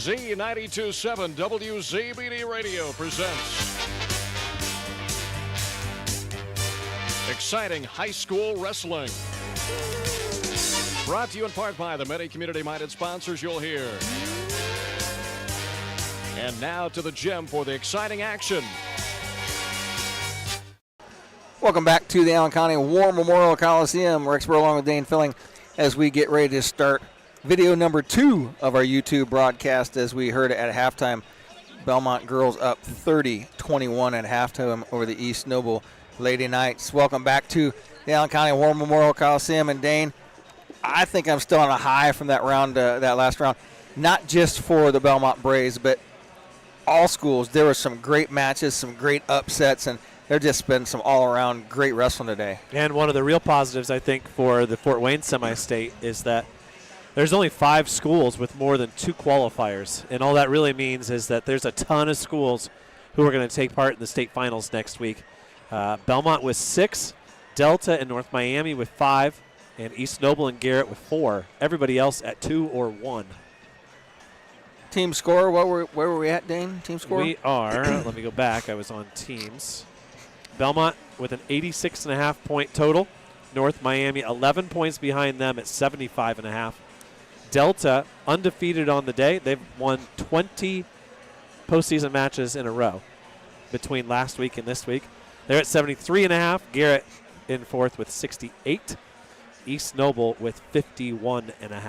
Z92.7 WZBD Radio presents exciting high school wrestling. Brought to you in part by the many community-minded sponsors you'll hear. And now to the gym for the exciting action. Welcome back to the Allen County War Memorial Coliseum. Rex Burrow along with Dane Filling as we get ready to start video number 2 of our YouTube broadcast. As we heard at halftime, Belmont girls up 30-21 at halftime over the East Noble Lady Knights. Welcome back to the Allen County War Memorial Coliseum. And Dane, I think I'm still on a high from that round, that last round. Not just for the Belmont Braves, but all schools. There were some great matches, some great upsets, and there's just been some all-around great wrestling today. And one of the real positives, I think, for the Fort Wayne semi-state is that there's only 5 schools with more than 2 qualifiers. And all that really means is that there's a ton of schools who are going to take part in the state finals next week. Belmont with 6, Delta and North Miami with 5, and East Noble and Garrett with 4. Everybody else at 2 or 1. Team score, where were we at, Dane? Team score? We are, let me go back. I was on teams. Belmont with an 86.5 point total. North Miami 11 points behind them at 75.5. Delta undefeated on the day. They've won 20 postseason matches in a row between last week and this week. They're at 73.5. Garrett in fourth with 68. East Noble with 51.5.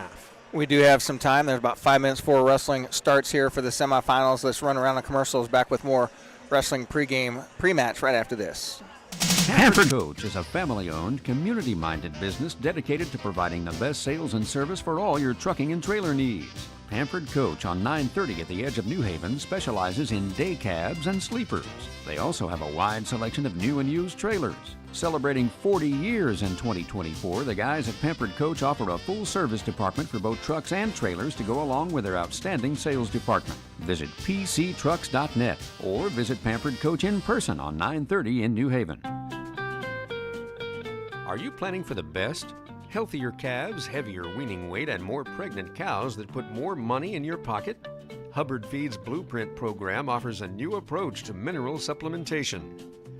We do have some time. There's about 5 minutes before wrestling starts here for the semifinals. Let's run around the commercials. Back with more wrestling pre-match right after this. Pampered Coach is a family-owned, community-minded business dedicated to providing the best sales and service for all your trucking and trailer needs. Pampered Coach on 930 at the edge of New Haven specializes in day cabs and sleepers. They also have a wide selection of new and used trailers. Celebrating 40 years in 2024, the guys at Pampered Coach offer a full-service department for both trucks and trailers to go along with their outstanding sales department. Visit pctrucks.net or visit Pampered Coach in person on 930 in New Haven. Are you planning for the best? Healthier calves, heavier weaning weight, and more pregnant cows that put more money in your pocket? Hubbard Feed's Blueprint program offers a new approach to mineral supplementation.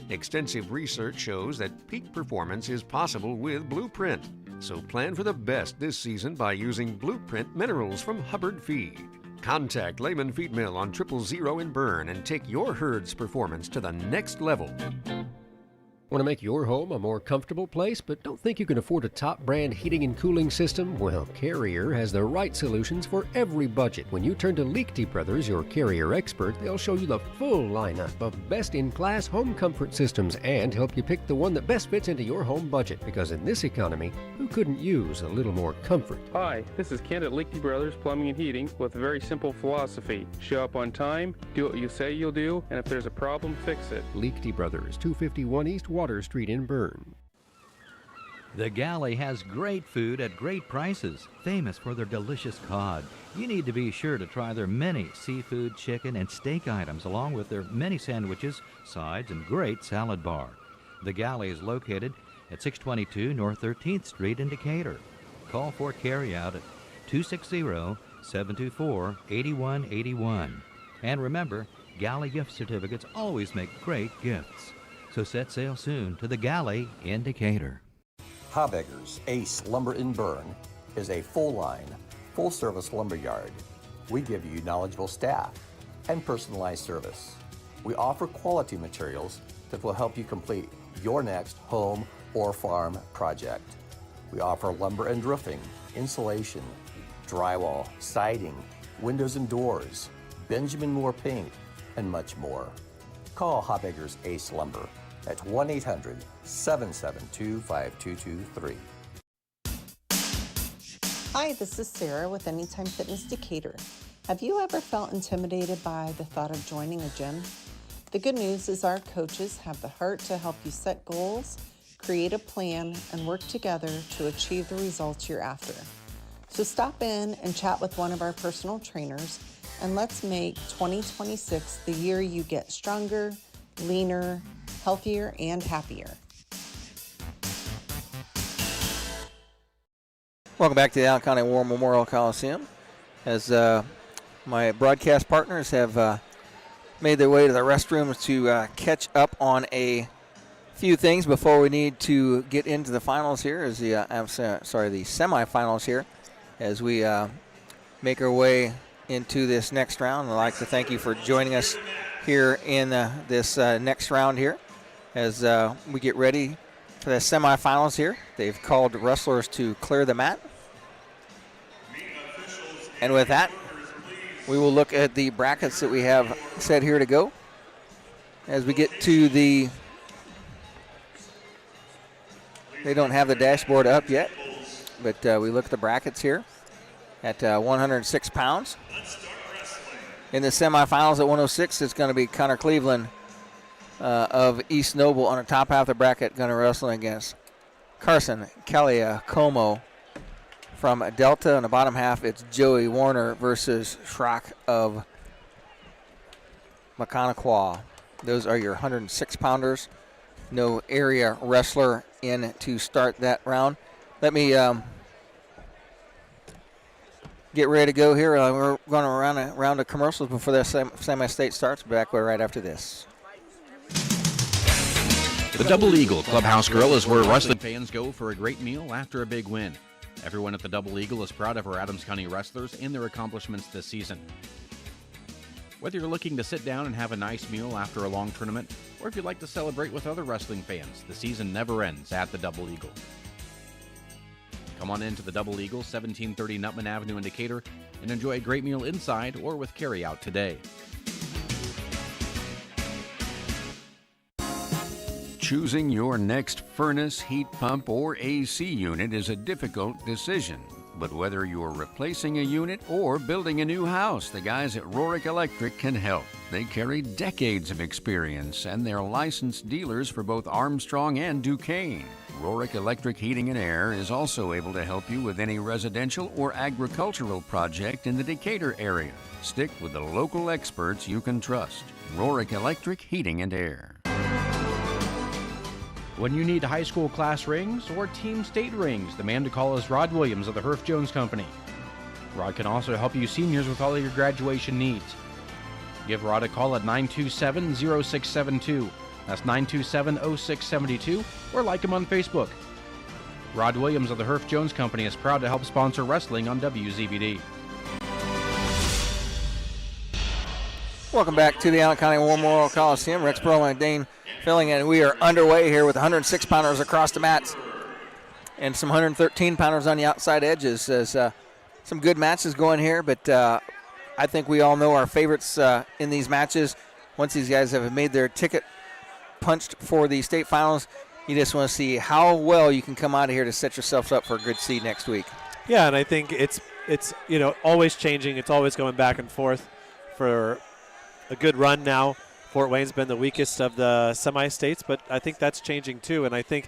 Extensive research shows that peak performance is possible with Blueprint. So plan for the best this season by using Blueprint minerals from Hubbard Feed. Contact Lehman Feed Mill on 000 in Bern and take your herd's performance to the next level. Want to make your home a more comfortable place, but don't think you can afford a top brand heating and cooling system? Well, Carrier has the right solutions for every budget. When you turn to Liechty Brothers, your Carrier expert, they'll show you the full lineup of best-in-class home comfort systems and help you pick the one that best fits into your home budget. Because in this economy, who couldn't use a little more comfort? Hi, this is Kent at Liechty Brothers Plumbing and Heating with a very simple philosophy. Show up on time, do what you say you'll do, and if there's a problem, fix it. Liechty Brothers, 251 East Water Street in Bern. The Galley has great food at great prices, famous for their delicious cod. You need to be sure to try their many seafood, chicken, and steak items, along with their many sandwiches, sides, and great salad bar. The Galley is located at 622 North 13th Street in Decatur. Call for carryout at 260-724-8181. And remember, Galley gift certificates always make great gifts. So set sail soon to the Galley in Decatur. Habegger's Ace Lumber in Bern is a full-line, full-service lumber yard. We give you knowledgeable staff and personalized service. We offer quality materials that will help you complete your next home or farm project. We offer lumber and roofing, insulation, drywall, siding, windows and doors, Benjamin Moore paint, and much more. Call Habegger's Ace Lumber at 1-800-772-5223. Hi, this is Sarah with Anytime Fitness Decatur. Have you ever felt intimidated by the thought of joining a gym? The good news is our coaches have the heart to help you set goals, create a plan, and work together to achieve the results you're after. So stop in and chat with one of our personal trainers, and let's make 2026 the year you get stronger, leaner, healthier, and happier. Welcome back to the Allen County War Memorial Coliseum. As My broadcast partners have made their way to the restrooms to catch up on a few things before we need to get into the finals here. As the the semifinals here, as we make our way into this next round. I'd like to thank you for joining us here in this next round here, as we get ready for the semifinals here. They've called wrestlers to clear the mat. And with that, we will look at the brackets that we have set here to go. As we get to they don't have the dashboard up yet, but we look at the brackets here at 106 pounds. In the semifinals at 106, it's going to be Connor Cleveland of East Noble on the top half of the bracket, going to wrestle against Carson Como from Delta. On the bottom half, it's Joey Warner versus Schrock of Maconaquah. Those are your 106-pounders. No area wrestler in to start that round. Let me get ready to go here. We're going to run a round of commercials before the semi-state starts. Back right after this. The Double Eagle Clubhouse Grill is where wrestling fans go for a great meal after a big win. Everyone at the Double Eagle is proud of our Adams County wrestlers and their accomplishments this season. Whether you're looking to sit down and have a nice meal after a long tournament, or if you'd like to celebrate with other wrestling fans, the season never ends at the Double Eagle. Come on into the Double Eagle, 1730 Nutman Avenue in Decatur, and enjoy a great meal inside or with carryout today. Choosing your next furnace, heat pump, or AC unit is a difficult decision. But whether you're replacing a unit or building a new house, the guys at Rorick Electric can help. They carry decades of experience, and they're licensed dealers for both Armstrong and Duquesne. Rorick Electric Heating and Air is also able to help you with any residential or agricultural project in the Decatur area. Stick with the local experts you can trust. Rorick Electric Heating and Air. When you need high school class rings or team state rings, the man to call is Rod Williams of the Herff Jones Company. Rod can also help you seniors with all of your graduation needs. Give Rod a call at 927-0672. That's 927-0672, or like him on Facebook. Rod Williams of the Herff Jones Company is proud to help sponsor wrestling on WZBD. Welcome back to the Allen County War Memorial Coliseum. Rex Perlman and Dane Filling, and we are underway here with 106-pounders across the mats and some 113-pounders on the outside edges. There's some good matches going here, but I think we all know our favorites in these matches. Once these guys have made their ticket punched for the state finals, you just want to see how well you can come out of here to set yourselves up for a good seed next week. Yeah, and I think it's always changing. It's always going back and forth for a good run now. Fort Wayne's been the weakest of the semi-states, but I think that's changing too. And I think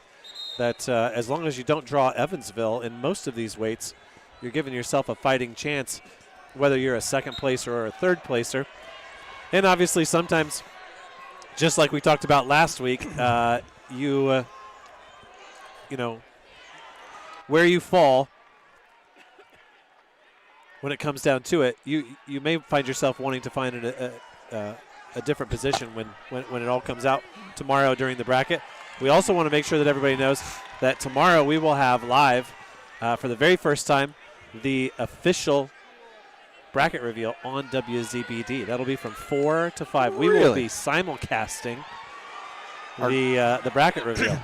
that as long as you don't draw Evansville in most of these weights, you're giving yourself a fighting chance, whether you're a second placer or a third placer. And obviously sometimes, just like we talked about last week, where you fall, when it comes down to it, you may find yourself wanting to find a different position when it all comes out tomorrow during the bracket. We also want to make sure that everybody knows that tomorrow we will have live, for the very first time, the official bracket reveal on WZBD. That'll be from 4 to 5. Really? We will be simulcasting the bracket reveal.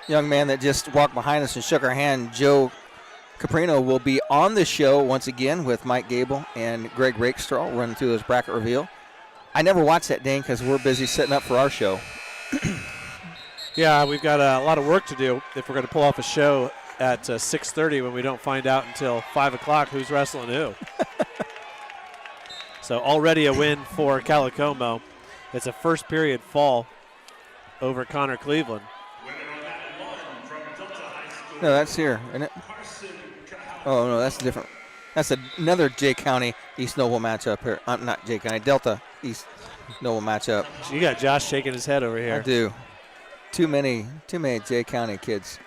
Young man that just walked behind us and shook our hand, Joe Caprino, will be on the show once again with Mike Gable and Greg Rakestraw running through this bracket reveal. I never watched that, Dane, because we're busy setting up for our show. Yeah, we've got a lot of work to do if we're going to pull off a show at 6:30 when we don't find out until 5 o'clock who's wrestling who. So already a win for Calicomo. It's a first period fall over Connor Cleveland. No, that's here, isn't it? Oh, no, that's different. That's another Jay County East Noble matchup here. Not Jay County, Delta East Noble matchup. You got Josh shaking his head over here. I do. Too many Jay County kids.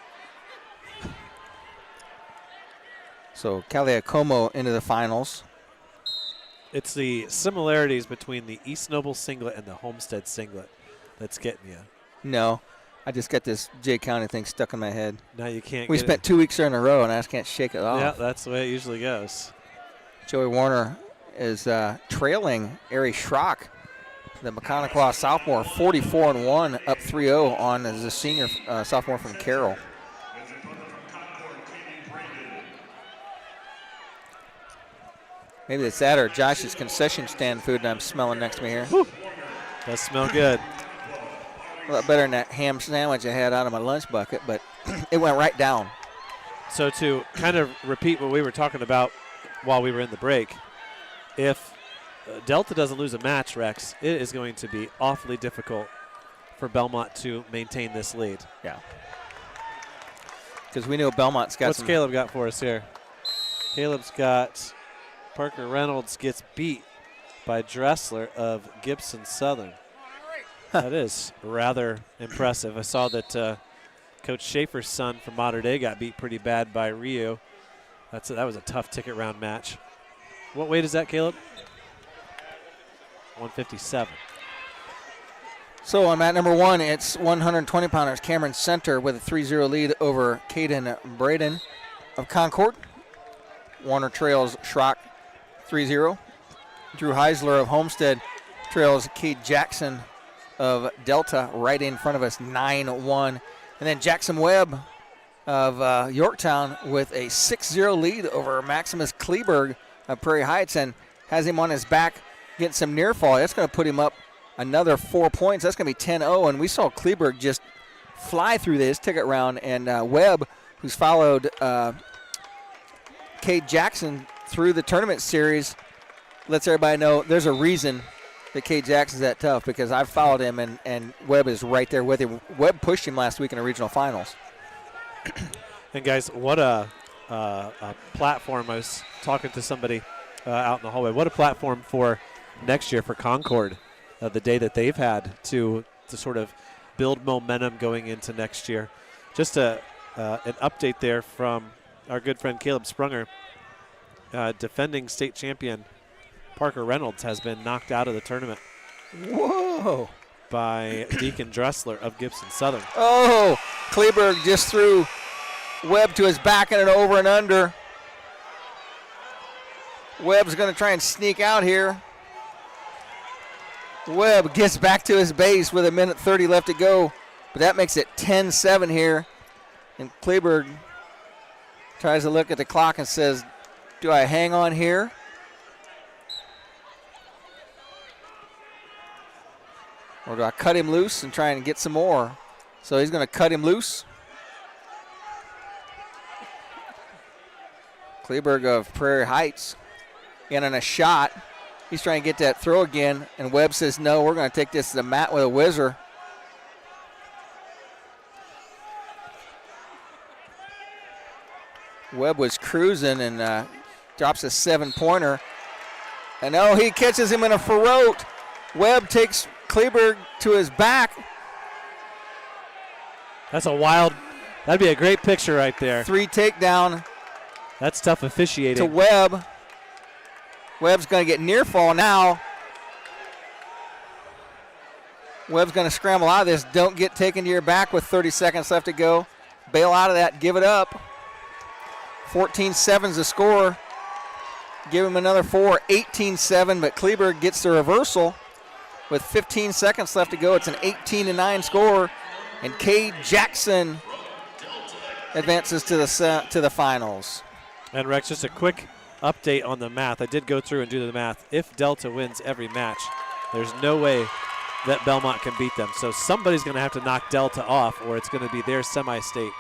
So Caliacomo into the finals. It's the similarities between the East Noble singlet and the Homestead singlet that's getting you. No, I just got this Jay County thing stuck in my head. Now you can't. We spent 2 weeks there in a row, and I just can't shake it off. Yeah, that's the way it usually goes. Joey Warner is trailing Ari Schrock, the Mechanical sophomore, 44-1, up 3-0 on as a senior sophomore from Carroll. Maybe it's that or Josh's concession stand food that I'm smelling next to me here. Whew. Does smell good. A lot better than that ham sandwich I had out of my lunch bucket, but it went right down. So to kind of repeat what we were talking about while we were in the break, if Delta doesn't lose a match, Rex, it is going to be awfully difficult for Belmont to maintain this lead. Yeah. Because we know Belmont's got What's Caleb got for us here? Caleb's got Parker Reynolds gets beat by Dressler of Gibson Southern. That is rather impressive. I saw that Coach Schaefer's son from Mater Dei got beat pretty bad by Rio. That was a tough ticket round match. What weight is that, Caleb? 157. So on mat number 1, it's 120-pounders. Cameron Center with a 3-0 lead over Caden Braden of Concord. Warner trails Schrock 3-0. Drew Heisler of Homestead trails Cade Jackson of Delta right in front of us, 9-1. And then Jackson Webb of Yorktown with a 6-0 lead over Maximus Kleberg of Prairie Heights and has him on his back getting some near fall. That's going to put him up another 4 points. That's going to be 10-0. And we saw Kleberg just fly through this ticket round. And Webb, who's followed Cade Jackson through the tournament series, lets everybody know there's a reason that Cade Jackson's that tough, because I've followed him, and Webb is right there with him. Webb pushed him last week in the regional finals. And guys, what a platform. I was talking to somebody out in the hallway. What a platform for next year for Concord, the day that they've had to sort of build momentum going into next year. Just an update there from our good friend Caleb Sprunger. Defending state champion Parker Reynolds has been knocked out of the tournament. Whoa. By Deacon Dressler of Gibson Southern. Oh, Kleberg just threw Webb to his back and an over and under. Webb's going to try and sneak out here. Webb gets back to his base with 1:30 left to go, but that makes it 10-7 here. And Kleberg tries to look at the clock and says, do I hang on here? Or do I cut him loose and try and get some more? So he's going to cut him loose. Kleberg of Prairie Heights in on a shot. He's trying to get that throw again, and Webb says, no, we're going to take this to the mat with a whizzer. Webb was cruising and drops a 7-pointer. And oh, he catches him in a throat. Webb takes Kleberg to his back. That's that'd be a great picture right there. 3 takedown. That's tough officiating. To Webb. Webb's going to get near fall now. Webb's going to scramble out of this. Don't get taken to your back with 30 seconds left to go. Bail out of that. Give it up. 14-7's the score. Give him another 4. 18-7, but Kleberg gets the reversal with 15 seconds left to go. It's an 18-9 score, and Cade Jackson advances to the finals. And Rex, just a quick update on the math. I did go through and do the math. If Delta wins every match, there's no way that Belmont can beat them. So somebody's going to have to knock Delta off, or it's going to be their semi-state.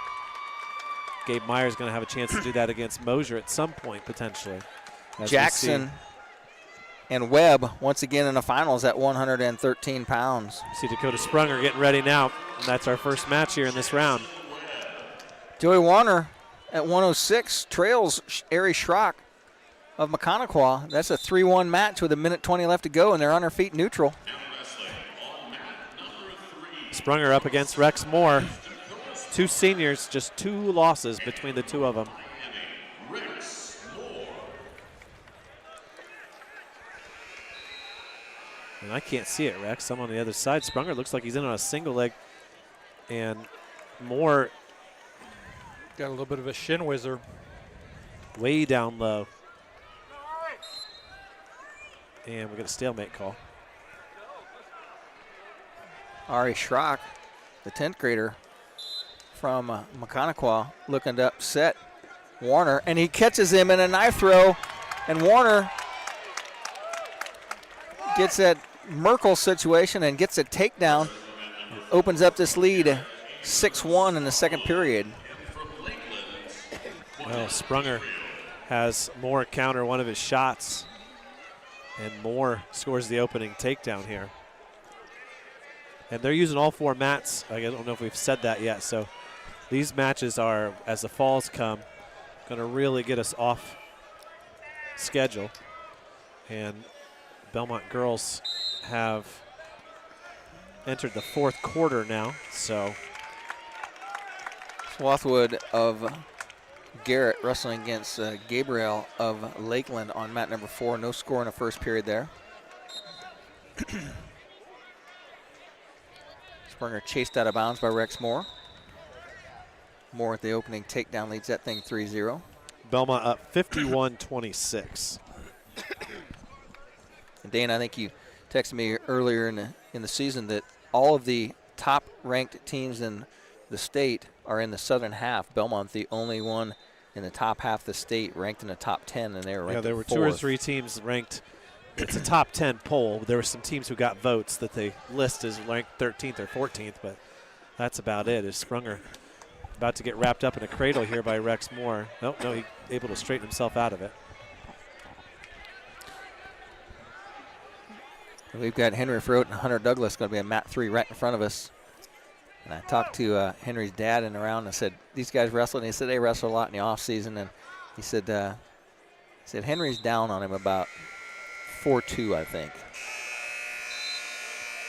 Gabe Meyer's going to have a chance to do that against Mosier at some point, potentially. Jackson and Webb once again in the finals at 113 pounds. See Dakota Sprunger getting ready now, and that's our first match here in this round. Joey Warner at 106 trails Ari Schrock of Mechanical. That's a 3-1 match with 1:20 left to go, and they're on their feet neutral. Sprunger up against Rex Moore. 2 seniors, just 2 losses between the two of them. And I can't see it, Rex. I'm on the other side. Sprunger looks like he's in on a single leg. And Moore got a little bit of a shin whizzer. Way down low. And we get a stalemate call. Ari Schrock, the 10th grader from Mechaniqua, looking to upset Warner, and he catches him in a knife throw, and Warner gets that Merkel situation and gets a takedown, opens up this lead 6-1 in the second period. Well, Sprunger has Moore counter one of his shots, and Moore scores the opening takedown here. And they're using all 4 mats. I don't know if we've said that yet. So these matches are, as the falls come, going to really get us off schedule. And Belmont girls have entered the 4th quarter now. So Swarthwood of Garrett wrestling against Gabriel of Lakeland on mat number 4. No score in the first period there. Sprunger chased out of bounds by Rex Moore. Moore at the opening takedown leads that thing 3-0. Belmont up 51-26. And Dane, I think you texted me earlier in the season that all of the top-ranked teams in the state are in the southern half. Belmont, the only one in the top half of the state, ranked in the top 10, and they were ranked. Yeah, there were 4th. 2 or 3 teams ranked. It's a top 10 poll. There were some teams who got votes that they list as ranked 13th or 14th, but that's about it. Is Sprunger about to get wrapped up in a cradle here by Rex Moore? No, he's able to straighten himself out of it. We've got Henry Froat and Hunter Douglas going to be at mat 3 right in front of us. And I talked to Henry's dad in the round. I said, these guys wrestle, and he said they wrestle a lot in the off season. And he said Henry's down on him about 4-2, I think,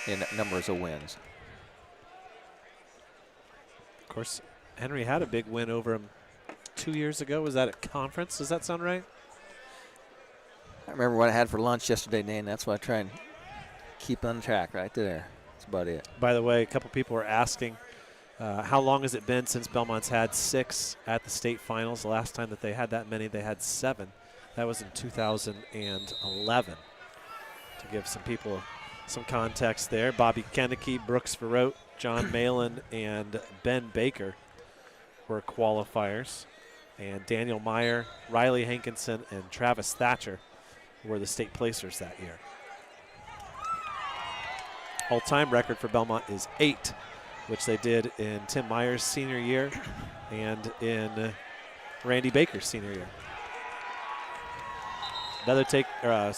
in numbers of wins. Of course, Henry had a big win over him 2 years ago. Was that at conference? Does that sound right? I remember what I had for lunch yesterday, Dane. That's why I try and keep on track right there. That's about it. By the way, a couple people are asking, how long has it been since Belmont's had 6 at the state finals? The last time that they had that many, they had 7. That was in 2011. To give some people some context there, Bobby Kenneke, Brooks Verrote, John Malin, and Ben Baker were qualifiers. And Daniel Meyer, Riley Hankinson, and Travis Thatcher were the state placers that year. All-time record for Belmont is 8, which they did in Tim Meyer's senior year and in Randy Baker's senior year. Another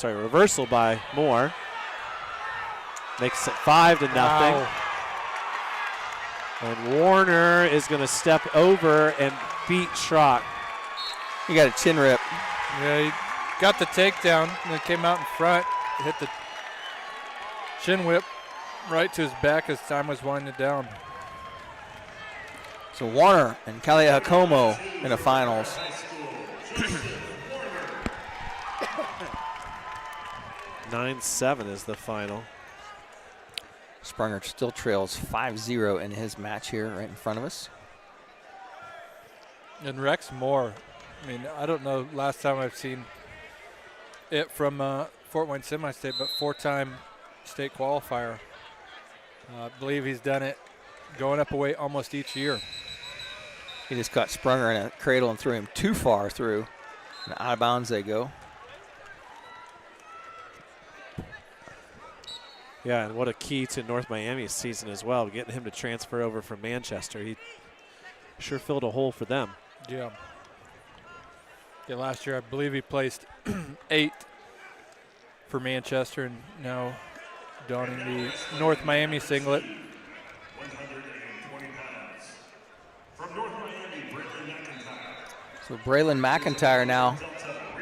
reversal by Moore. Makes it 5-0. Wow. And Warner is going to step over and beat Schrock. You got a chin rip. Yeah, he got the takedown and then came out in front, hit the chin whip right to his back as time was winding down. So Warner and Kalia Hakomo in the finals. 9-7 is the final. Sprunger still trails 5-0 in his match here right in front of us. And Rex Moore, I mean, I don't know last time I've seen it from Fort Wayne Semi-State, but 4-time state qualifier. I believe he's done it going up a weight almost each year. He just caught Sprunger in a cradle and threw him too far through. And out of bounds they go. Yeah, and what a key to North Miami's season as well, getting him to transfer over from Manchester. He sure filled a hole for them. Yeah. Yeah, last year I believe he placed 8 for Manchester, and now donning the North Miami singlet. 120 pounds. From North Miami, Braylon McIntyre. So Braylon McIntyre now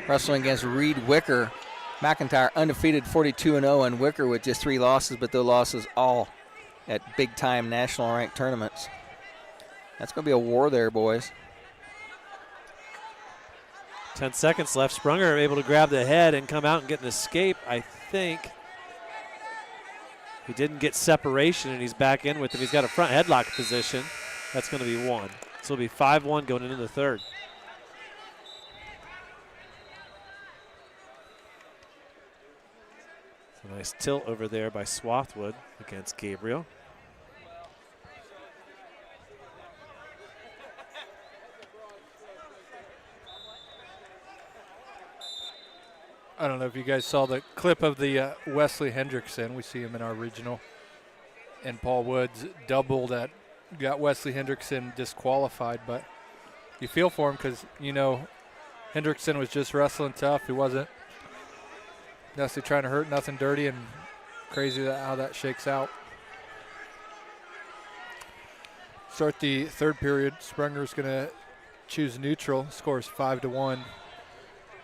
wrestling against Reed Wicker. McIntyre undefeated 42-0, and Wicker with just 3 losses, but those losses all at big-time national ranked tournaments. That's going to be a war there, boys. 10 seconds left. Sprunger able to grab the head and come out and get an escape, I think. He didn't get separation, and he's back in with him. He's got a front headlock position. That's going to be 1. So it'll be 5-1 going into the third. A nice tilt over there by Swathwood against Gabriel. I don't know if you guys saw the clip of the Wesley Hendrickson. We see him in our regional. And Paul Woods doubled that, got Wesley Hendrickson disqualified. But you feel for him because, you know, Hendrickson was just wrestling tough. He wasn't necessarily trying to hurt, nothing dirty, and crazy how that shakes out. Start the third period. Sprunger's going to choose neutral. Scores 5-1.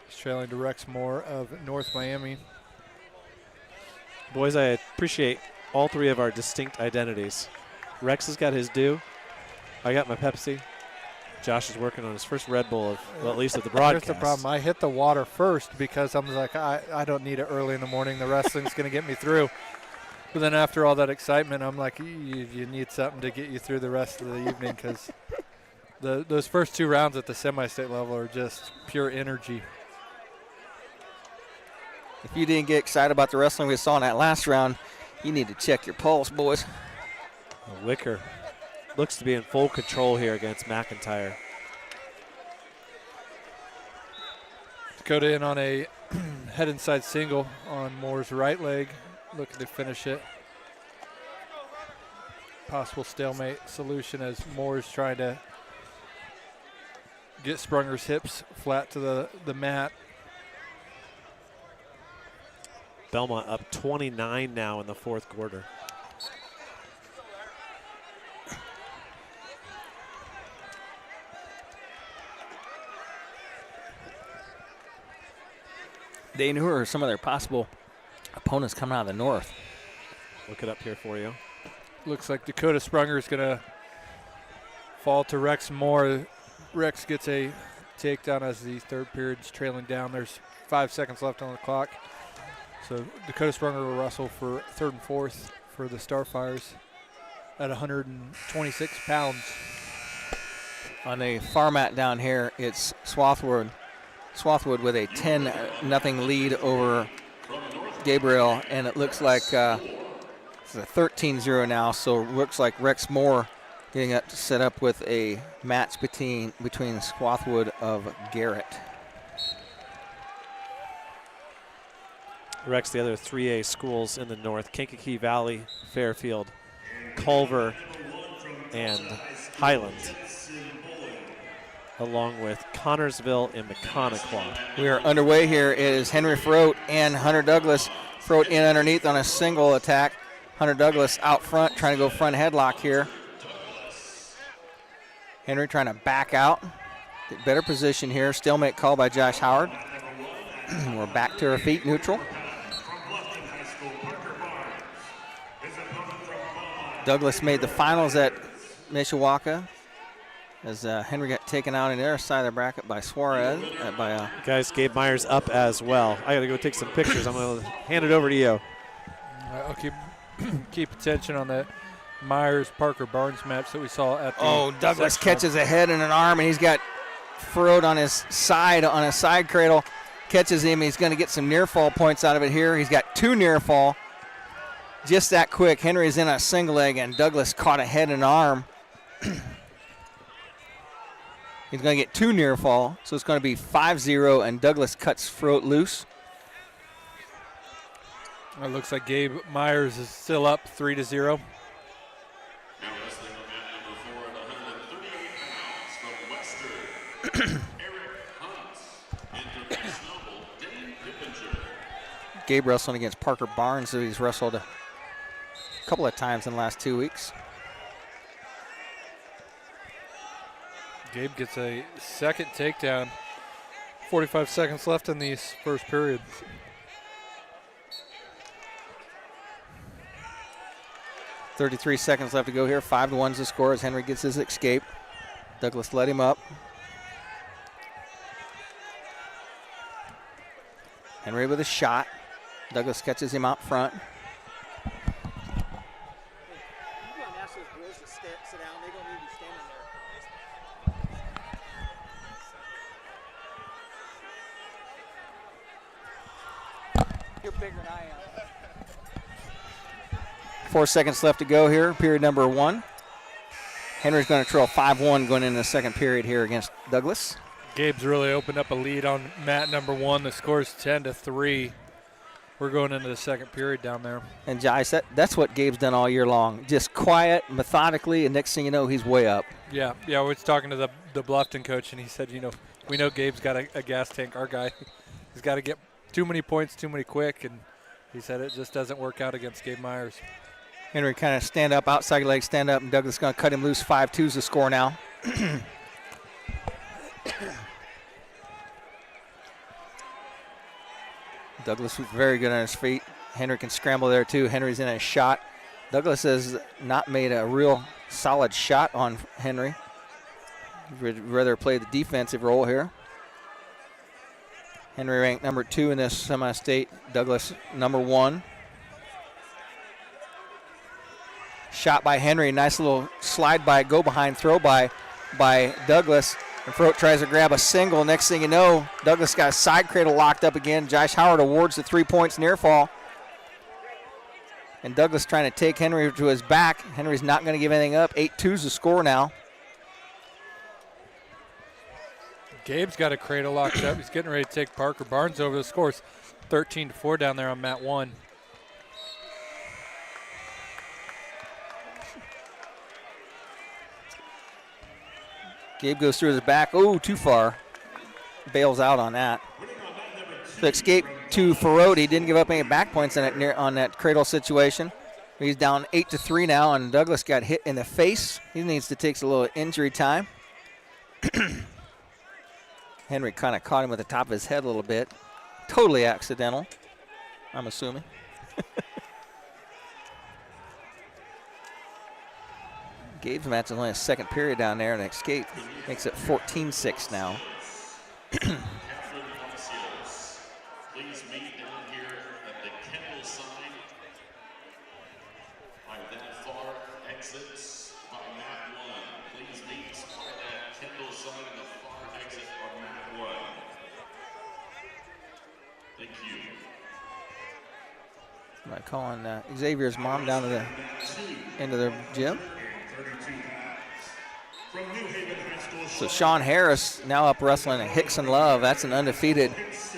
He's trailing to Rex Moore of North Miami. Boys, I appreciate all 3 of our distinct identities. Rex has got his due. I got my Pepsi. Josh is working on his first Red Bull, well, at least at the broadcast. Here's the problem. I hit the water first because I'm like, I don't need it early in the morning. The wrestling's going to get me through. But then after all that excitement, I'm like, you need something to get you through the rest of the evening because those first 2 rounds at the semi-state level are just pure energy. If you didn't get excited about the wrestling we saw in that last round, you need to check your pulse, boys. Wicker looks to be in full control here against McIntyre. Dakota in on a head inside single on Moore's right leg, looking to finish it. Possible stalemate solution as Moore's trying to get Sprunger's hips flat to the mat. Belmont up 29 now in the fourth quarter. They knew who are some of their possible opponents coming out of the north. Look it up here for you. Looks like Dakota Sprunger is going to fall to Rex Moore. Rex gets a takedown as the third period's trailing down. There's 5 seconds left on the clock. So Dakota Sprunger will wrestle for third and fourth for the Starfires at 126 pounds. On the far mat down here, it's Swathwood with a 10-0 lead over Gabriel, and it looks like it's a 13-0 now, so it looks like Rex Moore getting up to set up with a match between Swathwood of Garrett. Rex, the other 3A schools in the north, Kankakee Valley, Fairfield, Culver, and Highland, along with Connorsville and Mechaniqua. We are underway here. It is Henry Froat and Hunter Douglas. Froat in underneath on a single attack. Hunter Douglas out front trying to go front headlock here. Henry trying to back out. Get better position here. Stalemate call by Josh Howard. We're back to our feet, neutral. Douglas made the finals at Mishawaka as Henry got taken out in the other side of the bracket by Suarez. Guys, Gabe Myers up as well. I got to go take some pictures. I'm going to hand it over to you. I'll keep attention on that Myers-Parker Barnes match that we saw at the Douglas catches a head and an arm, and he's got Froat on his side, on a side cradle. Catches him. He's going to get some near fall points out of it here. He's got 2 near fall. Just that quick. Henry's in a single leg, and Douglas caught a head and arm. He's going to get 2 near fall, so it's going to be 5-0, and Douglas cuts Froat loose. It looks like Gabe Myers is still up 3-0. Now wrestling on mat number 4 at 138 pounds from Western, Eric Hunt, international Dane Pippinger. Gabe wrestling against Parker Barnes, who he's wrestled a couple of times in the last 2 weeks. Gabe gets a second takedown. 45 seconds left in the first period. .33 seconds left to go here. 5-1's the score as Henry gets his escape. Douglas let him up. Henry with a shot. Douglas catches him out front. You're bigger than I am. 4 seconds left to go here, period number 1. Henry's going to trail 5-1 going into the second period here against Douglas. Gabe's really opened up a lead on mat number 1. The score's 10-3. We're going into the second period down there. And Josh, that's what Gabe's done all year long. Just quiet, methodically, and next thing you know, he's way up. Yeah, we was talking to the Bluffton coach, and he said, we know Gabe's got a gas tank. Our guy, he's got to get too many points, too many quick, and he said it just doesn't work out against Gabe Myers. Henry kind of stand up, outside leg stand up, and Douglas going to cut him loose. 5-2's the score now. Douglas was very good on his feet. Henry can scramble there too. Henry's in a shot. Douglas has not made a real solid shot on Henry. Would rather play the defensive role here. Henry ranked number 2 in this semi-state. Douglas number 1. Shot by Henry. Nice little slide by, go behind, throw by Douglas. And Froat tries to grab a single. Next thing you know, Douglas got a side cradle locked up again. Josh Howard awards the 3 points near fall. And Douglas trying to take Henry to his back. Henry's not going to give anything up. 8-2's the score now. Gabe's got a cradle locked up. He's getting ready to take Parker Barnes over. The score's 13-4 down there on mat 1. Gabe goes through his back. Oh, too far. Bails out on that. So escape to Ferrot. He didn't give up any back points on that cradle situation. He's down 8-3 now, and Douglas got hit in the face. He needs to take a little injury time. Henry kind of caught him with the top of his head a little bit. Totally accidental, I'm assuming. Gabe's match is only a second period down there, and escape makes it 14-6 now. Please meet down here at the Kendall sign by that far exits by mat 1. Please meet by that Kendall sign in the far exit of mat 1. Thank you. Am I calling Xavier's mom down to the into the gym? So Sean Harris now up wrestling at Hickson Love. That's an undefeated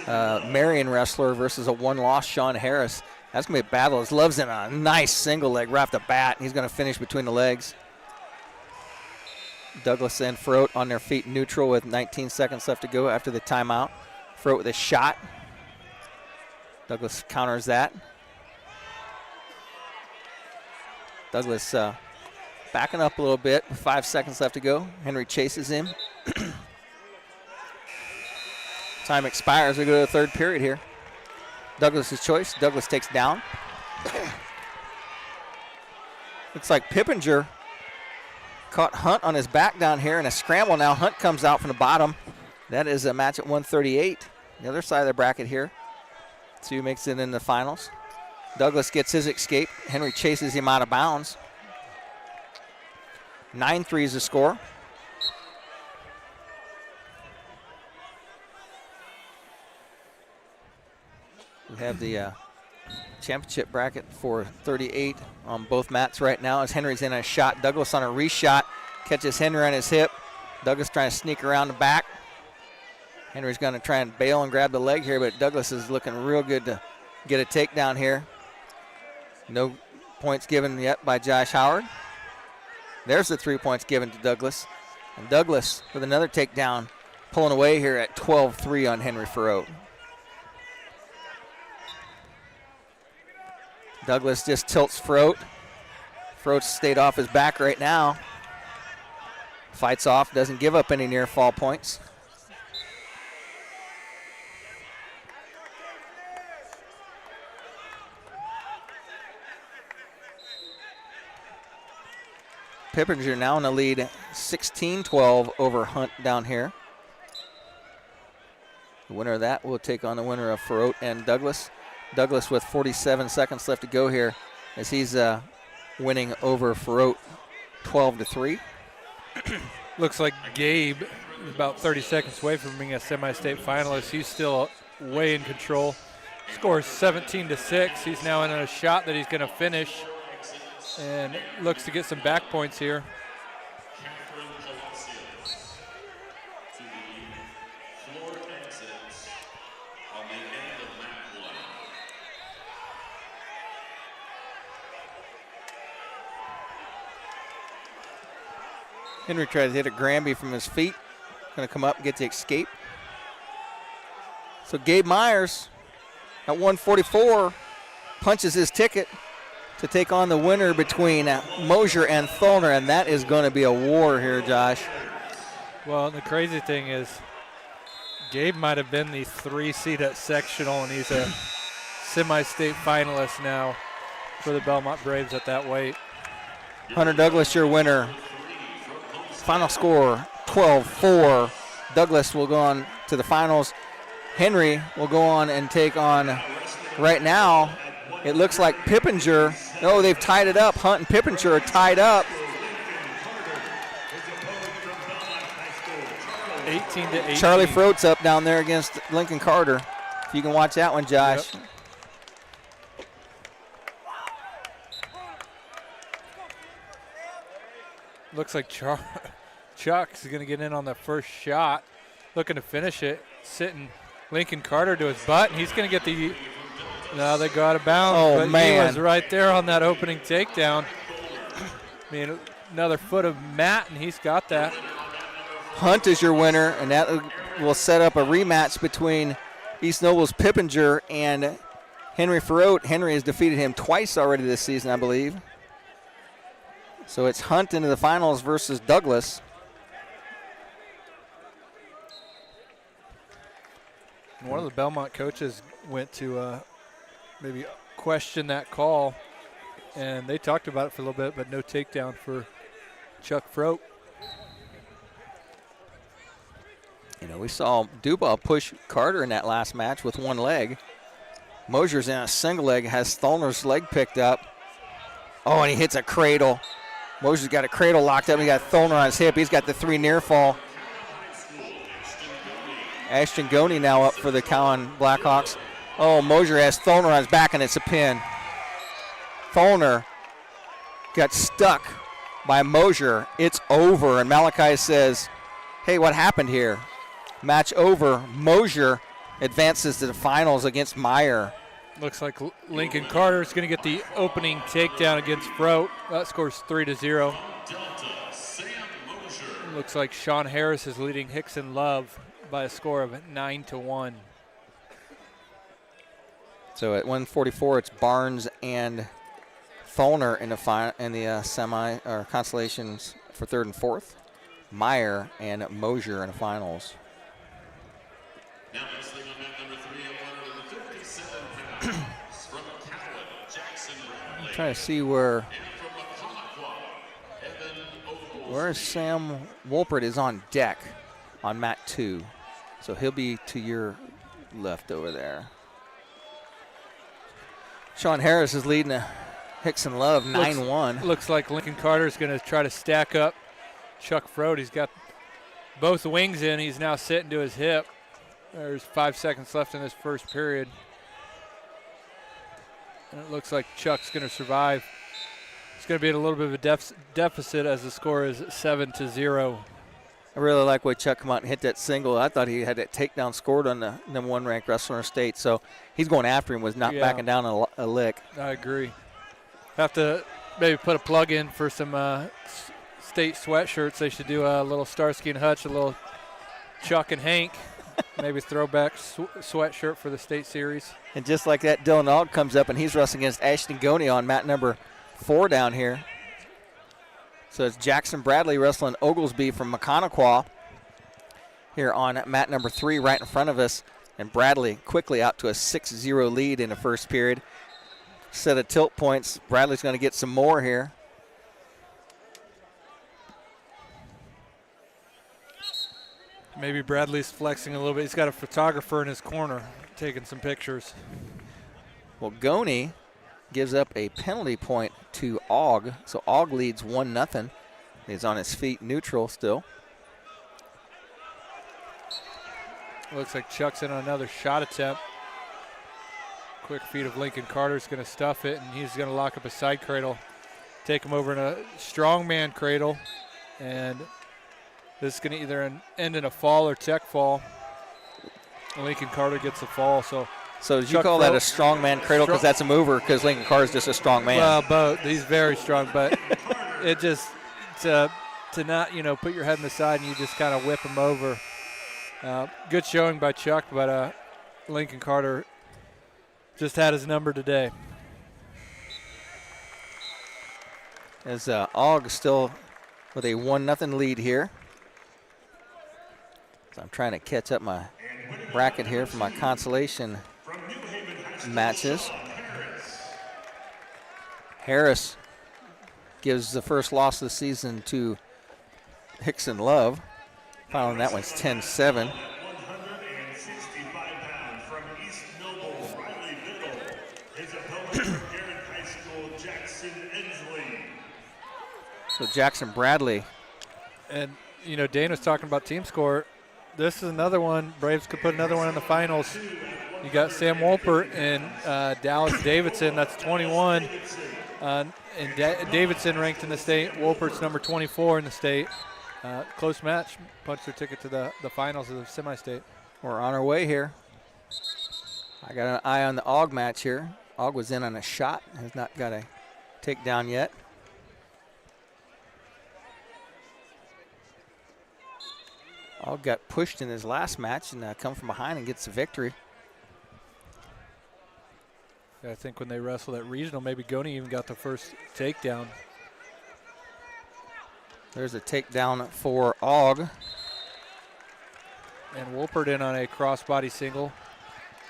Marion wrestler versus a one-loss Sean Harris. That's going to be a battle. His Love's in a nice single leg right off the bat. He's going to finish between the legs. Douglas and Froat on their feet neutral with 19 seconds left to go after the timeout. Froat with a shot. Douglas counters that. Douglas backing up a little bit, 5 seconds left to go. Henry chases him. Time expires. We go to the third period here. Douglas's choice. Douglas takes down. Looks like Pippinger caught Hunt on his back down here in a scramble now. Hunt comes out from the bottom. That is a match at 138. The other side of the bracket here. See who makes it in the finals. Douglas gets his escape. Henry chases him out of bounds. 9-3 is the score. We have the championship bracket for 38 on both mats right now as Henry's in a shot. Douglas on a reshot. Catches Henry on his hip. Douglas trying to sneak around the back. Henry's going to try and bail and grab the leg here, but Douglas is looking real good to get a takedown here. No points given yet by Josh Howard. There's the 3 points given to Douglas. And Douglas with another takedown, pulling away here at 12-3 on Henry Ferrot. Douglas just tilts Ferrot. Ferrot stayed off his back right now. Fights off, doesn't give up any near fall points. Pippinger now in the lead, 16-12 over Hunt down here. The winner of that will take on the winner of Ferrot and Douglas. Douglas with 47 seconds left to go here as he's winning over Ferrot 12-3. Looks like Gabe is about 30 seconds away from being a semi-state finalist. He's still way in control. Scores 17-6. He's now in a shot that he's going to finish and looks to get some back points here. Coliseum to the floor exits on the end of mat 1. Henry tries to hit a Granby from his feet. Going to come up and get the escape. So Gabe Myers at 144 punches his ticket to take on the winner between Mosier and Tholner, and that is going to be a war here, Josh. Well, the crazy thing is Gabe might have been the 3 seed at sectional, and he's a semi-state finalist now for the Belmont Braves at that weight. Hunter Douglas, your winner. Final score 12-4. Douglas will go on to the finals. Henry will go on and take on, right now, it looks like Pippinger. No, they've tied it up. Hunt and Pippinger are tied up. 18-18. Charlie Frote's up down there against Lincoln Carter. If you can watch that one, Josh. Yep. Looks like Chuck's going to get in on the first shot, looking to finish it, sitting Lincoln Carter to his butt, and he's going to get the. No, they go out of bounds. Oh, but man. He was right there on that opening takedown. I mean, another foot of Matt, and he's got that. Hunt is your winner, and that will set up a rematch between East Noble's Pippinger and Henry Frote. Henry has defeated him twice already this season, I believe. So it's Hunt into the finals versus Douglas. And one of the Belmont coaches went to maybe question that call, and they talked about it for a little bit, but no takedown for Chuck Frote. You know, we saw Dubois push Carter in that last match with one leg. Mosier's in a single leg, has Tholner's leg picked up. Oh, and he hits a cradle. Mosier's got a cradle locked up. He got Tholner on his hip. He's got the 3 near fall. Ashton Goney now up for the Cowan Blackhawks. Oh, Mosier has Tholner on his back, and it's a pin. Tholner got stuck by Mosier. It's over, and Malachi says, hey, what happened here? Match over. Mosier advances to the finals against Meyer. Looks like Lincoln Carter is going to get the opening takedown against Frote. That scores 3-0. Looks like Sean Harris is leading Hickson Love by a score of 9-1. So at 144, it's Barnes and Tholner in the semi or consolations for 3rd and 4th. Meyer and Mosier in the finals. Now wrestling on mat number 3 at 157 pounds from Cowan, Jackson Bradley. I'm trying to see where And from Macauqua, Evan Ogles. where Sam Wolpert is on deck on mat 2. So he'll be to your left over there. Sean Harris is leading Hickson Love 9-1. Looks like Lincoln Carter is going to try to stack up Chuck Frote. He's got both wings in. He's now sitting to his hip. There's 5 seconds left in this first period. And it looks like Chuck's going to survive. It's going to be at a little bit of a deficit as the score is 7-0. I really like why Chuck come out and hit that single. I thought he had that takedown scored on the number 1 ranked wrestler in the state. So he's going after him, was not backing down a lick. I agree. Have to maybe put a plug in for some state sweatshirts. They should do a little Starsky and Hutch, a little Chuck and Hank, maybe throwback sweatshirt for the state series. And just like that, Dylan Aug comes up and he's wrestling against Ashton Goney on mat number 4 down here. So it's Jackson Bradley wrestling Oglesby from Macauqua here on mat number 3 right in front of us. And Bradley quickly out to a 6-0 lead in the first period. Set of tilt points. Bradley's going to get some more here. Maybe Bradley's flexing a little bit. He's got a photographer in his corner taking some pictures. Well, Goney gives up a penalty point to Aug. So Aug leads 1-0. He's on his feet, neutral still. Looks like Chuck's in on another shot attempt. quick feed of Lincoln Carter's going to stuff it, and he's going to lock up a side cradle, take him over in a strongman cradle, and this is going to either end in a fall or tech fall. And Lincoln Carter gets the fall. So did you call that a strongman cradle because that's a mover because Lincoln Carter's just a strong man? Well, both. He's very strong, but it just to not, put your head in the side and you just kind of whip him over. Good showing by Chuck, but Lincoln Carter just had his number today. As Aug still with a 1-0 lead here. So I'm trying to catch up my bracket here for my consolation matches. Harris gives the first loss of the season to Hickson Love. Following that one's 10-7. 165 pounds from East Noble, Riley Biddle. His opponent from Garrett High School, Jackson Ensley. So Jackson Bradley. And, Dana's talking about team score. This is another one. Braves could put another one in the finals. You got Sam Wolpert and Dallas Davidson. That's 21. And Davidson ranked in the state. Wolpert's number 24 in the state. Close match. Punched their ticket to the finals of the semi-state. We're on our way here. I got an eye on the Aug match here. Aug was in on a shot. Has not got a takedown yet. Aug got pushed in his last match and come from behind and gets the victory. I think when they wrestled at regional, maybe Goni even got the first takedown. There's a takedown for Aug. And Wolpert in on a crossbody single.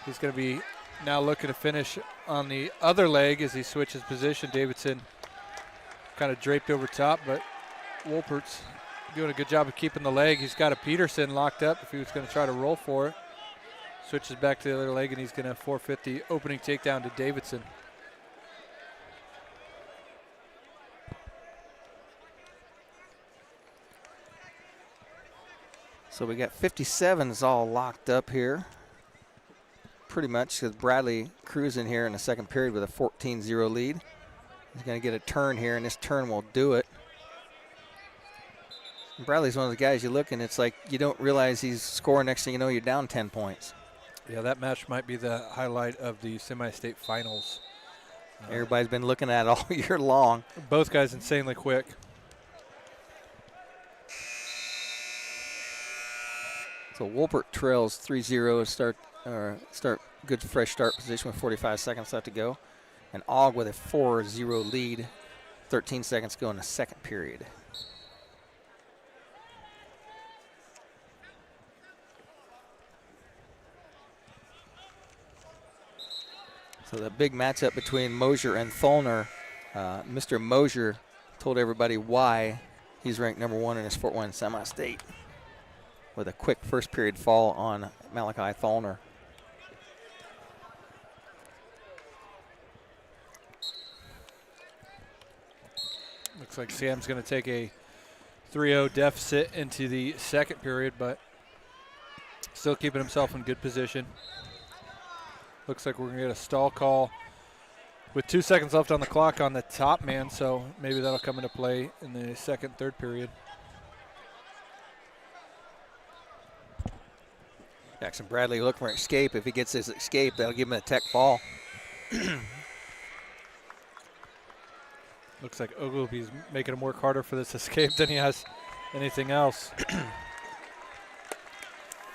He's going to be now looking to finish on the other leg as he switches position. Davidson kind of draped over top, but Wolpert's doing a good job of keeping the leg. He's got a Peterson locked up if he was going to try to roll for it. Switches back to the other leg, and he's going to forfeit the opening takedown to Davidson. So we got 57s all locked up here. Pretty much because Bradley cruising here in the second period with a 14-0 lead. He's going to get a turn here, and this turn will do it. Bradley's one of the guys you look and it's like you don't realize he's scoring. Next thing you know, you're down 10 points. Yeah, that match might be the highlight of the semi-state finals. Everybody's been looking at it all year long. Both guys insanely quick. So Wolpert trails 3-0 start good fresh start position with 45 seconds left to go. And Aug with a 4-0 lead, 13 seconds to go in the second period. So the big matchup between Mosier and Tholner. Mr. Mosier told everybody why he's ranked number 1 in his Fort Wayne semi-state with a quick first period fall on Malachi Tholner. Looks like Sam's going to take a 3-0 deficit into the second period, but still keeping himself in good position. Looks like we're going to get a stall call with 2 seconds left on the clock on the top man, so maybe that'll come into play in the second, third period. Jackson Bradley looking for escape. If he gets his escape, that'll give him a tech fall. Looks like Ogilvy's making him work harder for this escape than he has anything else.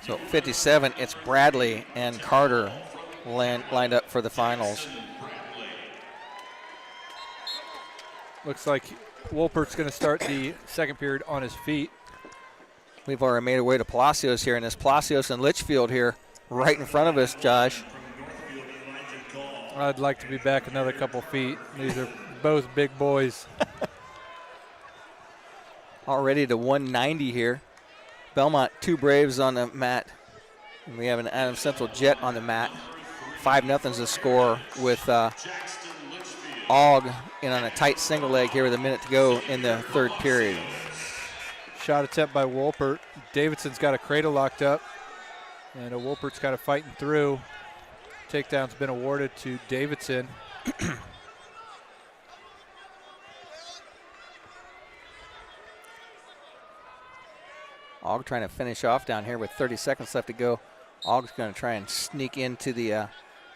So 57, it's Bradley and Carter lined up for the finals. Looks like Wolpert's going to start the second period on his feet. We've already made our way to Palacios here, and it's Palacios and Litchfield here right in front of us, Josh. I'd like to be back another couple feet. These are both big boys. Already to 190 here. Belmont, 2 Braves on the mat. And we have an Adams Central Jet on the mat. 5-0's the score with Aug in on a tight single leg here with a minute to go in the third period. Shot attempt by Wolpert. Davidson's got a cradle locked up, and Wolpert's kind of fighting through. Takedown's been awarded to Davidson. Ogg trying to finish off down here with 30 seconds left to go. Ogg's going to try and sneak into the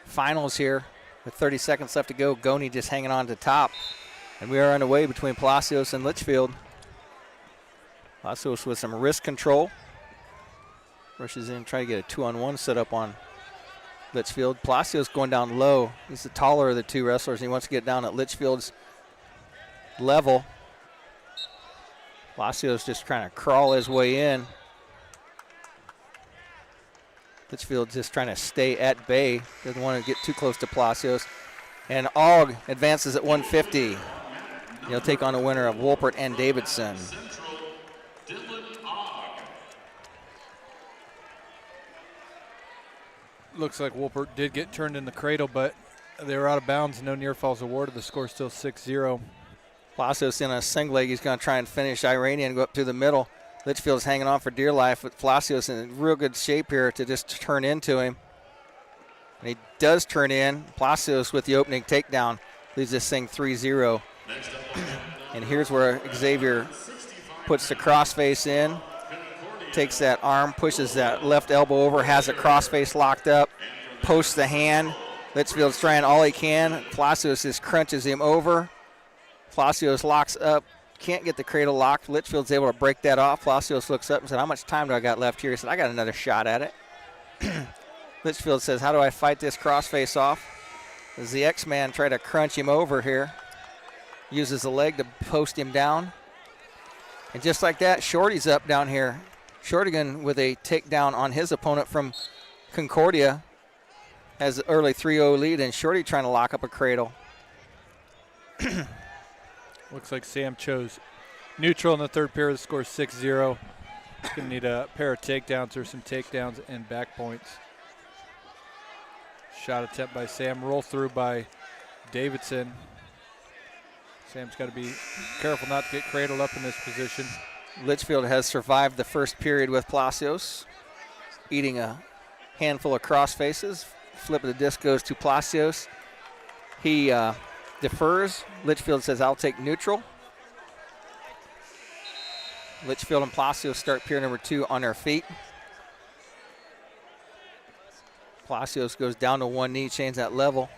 finals here with 30 seconds left to go. Goni just hanging on to top. And we are underway between Palacios and Litchfield. Palacios with some wrist control. Rushes in, trying to get a 2-on-1 set up on Litchfield. Palacios going down low. He's the taller of the two wrestlers. And he wants to get down at Litchfield's level. Palacios just trying to crawl his way in. Litchfield just trying to stay at bay. Doesn't want to get too close to Palacios. And Ogg advances at 150. He'll take on the winner of Wolpert and Davidson. Looks like Wolpert did get turned in the cradle, but they were out of bounds. No near falls awarded. The score still 6-0. Palacios in a single leg. He's going to try and finish Iranian, go up through the middle. Litchfield's hanging on for dear life, with Palacios in real good shape here to just turn into him. And he does turn in. Palacios with the opening takedown leaves this thing 3-0. And here's where Xavier puts the crossface in, takes that arm, pushes that left elbow over, has the crossface locked up, posts the hand. Litchfield's trying all he can. Palacios just crunches him over. Palacios locks up, can't get the cradle locked. Litchfield's able to break that off. Palacios looks up and said, how much time do I got left here? He said, I got another shot at it. Litchfield says, how do I fight this crossface off? As the X-Man tried to crunch him over here. Uses the leg to post him down. And just like that, Shorty's up down here. Shortigan with a takedown on his opponent from Concordia. Has an early 3-0 lead, and Shorty trying to lock up a cradle. Looks like Sam chose neutral in the third period. The score is 6-0. He's going to need a pair of takedowns or some takedowns and back points. Shot attempt by Sam. Roll through by Davidson. Sam's got to be careful not to get cradled up in this position. Litchfield has survived the first period with Palacios, eating a handful of cross faces. Flip of the disc goes to Palacios. He defers. Litchfield says, I'll take neutral. Litchfield and Palacios start period number 2 on their feet. Palacios goes down to one knee, chains that level.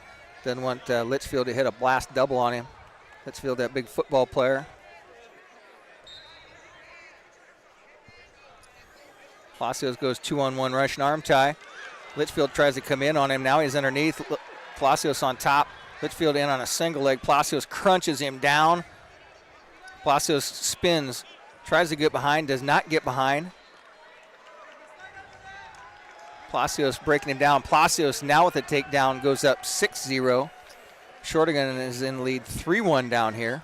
Doesn't want Litchfield to hit a blast double on him. Litchfield, that big football player. Palacios goes 2-on-1 Russian arm tie. Litchfield tries to come in on him. Now he's underneath. Palacios on top. Litchfield in on a single leg. Palacios crunches him down. Palacios spins, tries to get behind, does not get behind. Palacios breaking him down. Palacios now with a takedown goes up 6-0. Shortigan is in lead 3-1 down here.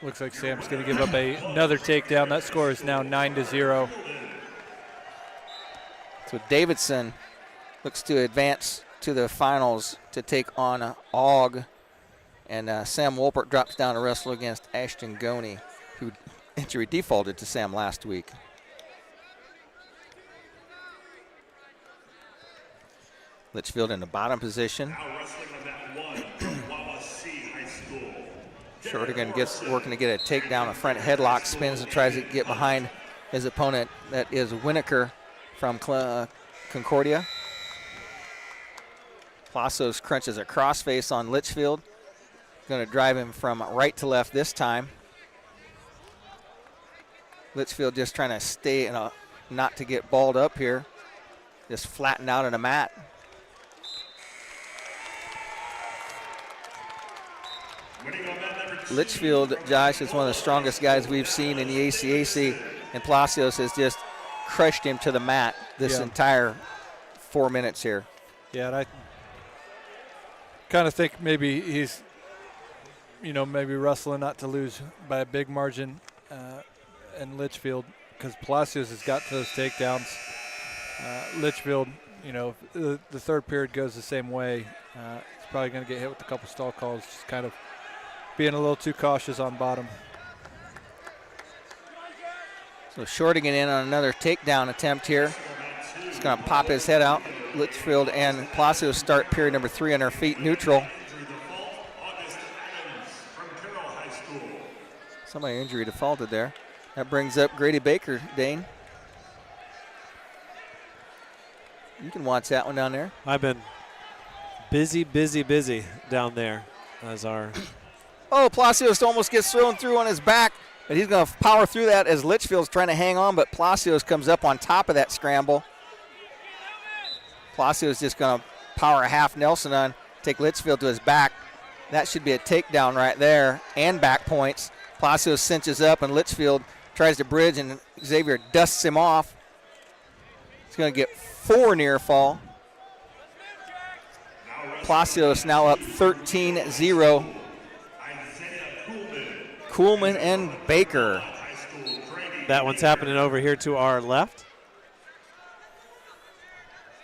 Looks like Sam's going to give up another takedown. That score is now 9-0. So Davidson looks to advance to the finals to take on Ogg. And Sam Wolpert drops down to wrestle against Ashton Goni, who injury defaulted to Sam last week. Litchfield in the bottom position. Shortigan gets working to get a takedown, a front headlock, spins and tries to get behind his opponent. That is Winokur from Concordia. Palacios crunches a crossface on Litchfield. Going to drive him from right to left this time. Litchfield just trying to stay in a, not to get balled up here. Just flattened out on a mat. Litchfield, Josh, is one of the strongest guys we've seen in the ACAC, and Palacios has just crushed him to the mat this entire 4 minutes here. Yeah, and I kind of think maybe he's, maybe wrestling not to lose by a big margin in Litchfield, because Palacios has got to those takedowns. Litchfield, the third period goes the same way. He's probably going to get hit with a couple stall calls, just kind of being a little too cautious on bottom. So Shortigan in on another takedown attempt here. He's going to pop his head out. Litchfield and Palacios start period number 3 on our feet neutral. Somebody injury defaulted there. That brings up Grady Baker, Dane. You can watch that one down there. I've been busy down there as our... Oh, Palacios almost gets thrown through on his back, but he's going to power through that as Litchfield's trying to hang on, but Palacios comes up on top of that scramble. Palacios just going to power a half Nelson on, take Litchfield to his back. That should be a takedown right there and back points. Palacios cinches up and Litchfield tries to bridge and Xavier dusts him off. He's going to get 4 near fall. Palacios now up 13-0. Kuhlman and Baker. That one's happening over here to our left.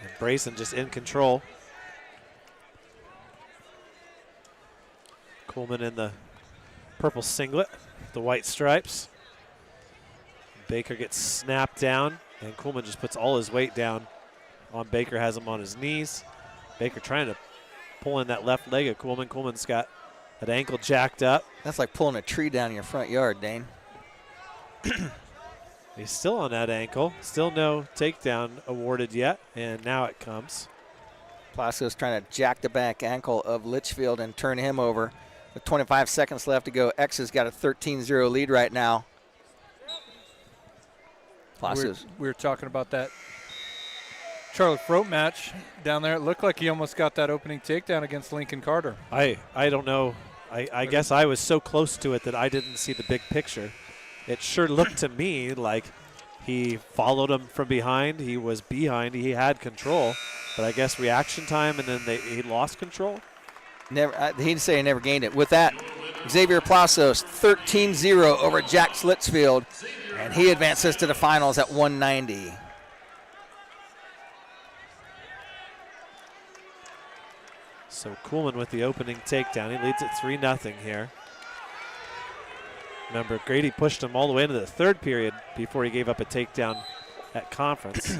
And Brayson just in control. Kuhlman in the purple singlet, the white stripes. Baker gets snapped down, and Kuhlman just puts all his weight down on Baker, has him on his knees. Baker trying to pull in that left leg of Kuhlman. Kuhlman's got that ankle jacked up. That's like pulling a tree down in your front yard, Dane. He's still on that ankle. Still no takedown awarded yet, and now it comes. Palacios trying to jack the back ankle of Litchfield and turn him over. With 25 seconds left to go, X has got a 13-0 lead right now. Palacios. We were talking about that Charlotte Froat match down there. It looked like he almost got that opening takedown against Lincoln Carter. I don't know. I guess I was so close to it that I didn't see the big picture. It sure looked to me like he followed him from behind. He was behind. He had control. But I guess reaction time, and then he lost control. Never. He didn't say he never gained it. With that, Xavier Palacios 13-0 over Jack Litchfield, and he advances to the finals at 190. So Kuhlman with the opening takedown. He leads it 3-0 here. Remember, Grady pushed him all the way into the third period before he gave up a takedown at conference.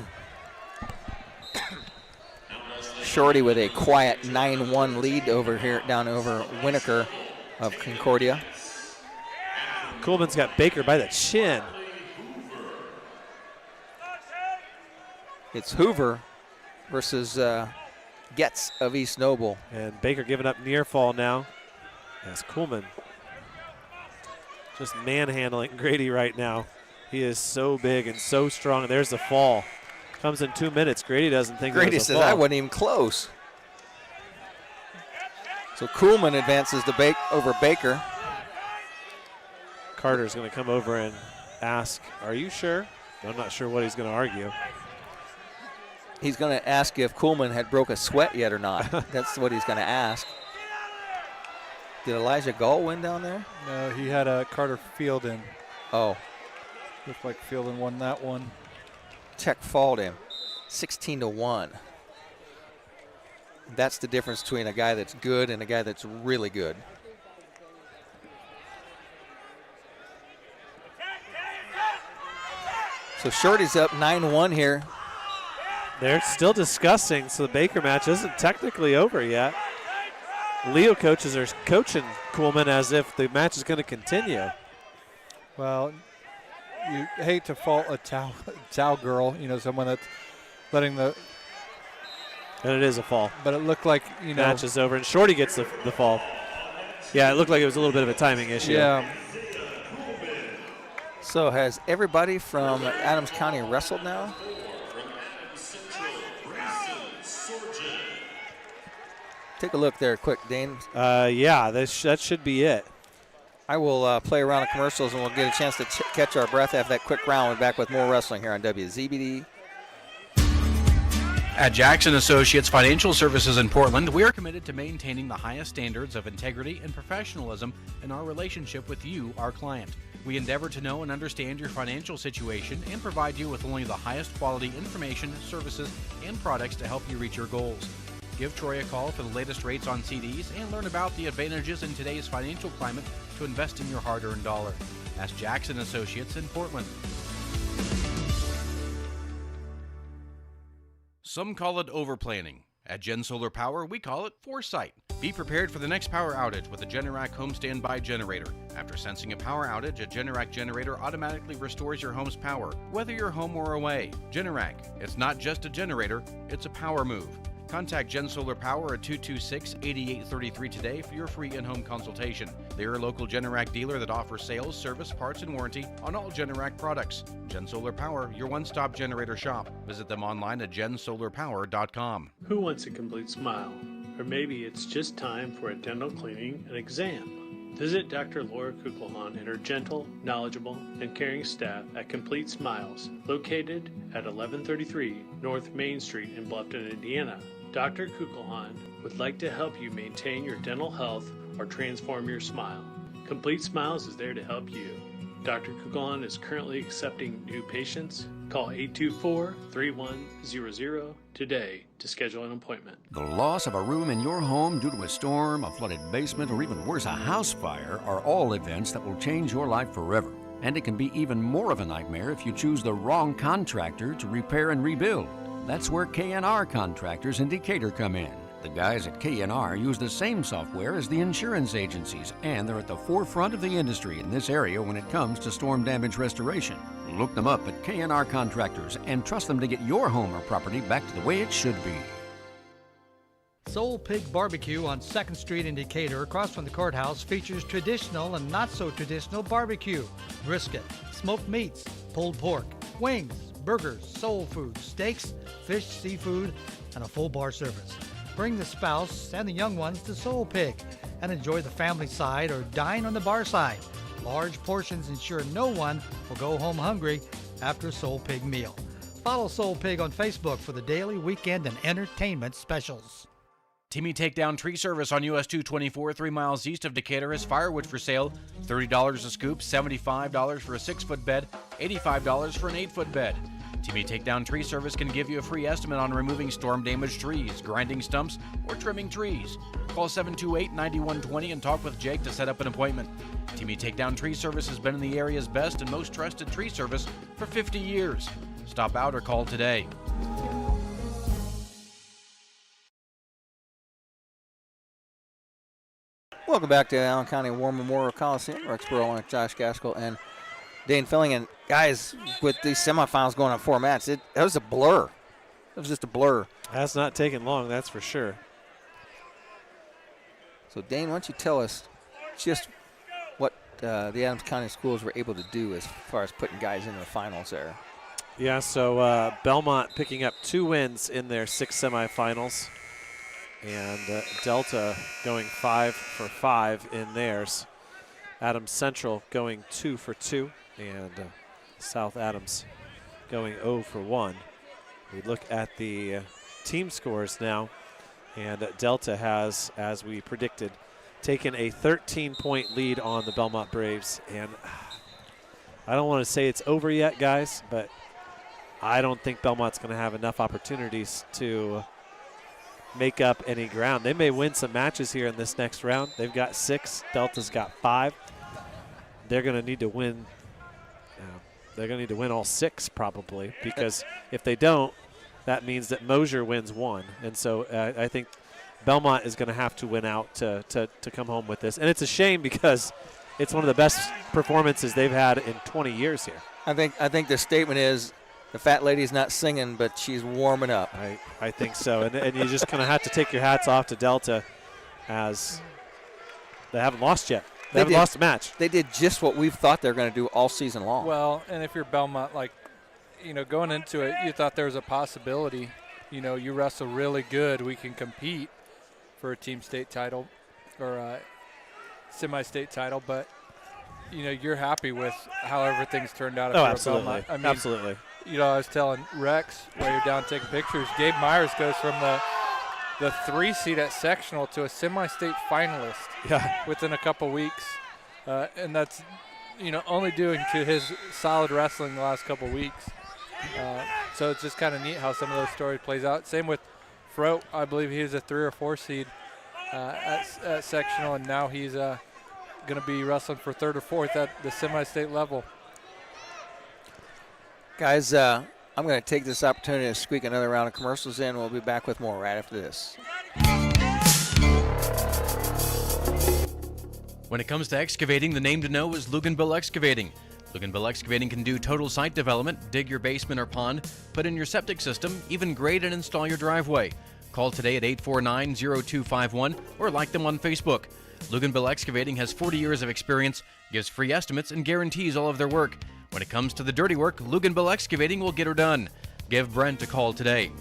Shorty with a quiet 9-1 lead over here, down over Winokur of Concordia. Kuhlman's got Baker by the chin. It's Hoover versus Getz of East Noble. And Baker giving up near fall now. As Kuhlman just manhandling Grady right now. He is so big and so strong. And there's the fall. Comes in 2 minutes. Grady doesn't think Grady it was a says, fall. I wasn't even close. So Kuhlman advances to over Baker. Carter's going to come over and ask, are you sure? I'm not sure what he's going to argue. He's going to ask if Kuhlman had broke a sweat yet or not. That's what he's going to ask. Did Elijah Gall win down there? No, he had Carter Fielden. Oh. Looked like Fielden won that one. Tech fouled him 16-1. That's the difference between a guy that's good and a guy that's really good. So Shorty's up 9-1 here. They're still discussing, so the Baker match isn't technically over yet. Leo coaches are coaching Kuhlman as if the match is going to continue. Well, you hate to fault a Tao girl, someone that's letting the... And it is a fall. But it looked like, match is over, and Shorty gets the fall. Yeah, it looked like it was a little bit of a timing issue. Yeah. So has everybody from Adams County wrestled now? Take a look there quick, Dane. Yeah, that should be it. I will play a round of commercials, and we'll get a chance to catch our breath after that quick round. We're back with more wrestling here on WZBD. At Jackson Associates Financial Services in Portland, we are committed to maintaining the highest standards of integrity and professionalism in our relationship with you, our client. We endeavor to know and understand your financial situation and provide you with only the highest quality information, services, and products to help you reach your goals. Give Troy a call for the latest rates on CDs and learn about the advantages in today's financial climate to invest in your hard-earned dollar. That's Jackson Associates in Portland. Some call it overplanning. At Gen Solar Power, we call it foresight. Be prepared for the next power outage with a Generac home standby generator. After sensing a power outage, a Generac generator automatically restores your home's power, whether you're home or away. Generac, it's not just a generator, it's a power move. Contact Gen Solar Power at 226-8833 today for your free in-home consultation. They're a local Generac dealer that offers sales, service, parts, and warranty on all Generac products. Gen Solar Power, your one-stop generator shop. Visit them online at gensolarpower.com. Who wants a complete smile? Or maybe it's just time for a dental cleaning and exam. Visit Dr. Laura Kugelhahn and her gentle, knowledgeable, and caring staff at Complete Smiles, located at 1133 North Main Street in Bluffton, Indiana. Dr. Kugelhahn would like to help you maintain your dental health or transform your smile. Complete Smiles is there to help you. Dr. Kugelhahn is currently accepting new patients. Call 824-3100 today to schedule an appointment. The loss of a room in your home due to a storm, a flooded basement, or even worse, a house fire are all events that will change your life forever. And it can be even more of a nightmare if you choose the wrong contractor to repair and rebuild. That's where K&R Contractors in Decatur come in. The guys at K&R use the same software as the insurance agencies, and they're at the forefront of the industry in this area when it comes to storm damage restoration. Look them up at K&R Contractors and trust them to get your home or property back to the way it should be. Soul Pig Barbecue on 2nd Street in Decatur, across from the courthouse, features traditional and not so traditional barbecue, brisket, smoked meats, pulled pork, wings, burgers, soul food, steaks, fish, seafood, and a full bar service. Bring the spouse and the young ones to Soul Pig and enjoy the family side or dine on the bar side. Large portions ensure no one will go home hungry after a Soul Pig meal. Follow Soul Pig on Facebook for the daily, weekend, and entertainment specials. Timmy Takedown Tree Service on US 224, 3 miles east of Decatur, has firewood for sale. $30 a scoop, $75 for a 6-foot bed, $85 for an 8-foot bed. Timmy Takedown Tree Service can give you a free estimate on removing storm-damaged trees, grinding stumps, or trimming trees. Call 728-9120 and talk with Jake to set up an appointment. Timmy Takedown Tree Service has been in the area's best and most trusted tree service for 50 years. Stop out or call today. Welcome back to Allen County War Memorial Coliseum. Rex Burrow and Josh Gaskell and Dane Filling. And guys, with these semifinals going on 4 mats, that was a blur. It was just a blur. Has not taken long, that's for sure. So Dane, why don't you tell us just what the Adams County schools were able to do as far as putting guys into the finals there? Yeah, so Belmont picking up 2 wins in their 6 semifinals. And Delta going 5 for 5 in theirs. Adams Central going 2 for 2. And South Adams going 0 for 1. We look at the team scores now. And Delta has, as we predicted, taken a 13-point lead on the Belmont Braves. And I don't want to say it's over yet, guys, but I don't think Belmont's going to have enough opportunities to make up any ground. They may win some matches here in this next round. They've got 6. Delta's got 5. They're going to need to win. They're going to need to win all 6 probably, because if they don't, that means that Mosier wins 1. And so I think Belmont is going to have to win out to come home with this. And it's a shame because it's one of the best performances they've had in 20 years here. I think the statement is, the fat lady's not singing, but she's warming up. I think so. And you just kind of have to take your hats off to Delta, as they haven't lost yet. They haven't lost a match. They did just what we've thought they're going to do all season long. Well, and if you're Belmont, going into it, you thought there was a possibility. You wrestle really good. We can compete for a team state title or a semi-state title, but, you're happy with how everything's turned out. Oh, absolutely. Belmont. I mean, absolutely. I was telling Rex while you're down taking pictures, Gabe Myers goes from the 3 seed at sectional to a semi-state finalist within a couple weeks. And that's, only due to his solid wrestling the last couple weeks. So it's just kind of neat how some of those stories plays out. Same with Froat. I believe he was a 3 or 4 seed at sectional, and now he's going to be wrestling for 3rd or 4th at the semi-state level. Guys, I'm going to take this opportunity to squeak another round of commercials in. We'll be back with more right after this. When it comes to excavating, the name to know is Luganville Excavating. Luganville Excavating can do total site development, dig your basement or pond, put in your septic system, even grade and install your driveway. Call today at 849-0251 or like them on Facebook. Luganville Excavating has 40 years of experience, gives free estimates, and guarantees all of their work. When it comes to the dirty work, Luganville Excavating will get her done. Give Brent a call today.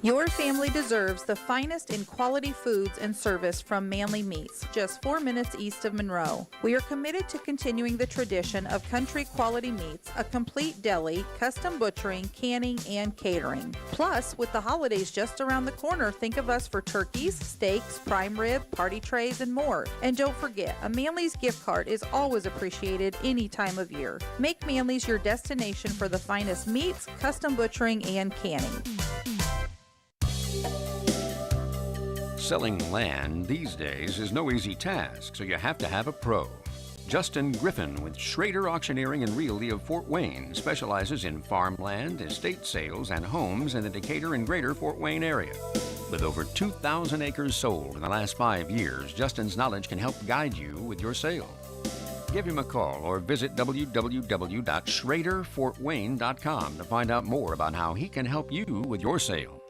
Your family deserves the finest in quality foods and service from Manly Meats, just 4 minutes east of Monroe. We are committed to continuing the tradition of country quality meats, a complete deli, custom butchering, canning, and catering. Plus, with the holidays just around the corner, think of us for turkeys, steaks, prime rib, party trays, and more. And don't forget, a Manly's gift card is always appreciated any time of year. Make Manly's your destination for the finest meats, custom butchering, and canning. Selling land these days is no easy task, so you have to have a pro. Justin Griffin with Schrader Auctioneering and Realty of Fort Wayne specializes in farmland, estate sales, and homes in the Decatur and greater Fort Wayne area. With over 2,000 acres sold in the last 5 years, Justin's knowledge can help guide you with your sale. Give him a call or visit www.schraderfortwayne.com to find out more about how he can help you with your sale.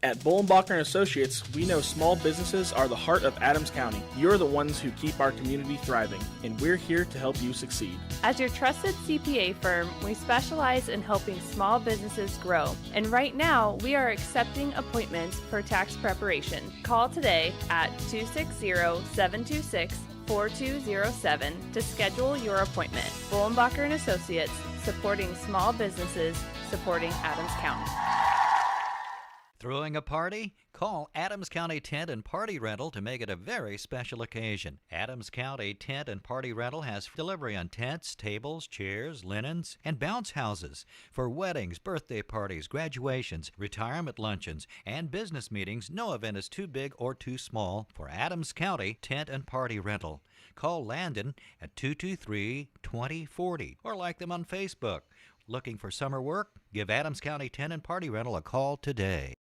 At Bullenbacher & Associates, we know small businesses are the heart of Adams County. You're the ones who keep our community thriving, and we're here to help you succeed. As your trusted CPA firm, we specialize in helping small businesses grow. And right now, we are accepting appointments for tax preparation. Call today at 260-726-4207 to schedule your appointment. Bullenbacher & Associates, supporting small businesses, supporting Adams County. Throwing a party? Call Adams County Tent and Party Rental to make it a very special occasion. Adams County Tent and Party Rental has delivery on tents, tables, chairs, linens, and bounce houses for weddings, birthday parties, graduations, retirement luncheons, and business meetings. No event is too big or too small for Adams County Tent and Party Rental. Call Landon at 223-2040 or like them on Facebook. Looking for summer work? Give Adams County Tent and Party Rental a call today.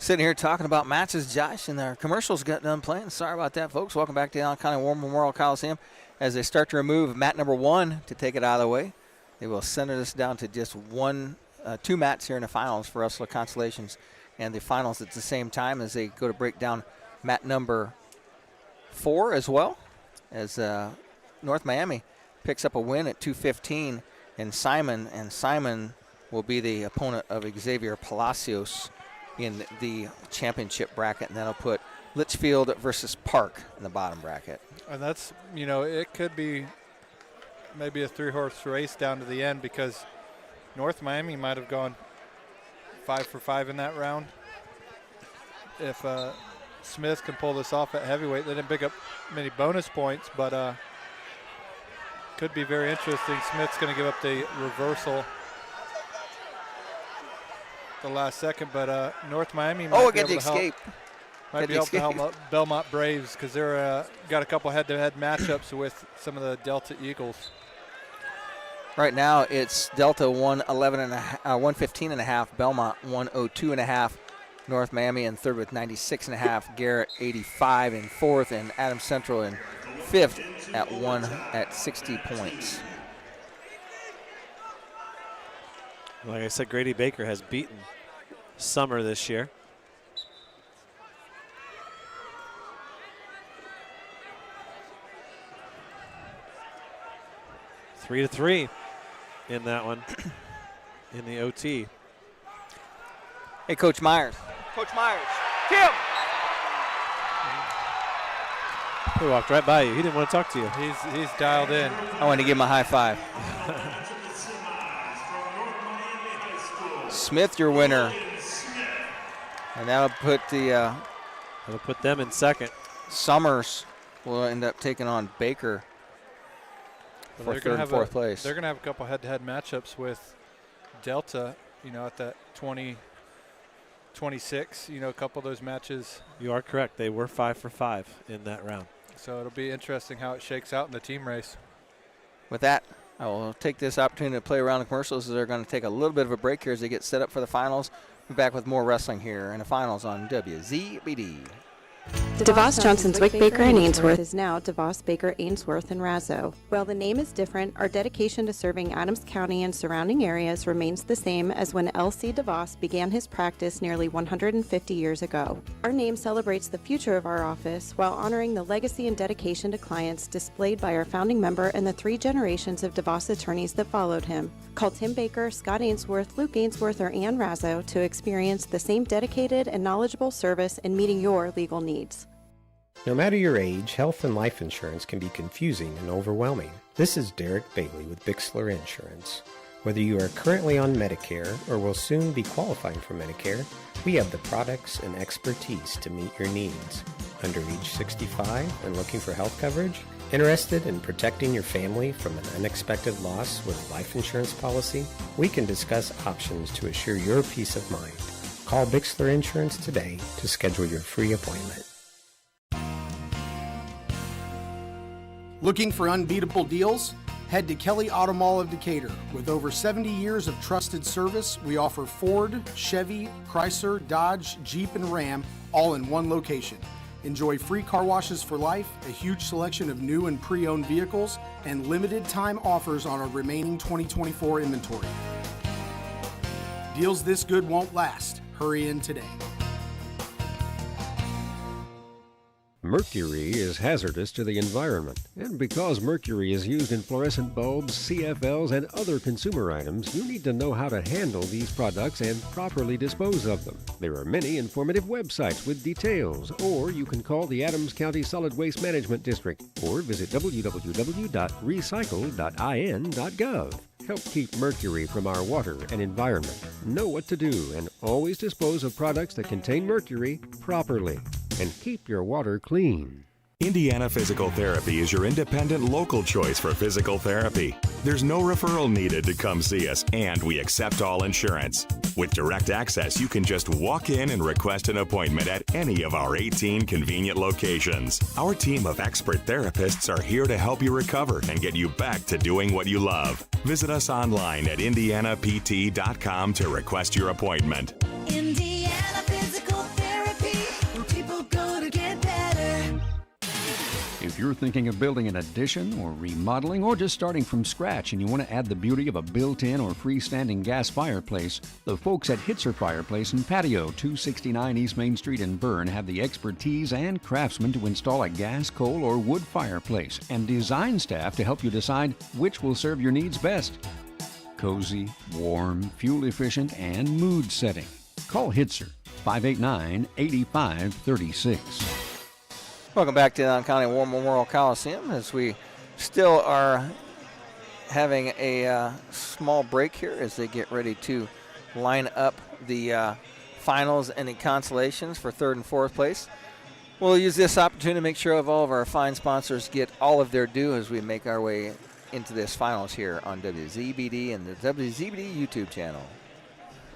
Sitting here talking about matches, Josh, and our commercials got done playing. Sorry about that, folks. Welcome back to Allen County War Memorial Coliseum. As they start to remove mat number 1 to take it out of the way, they will center this down to just 2 mats here in the finals for us, the Consolations, and the finals at the same time as they go to break down mat number 4 as well, as North Miami picks up a win at 2:15, and Simon will be the opponent of Xavier Palacios in the championship bracket, and that'll put Litchfield versus Park in the bottom bracket. And that's, it could be maybe a 3-horse race down to the end, because North Miami might have gone 5 for 5 in that round. If Smith can pull this off at heavyweight, they didn't pick up many bonus points, but could be very interesting. Smith's going to give up the reversal the last second, but North Miami might be able to help. Might be able to help Belmont Braves, because they're got a couple head-to-head matchups with some of the Delta Eagles. Right now, it's Delta 115 and a half, Belmont 102 and a half, North Miami in third with 96 and a half, Garrett 85 in fourth, and Adams Central in fifth at 60 points. Like I said, Grady Baker has beaten Summer this year. Three to 3 in that one in the OT. Hey, Coach Myers. Coach Myers. Kim! He walked right by you. He didn't want to talk to you. He's dialed in. I want to give him a high five. Smith, your winner. And that'll put them in second. Summers will end up taking on Baker for third and fourth place. They're going to have a couple head-to-head matchups with Delta, at that 20 26. A couple of those matches. You are correct. They were 5 for 5 in that round. So it'll be interesting how it shakes out in the team race. With that, I will take this opportunity to play around the commercials as they're going to take a little bit of a break here as they get set up for the finals. We'll be back with more wrestling here in the finals on WZBD. DeVos Johnson's Wick Baker in Ainsworth is now DeVos Baker Ainsworth in Razzo. While the name is different, our dedication to serving Adams County and surrounding areas remains the same as when L.C. DeVos began his practice nearly 150 years ago. Our name celebrates the future of our office while honoring the legacy and dedication to clients displayed by our founding member and the 3 generations of DeVos attorneys that followed him. Call Tim Baker, Scott Ainsworth, Luke Ainsworth, or Ann Razzo to experience the same dedicated and knowledgeable service in meeting your legal needs. No matter your age, health and life insurance can be confusing and overwhelming. This is Derek Bailey with Bixler Insurance. Whether you are currently on Medicare or will soon be qualifying for Medicare, we have the products and expertise to meet your needs. Under age 65 and looking for health coverage? Interested in protecting your family from an unexpected loss with a life insurance policy? We can discuss options to assure your peace of mind. Call Bixler Insurance today to schedule your free appointment. Looking for unbeatable deals? Head to Kelly Auto Mall of Decatur. With over 70 years of trusted service, we offer Ford, Chevy, Chrysler, Dodge, Jeep, and Ram all in one location. Enjoy free car washes for life, a huge selection of new and pre-owned vehicles, and limited time offers on our remaining 2024 inventory. Deals this good won't last. Hurry in today. Mercury is hazardous to the environment, and because mercury is used in fluorescent bulbs, CFLs, and other consumer items, you need to know how to handle these products and properly dispose of them. There are many informative websites with details, or you can call the Adams County Solid Waste Management District, or visit www.recycle.in.gov. Help keep mercury from our water and environment. Know what to do, and always dispose of products that contain mercury properly. And keep your water clean. Indiana Physical Therapy is your independent local choice for physical therapy. There's no referral needed to come see us, and we accept all insurance. With direct access, you can just walk in and request an appointment at any of our 18 convenient locations. Our team of expert therapists are here to help you recover and get you back to doing what you love. Visit us online at indianapt.com to request your appointment. Indiana Physical Therapy, where people go to get better. If you're thinking of building an addition or remodeling or just starting from scratch and you want to add the beauty of a built-in or freestanding gas fireplace, the folks at Hitzer Fireplace and Patio, 269 East Main Street in Bern, have the expertise and craftsmen to install a gas, coal, or wood fireplace and design staff to help you decide which will serve your needs best. Cozy, warm, fuel-efficient, and mood-setting. Call Hitzer, 589-8536. Welcome back to the Allen County War Memorial Coliseum as we still are having a small break here as they get ready to line up the finals and the consolations for 3rd and 4th place. We'll use this opportunity to make sure all of our fine sponsors get all of their due as we make our way into this finals here on WZBD and the WZBD YouTube channel.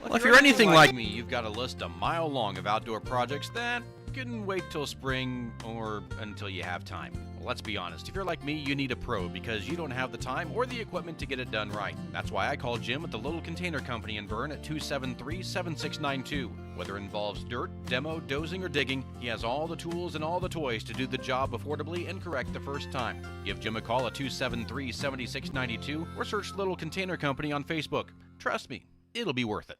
Well, if you're anything like me, you've got a list a mile long of outdoor projects that can wait till spring or until you have time. Well, let's be honest. If you're like me, you need a pro because you don't have the time or the equipment to get it done right. That's why I call Jim at the Little Container Company in Bern at 273-7692. Whether it involves dirt, demo, dozing, or digging, he has all the tools and all the toys to do the job affordably and correct the first time. Give Jim a call at 273-7692 or search Little Container Company on Facebook. Trust me, it'll be worth it.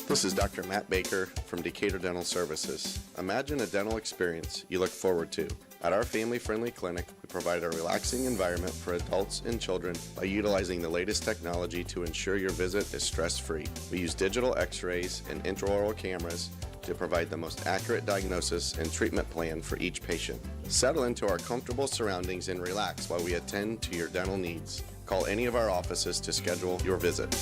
This is Dr. Matt Baker from Decatur Dental Services. Imagine a dental experience you look forward to. At our family-friendly clinic, we provide a relaxing environment for adults and children by utilizing the latest technology to ensure your visit is stress-free. We use digital x-rays and intraoral cameras to provide the most accurate diagnosis and treatment plan for each patient. Settle into our comfortable surroundings and relax while we attend to your dental needs. Call any of our offices to schedule your visit.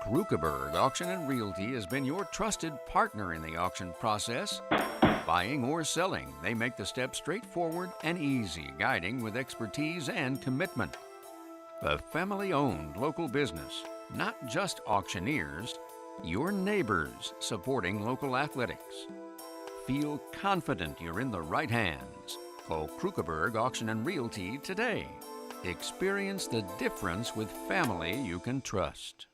Krukeberg Auction and Realty has been your trusted partner in the auction process. Buying or selling, they make the steps straightforward and easy, guiding with expertise and commitment. A family-owned local business, Not just auctioneers, your neighbors supporting local athletics. Feel confident you're in the right hands. Call Krukeberg Auction and Realty today. Experience the difference with family you can trust.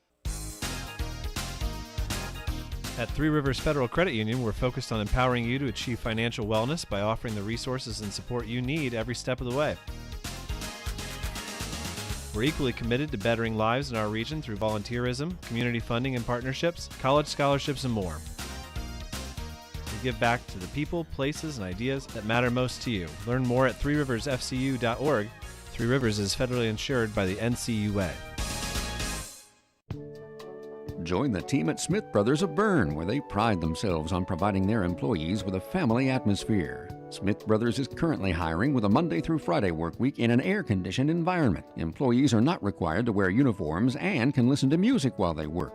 At Three Rivers Federal Credit Union, we're focused on empowering you to achieve financial wellness by offering the resources and support you need every step of the way. We're equally committed to bettering lives in our region through volunteerism, community funding and partnerships, college scholarships, and more. We give back to the people, places, and ideas that matter most to you. Learn more at threeriversfcu.org. Three Rivers is federally insured by the NCUA. Join the team at Smith Brothers of Bern, where they pride themselves on providing their employees with a family atmosphere. Smith Brothers is currently hiring with a Monday through Friday work week in an air-conditioned environment. Employees are not required to wear uniforms and can listen to music while they work.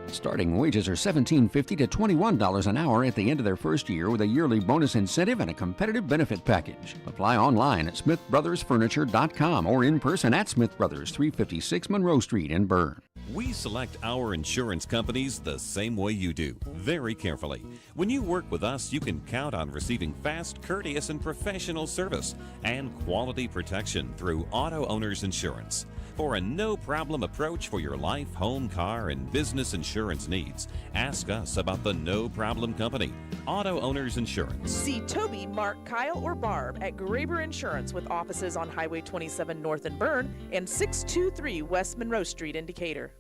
Starting wages are $17.50 to $21 an hour at the end of their first year, with a yearly bonus incentive and a competitive benefit package. Apply online at smithbrothersfurniture.com or in person at Smith Brothers, 356 Monroe Street in Bern. We select our insurance companies the same way you do, very carefully. When you work with us, you can count on receiving fast, courteous, and professional service and quality protection through Auto Owners Insurance. For a no-problem approach for your life, home, car, and business insurance needs, ask us about the No Problem Company, Auto Owners Insurance. See Toby, Mark, Kyle, or Barb at Graber Insurance with offices on Highway 27 North in Bern and 623 West Monroe Street in Decatur.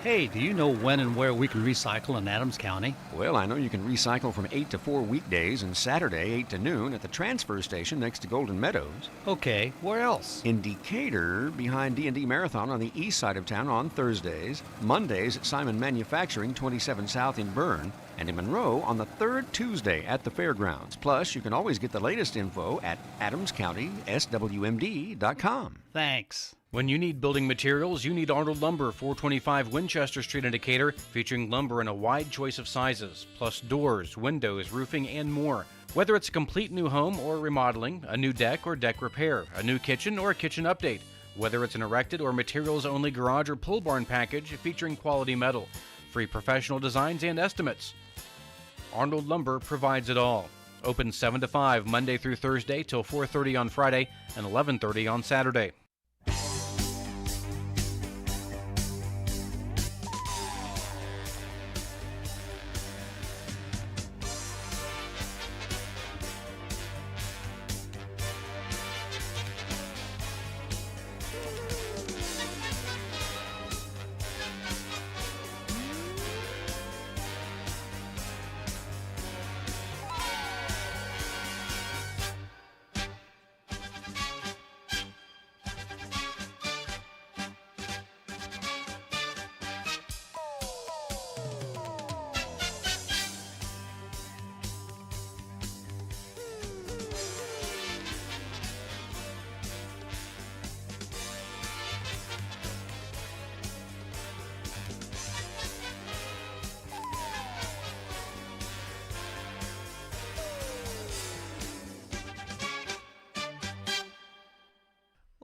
Hey, do you know when and where we can recycle in Adams County? Well, I know you can recycle from 8 to 4 weekdays and Saturday 8 to noon at the transfer station next to Golden Meadows. Okay, where else? In Decatur, behind D&D Marathon on the east side of town on Thursdays, Mondays at Simon Manufacturing 27 South in Bern, and in Monroe on the third Tuesday at the fairgrounds. Plus, you can always get the latest info at adamscountyswmd.com. Thanks. When you need building materials, you need Arnold Lumber, 425 Winchester Street in Decatur, featuring lumber in a wide choice of sizes, plus doors, windows, roofing, and more. Whether it's a complete new home or remodeling, a new deck or deck repair, a new kitchen or a kitchen update, whether it's an erected or materials-only garage or pole barn package featuring quality metal, free professional designs and estimates. Arnold Lumber provides it all. Open 7 to 5 Monday through Thursday till 4:30 on Friday and 11:30 on Saturday.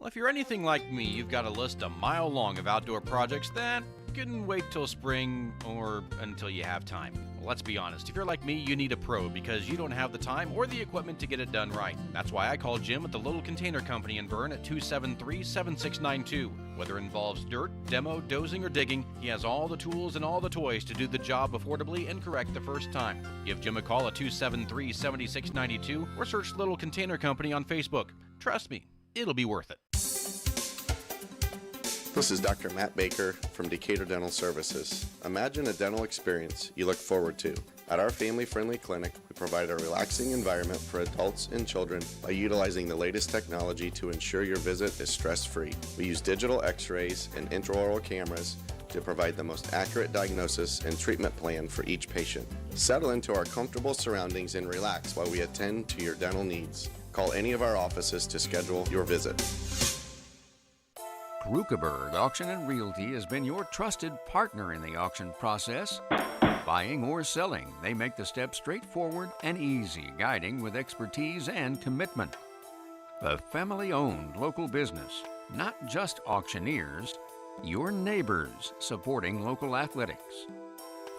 Well, if you're anything like me, you've got a list a mile long of outdoor projects that can wait till spring or until you have time. Well, let's be honest, if you're like me, you need a pro because you don't have the time or the equipment to get it done right. That's why I call Jim at the Little Container Company in Bern at 273-7692. Whether it involves dirt, demo, dozing, or digging, he has all the tools and all the toys to do the job affordably and correct the first time. Give Jim a call at 273-7692 or search Little Container Company on Facebook. Trust me, it'll be worth it. This is Dr. Matt Baker from Decatur Dental Services. Imagine a dental experience you look forward to. At our family-friendly clinic, we provide a relaxing environment for adults and children by utilizing the latest technology to ensure your visit is stress-free. We use digital x-rays and intraoral cameras to provide the most accurate diagnosis and treatment plan for each patient. Settle into our comfortable surroundings and relax while we attend to your dental needs. Call any of our offices to schedule your visit. Krukeberg Auction and Realty has been your trusted partner in the auction process. Buying or selling, they make the steps straightforward and easy, guiding with expertise and commitment. A family-owned local business, Not just auctioneers, your neighbors supporting local athletics.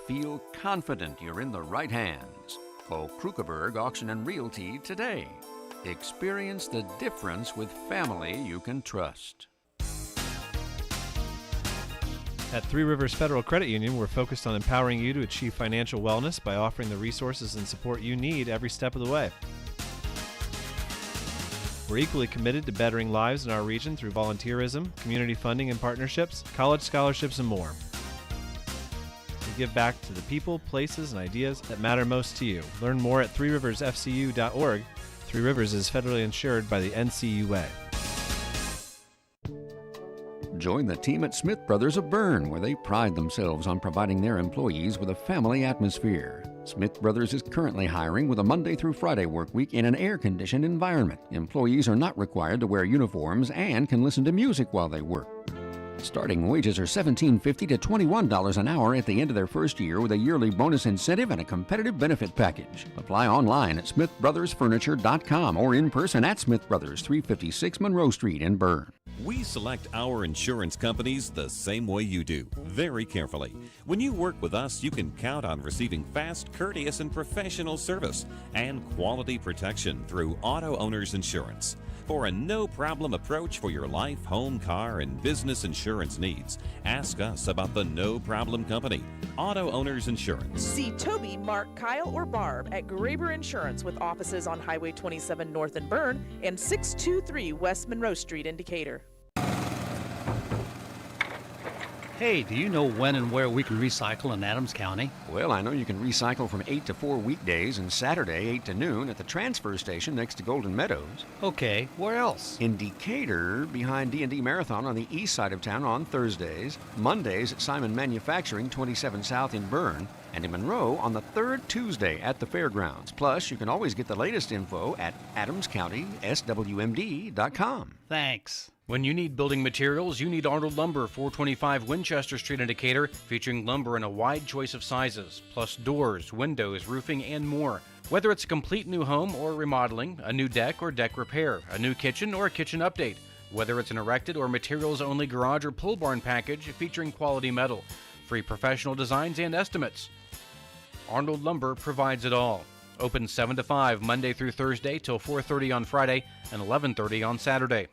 Feel confident you're in the right hands. Call Krukeberg Auction and Realty today. Experience the difference with family you can trust. At Three Rivers Federal Credit Union, we're focused on empowering you to achieve financial wellness by offering the resources and support you need every step of the way. We're equally committed to bettering lives in our region through volunteerism, community funding and partnerships, college scholarships, and more. We give back to the people, places, and ideas that matter most to you. Learn more at threeriversfcu.org. Three Rivers is federally insured by the NCUA. Join the team at Smith Brothers of Bern, where they pride themselves on providing their employees with a family atmosphere. Smith Brothers is currently hiring with a Monday through Friday work week in an air-conditioned environment. Employees are not required to wear uniforms and can listen to music while they work. Starting wages are $17.50 to $21 an hour at the end of their first year, with a yearly bonus incentive and a competitive benefit package. Apply online at smithbrothersfurniture.com or in person at Smith Brothers, 356 Monroe Street in Bern. We select our insurance companies the same way you do, very carefully. When you work with us, you can count on receiving fast, courteous, and professional service and quality protection through Auto Owners Insurance. For a no-problem approach for your life, home, car, and business insurance needs, ask us about the No Problem Company, Auto Owners Insurance. See Toby, Mark, Kyle, or Barb at Graber Insurance with offices on Highway 27 North in Bern and 623 West Monroe Street in Decatur. Hey, do you know when and where we can recycle in Adams County? Well, I know you can recycle from 8 to 4 weekdays and Saturday 8 to noon at the transfer station next to Golden Meadows. Okay, where else? In Decatur, behind D&D Marathon on the east side of town on Thursdays, Mondays at Simon Manufacturing 27 South in Bern, and in Monroe on the third Tuesday at the fairgrounds. Plus, you can always get the latest info at adamscountyswmd.com. Thanks. When you need building materials, you need Arnold Lumber, 425 Winchester Street in Decatur, featuring lumber in a wide choice of sizes, plus doors, windows, roofing, and more. Whether it's a complete new home or remodeling, a new deck or deck repair, a new kitchen or a kitchen update, whether it's an erected or materials-only garage or pole barn package featuring quality metal, free professional designs and estimates. Arnold Lumber provides it all. Open 7 to 5 Monday through Thursday till 4:30 on Friday and 11:30 on Saturday.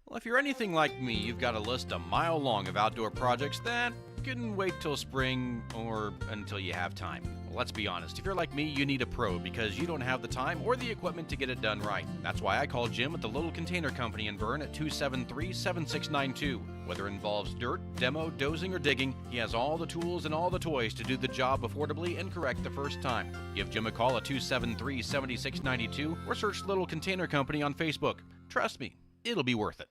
Well, if you're anything like me, you've got a list a mile long of outdoor projects that can wait till spring or until you have time. Well, let's be honest, if you're like me, you need a pro because you don't have the time or the equipment to get it done right. That's why I call Jim at the Little Container Company in Bern at 273-7692. Whether it involves dirt, demo, dozing, or digging, he has all the tools and all the toys to do the job affordably and correct the first time. Give Jim a call at 273-7692 or search Little Container Company on Facebook. Trust me, it'll be worth it.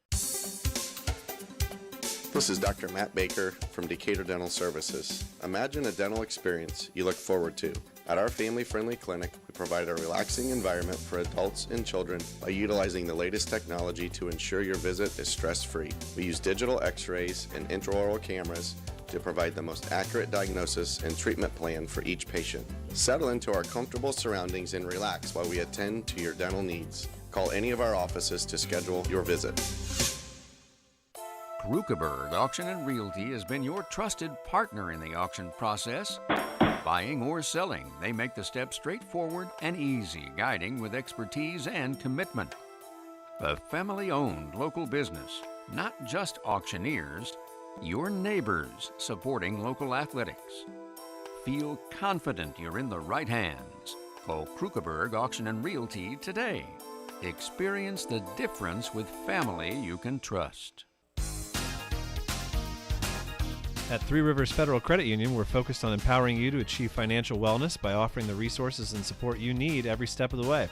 This is Dr. Matt Baker from Decatur Dental Services. Imagine a dental experience you look forward to. At our family-friendly clinic, we provide a relaxing environment for adults and children by utilizing the latest technology to ensure your visit is stress-free. We use digital x-rays and intraoral cameras to provide the most accurate diagnosis and treatment plan for each patient. Settle into our comfortable surroundings and relax while we attend to your dental needs. Call any of our offices to schedule your visit. Krukeberg Auction and Realty has been your trusted partner in the auction process. Buying or selling, they make the steps straightforward and easy, guiding with expertise and commitment. A family-owned local business, Not just auctioneers, your neighbors supporting local athletics. Feel confident you're in the right hands. Call Krukeberg Auction and Realty today. Experience the difference with family you can trust. At Three Rivers Federal Credit Union, we're focused on empowering you to achieve financial wellness by offering the resources and support you need every step of the way.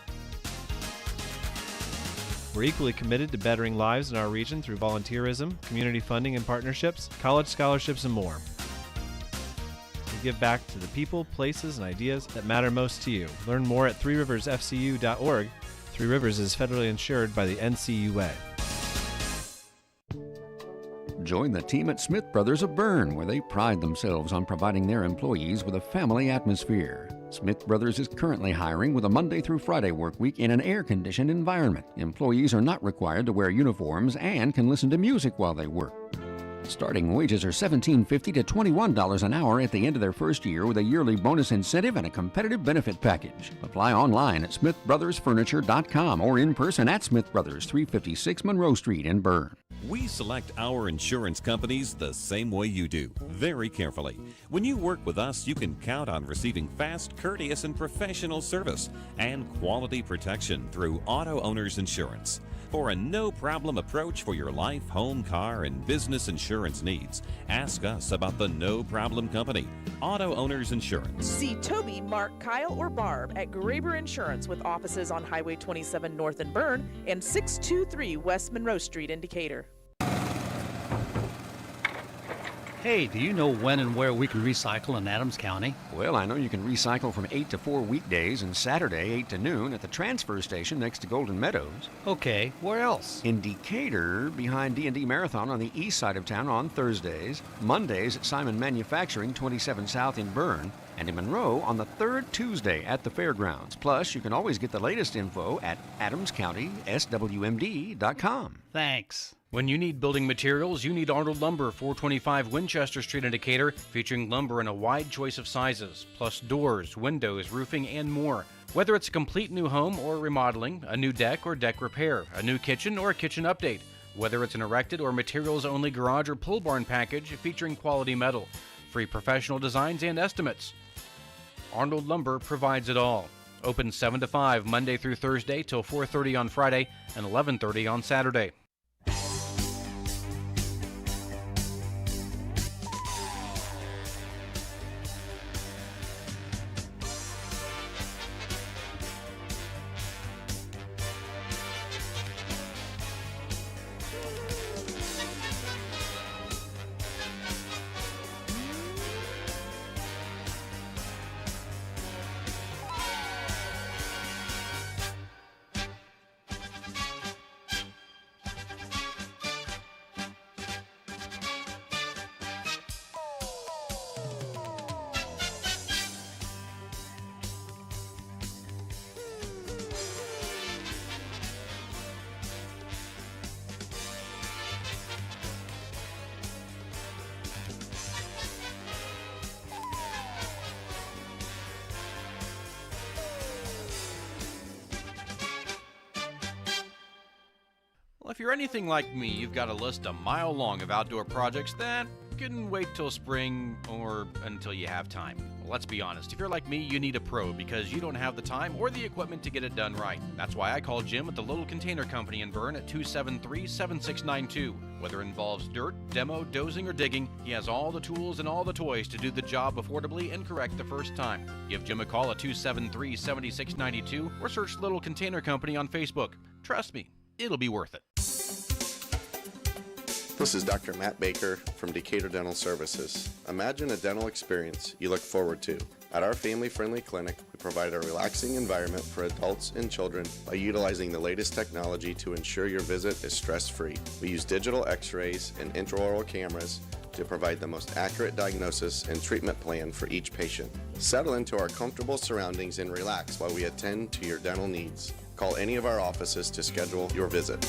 We're equally committed to bettering lives in our region through volunteerism, community funding and partnerships, college scholarships, and more. We give back to the people, places, and ideas that matter most to you. Learn more at threeriversfcu.org. Three Rivers is federally insured by the NCUA. Join the team at Smith Brothers of Bern, where they pride themselves on providing their employees with a family atmosphere. Smith Brothers is currently hiring with a Monday through Friday work week in an air-conditioned environment. Employees are not required to wear uniforms and can listen to music while they work. Starting wages are $17.50 to $21 an hour at the end of their first year, with a yearly bonus incentive and a competitive benefit package. Apply online at smithbrothersfurniture.com or in person at Smith Brothers, 356 Monroe Street in Bern. We select our insurance companies the same way you do, very carefully. When you work with us, you can count on receiving fast, courteous, and professional service and quality protection through Auto Owners Insurance. For a no-problem approach for your life, home, car, and business insurance needs, ask us about the No Problem Company, Auto Owners Insurance. See Toby, Mark, Kyle, or Barb at Graber Insurance with offices on Highway 27 North in Bern and 623 West Monroe Street in Decatur. Hey, do you know when and where we can recycle in Adams County? Well, I know you can recycle from 8 to 4 weekdays and Saturday 8 to noon at the transfer station next to Golden Meadows. Okay, where else? In Decatur, behind D&D Marathon on the east side of town on Thursdays, Mondays at Simon Manufacturing 27 South in Bern, and in Monroe on the third Tuesday at the fairgrounds. Plus, you can always get the latest info at adamscountyswmd.com. Thanks. When you need building materials, you need Arnold Lumber, 425 Winchester Street in Decatur, featuring lumber in a wide choice of sizes, plus doors, windows, roofing, and more. Whether it's a complete new home or remodeling, a new deck or deck repair, a new kitchen or a kitchen update, whether it's an erected or materials-only garage or pole barn package featuring quality metal, free professional designs and estimates. Arnold Lumber provides it all. Open 7 to 5 Monday through Thursday till 4:30 on Friday and 11:30 on Saturday. Well, if you're anything like me, you've got a list a mile long of outdoor projects that can wait till spring or until you have time. Well, let's be honest, if you're like me, you need a pro because you don't have the time or the equipment to get it done right. That's why I called Jim at the Little Container Company in Bern at 273-7692. Whether it involves dirt, demo, dozing, or digging, he has all the tools and all the toys to do the job affordably and correct the first time. Give Jim a call at 273-7692 or search Little Container Company on Facebook. Trust me, it'll be worth it. This is Dr. Matt Baker from Decatur Dental Services. Imagine a dental experience you look forward to. At our family-friendly clinic, we provide a relaxing environment for adults and children by utilizing the latest technology to ensure your visit is stress-free. We use digital x-rays and intraoral cameras to provide the most accurate diagnosis and treatment plan for each patient. Settle into our comfortable surroundings and relax while we attend to your dental needs. Call any of our offices to schedule your visit.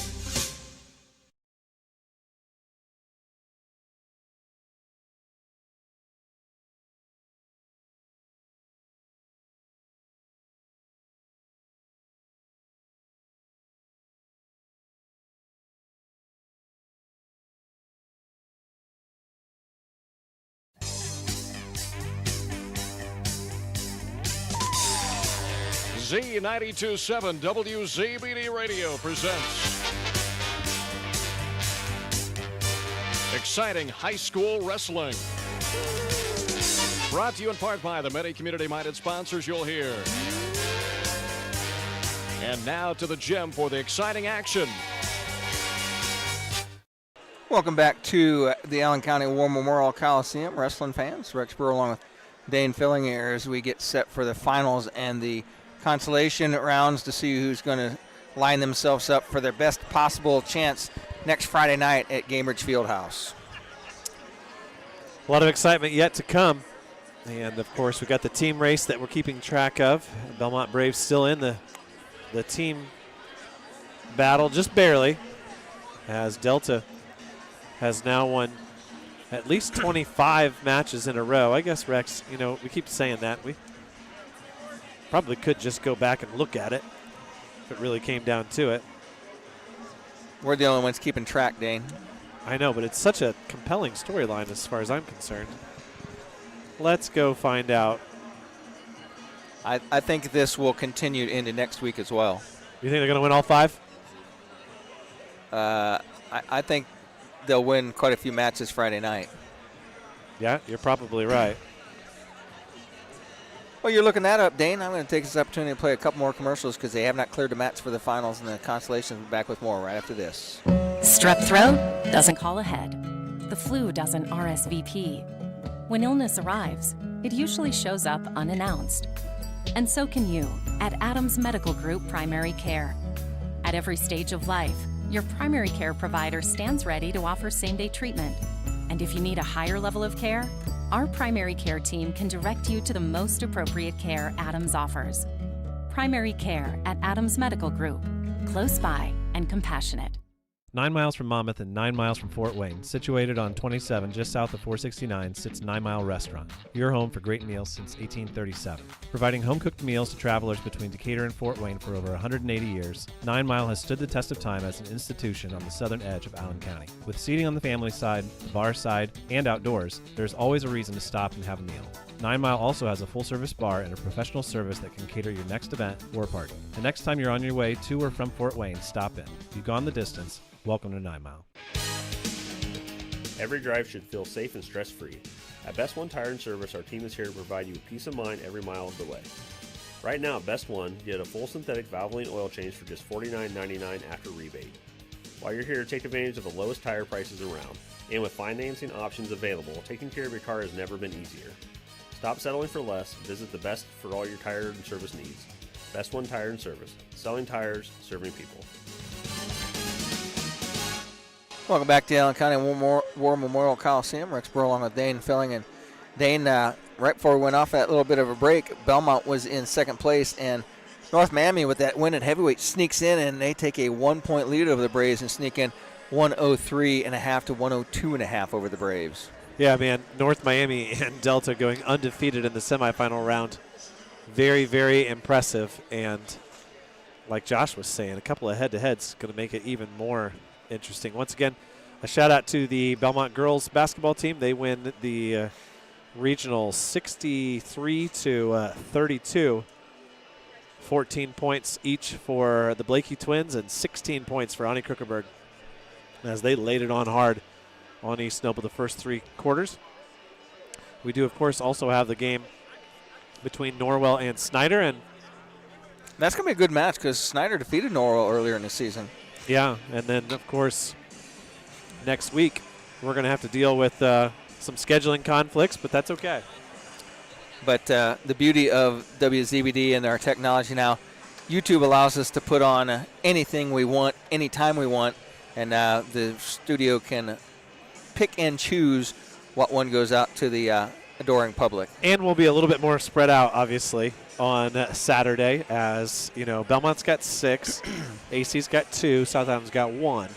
Z92.7 WZBD Radio presents exciting high school wrestling. Brought to you in part by the many community-minded sponsors you'll hear. And now to the gym for the exciting action. Welcome back to the Allen County War Memorial Coliseum. Wrestling fans, Rex Brewer along with Dane Filling here as we get set for the finals and the consolation rounds to see who's going to line themselves up for their best possible chance next Friday night at Gainbridge Fieldhouse. A lot of excitement yet to come. And, of course, we got the team race that we're keeping track of. Belmont Braves still in the team battle, just barely, as Delta has now won at least 25 matches in a row. I guess, Rex, you know, we keep saying that. We probably could just go back and look at it if it really came down to it. We're the only ones keeping track, Dane. I know, but it's such a compelling storyline as far as I'm concerned. Let's go find out. I think this will continue into next week as well. You think they're going to win all 5? I think they'll win quite a few matches Friday night. Yeah, you're probably right. Well, you're looking that up, Dane. I'm going to take this opportunity to play a couple more commercials because they have not cleared the mats for the finals, and the Consolation will be back with more right after this. Strep throat doesn't call ahead. The flu doesn't RSVP. When illness arrives, it usually shows up unannounced. And so can you at Adams Medical Group Primary Care. At every stage of life, your primary care provider stands ready to offer same-day treatment. And if you need a higher level of care, our primary care team can direct you to the most appropriate care Adams offers. Primary care at Adams Medical Group, close by and compassionate. 9 miles from Monmouth and 9 miles from Fort Wayne, situated on 27 just south of 469, sits 9 Mile Restaurant, your home for great meals since 1837. Providing home-cooked meals to travelers between Decatur and Fort Wayne for over 180 years, 9 Mile has stood the test of time as an institution on the southern edge of Allen County. With seating on the family side, the bar side, and outdoors, there's always a reason to stop and have a meal. 9 Mile also has a full-service bar and a professional service that can cater your next event or party. The next time you're on your way to or from Fort Wayne, stop in. If you've gone the distance, welcome to 9 Mile. Every drive should feel safe and stress-free. At Best One Tire and Service, our team is here to provide you with peace of mind every mile of the way. Right now at Best One, get a full synthetic Valvoline oil change for just $49.99 after rebate. While you're here, take advantage of the lowest tire prices around. And with financing options available, taking care of your car has never been easier. Stop settling for less. Visit the best for all your tire and service needs. Best One Tire and Service. Selling tires, serving people. Welcome back to Allen County War Memorial Coliseum. Rex Burrow along with Dane Filling. And Dane, right before we went off that little bit of a break, Belmont was in second place, and North Miami with that win at heavyweight sneaks in, and they take a 1-point lead over the Braves and sneak in 103.5 to 102.5 over the Braves. Yeah, man, North Miami and Delta going undefeated in the semifinal round. Very, very impressive. And like Josh was saying, a couple of head-to-heads going to make it even more interesting. Once again, a shout out to the Belmont girls basketball team. They win the regional 63 to 32. 14 points each for the Blakey twins and 16 points for Ani Kruckerberg as they laid it on hard on East Noble the first 3 quarters. We do, of course, also have the game between Norwell and Snyder, and that's going to be a good match because Snyder defeated Norwell earlier in the season. Yeah, and then, of course, next week we're going to have to deal with some scheduling conflicts, but that's okay. But the beauty of WZBD and our technology now, YouTube allows us to put on anything we want, anytime we want, and the studio can pick and choose what one goes out to the adoring public. And we'll be a little bit more spread out, obviously, on Saturday, as, you know, Belmont's got 6, AC's got 2, South Adams got 1.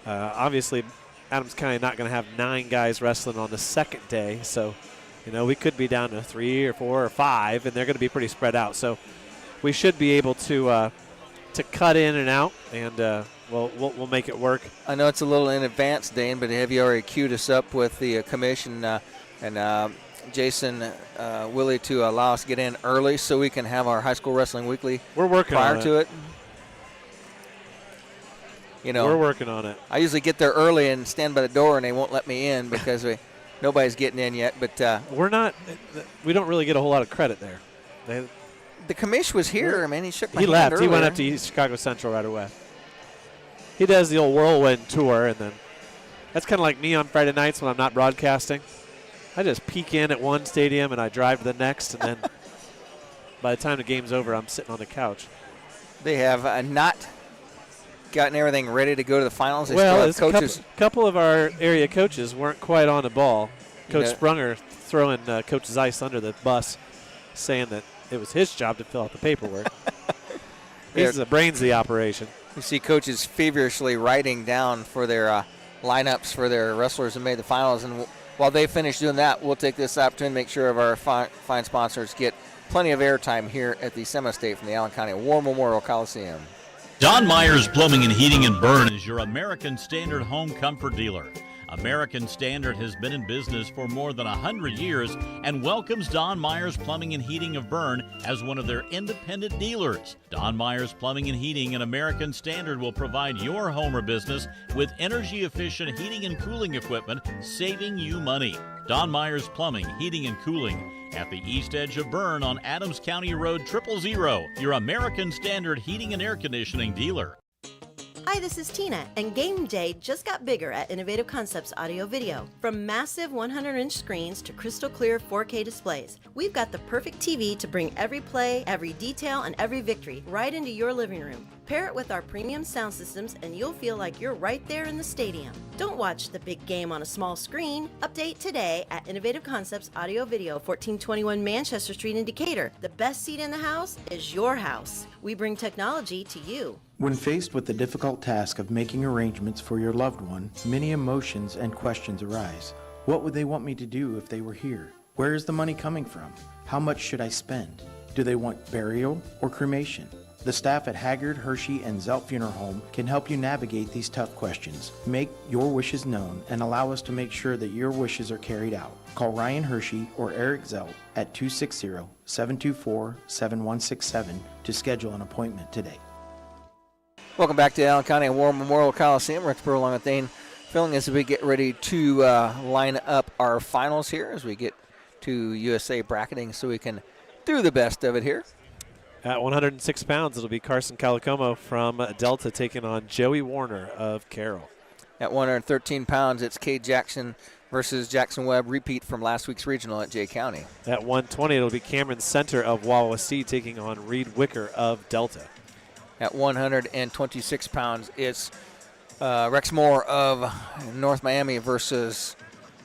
Obviously, Adams County not going to have 9 guys wrestling on the second day, so, you know, we could be down to 3 or 4 or 5, and they're going to be pretty spread out. So we should be able to cut in and out, and we'll make it work. I know it's a little in advance, Dane, but have you already queued us up with the commission and Jason Willie to allow us to get in early so we can have our High School Wrestling Weekly. We're working prior on to it. You know, we're working on it. I usually get there early and stand by the door, and they won't let me in because nobody's getting in yet. But we're not. We don't really get a whole lot of credit there. The commish was here. I mean, he shook my hand left. earlier. He went up to East Chicago Central right away. He does the old whirlwind tour, and then that's kind of like me on Friday nights when I'm not broadcasting. I just peek in at one stadium and I drive to the next, and then by the time the game's over, I'm sitting on the couch. They have not gotten everything ready to go to the finals. They Well, still have coaches. a couple of our area coaches weren't quite on the ball. Coach Sprunger throwing Coach Zeiss under the bus, saying that it was his job to fill out the paperwork. He's the brains of the operation. You see coaches feverishly writing down for their lineups for their wrestlers who made the finals. And while they finish doing that, we'll take this opportunity to make sure of our fine sponsors get plenty of airtime here at the semi-state from the Allen County War Memorial Coliseum. Don Myers Plumbing and Heating and Burn is your American Standard home comfort dealer. American Standard has been in business for more than 100 years and welcomes Don Myers Plumbing and Heating of Bern as one of their independent dealers. Don Myers Plumbing and Heating and American Standard will provide your home or business with energy-efficient heating and cooling equipment, saving you money. Don Myers Plumbing, Heating and Cooling at the east edge of Bern on Adams County Road 000, your American Standard heating and air conditioning dealer. Hi, this is Tina, and game day just got bigger at Innovative Concepts Audio Video. From massive 100-inch screens to crystal clear 4K displays, we've got the perfect TV to bring every play, every detail, and every victory right into your living room. Pair it with our premium sound systems and you'll feel like you're right there in the stadium. Don't watch the big game on a small screen. Update today at Innovative Concepts Audio Video, 1421 Manchester Street in Decatur. The best seat in the house is your house. We bring technology to you. When faced with the difficult task of making arrangements for your loved one, many emotions and questions arise. What would they want me to do if they were here? Where is the money coming from? How much should I spend? Do they want burial or cremation? The staff at Haggard, Hershey, and Zelt Funeral Home can help you navigate these tough questions. Make your wishes known and allow us to make sure that your wishes are carried out. Call Ryan Hershey or Eric Zelt at 260-724-7167 to schedule an appointment today. Welcome back to Allen County War Memorial Coliseum. Rexborough along with Dane Filling as we get ready to line up our finals here as we get to USA bracketing so we can do the best of it here. At 106 pounds, it'll be Carson Calicomo from Delta taking on Joey Warner of Carroll. At 113 pounds, it's Cade Jackson versus Jackson Webb, repeat from last week's regional at Jay County. At 120, it'll be Cameron Center of Wawasee taking on Reed Wicker of Delta. At 126 pounds, it's Rex Moore of North Miami versus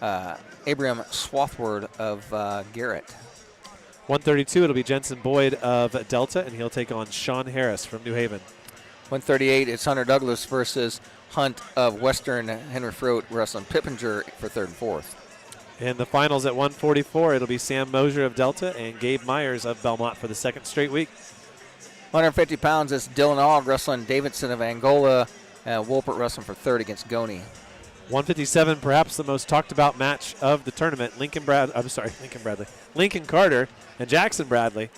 Abraham Swathward of Garrett. 132, it'll be Jensen Boyd of Delta, and he'll take on Sean Harris from New Haven. 138, it's Hunter Douglas versus Hunt of Western Henry Froat wrestling Pippinger for third and fourth. In the finals at 144, it'll be Sam Mosier of Delta and Gabe Myers of Belmont for the second straight week. 150 pounds, it's Dylan Ogg wrestling Davidson of Angola, Wolpert wrestling for third against Goni. 157, perhaps the most talked about match of the tournament. Lincoln Carter and Jackson Bradley,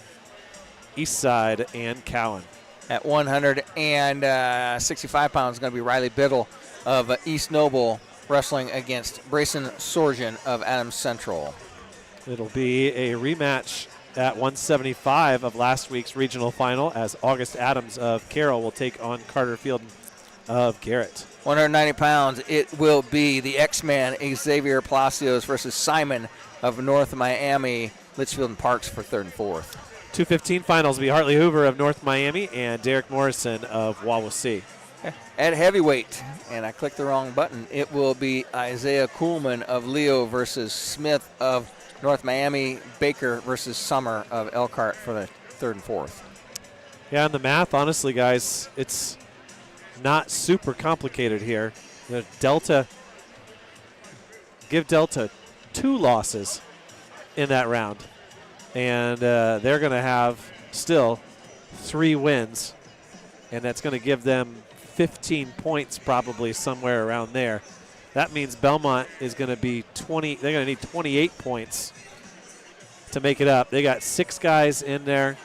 Eastside and Cowan. At 165 pounds, going to be Riley Biddle of East Noble wrestling against Brayson Sorgen of Adams Central. It'll be a rematch at 175 of last week's regional final as August Adams of Carroll will take on Carter Field of Garrett. 190 pounds, it will be the X-Man Xavier Palacios versus Simon of North Miami, Litchfield and Parks for third and fourth. 215 finals will be Hartley Hoover of North Miami and Derek Morrison of Wawasee. At heavyweight, and I clicked the wrong button, it will be Isaiah Kuhlman of Leo versus Smith of North Miami, Baker versus Summer of Elkhart for the third and fourth. Yeah, and the math, honestly, guys, it's not super complicated here. Give Delta 2 losses in that round, and they're going to have still 3 wins, and that's going to give them 15 points probably somewhere around there. That means Belmont is going to be 20. They're going to need 28 points to make it up. They got 6 guys in there.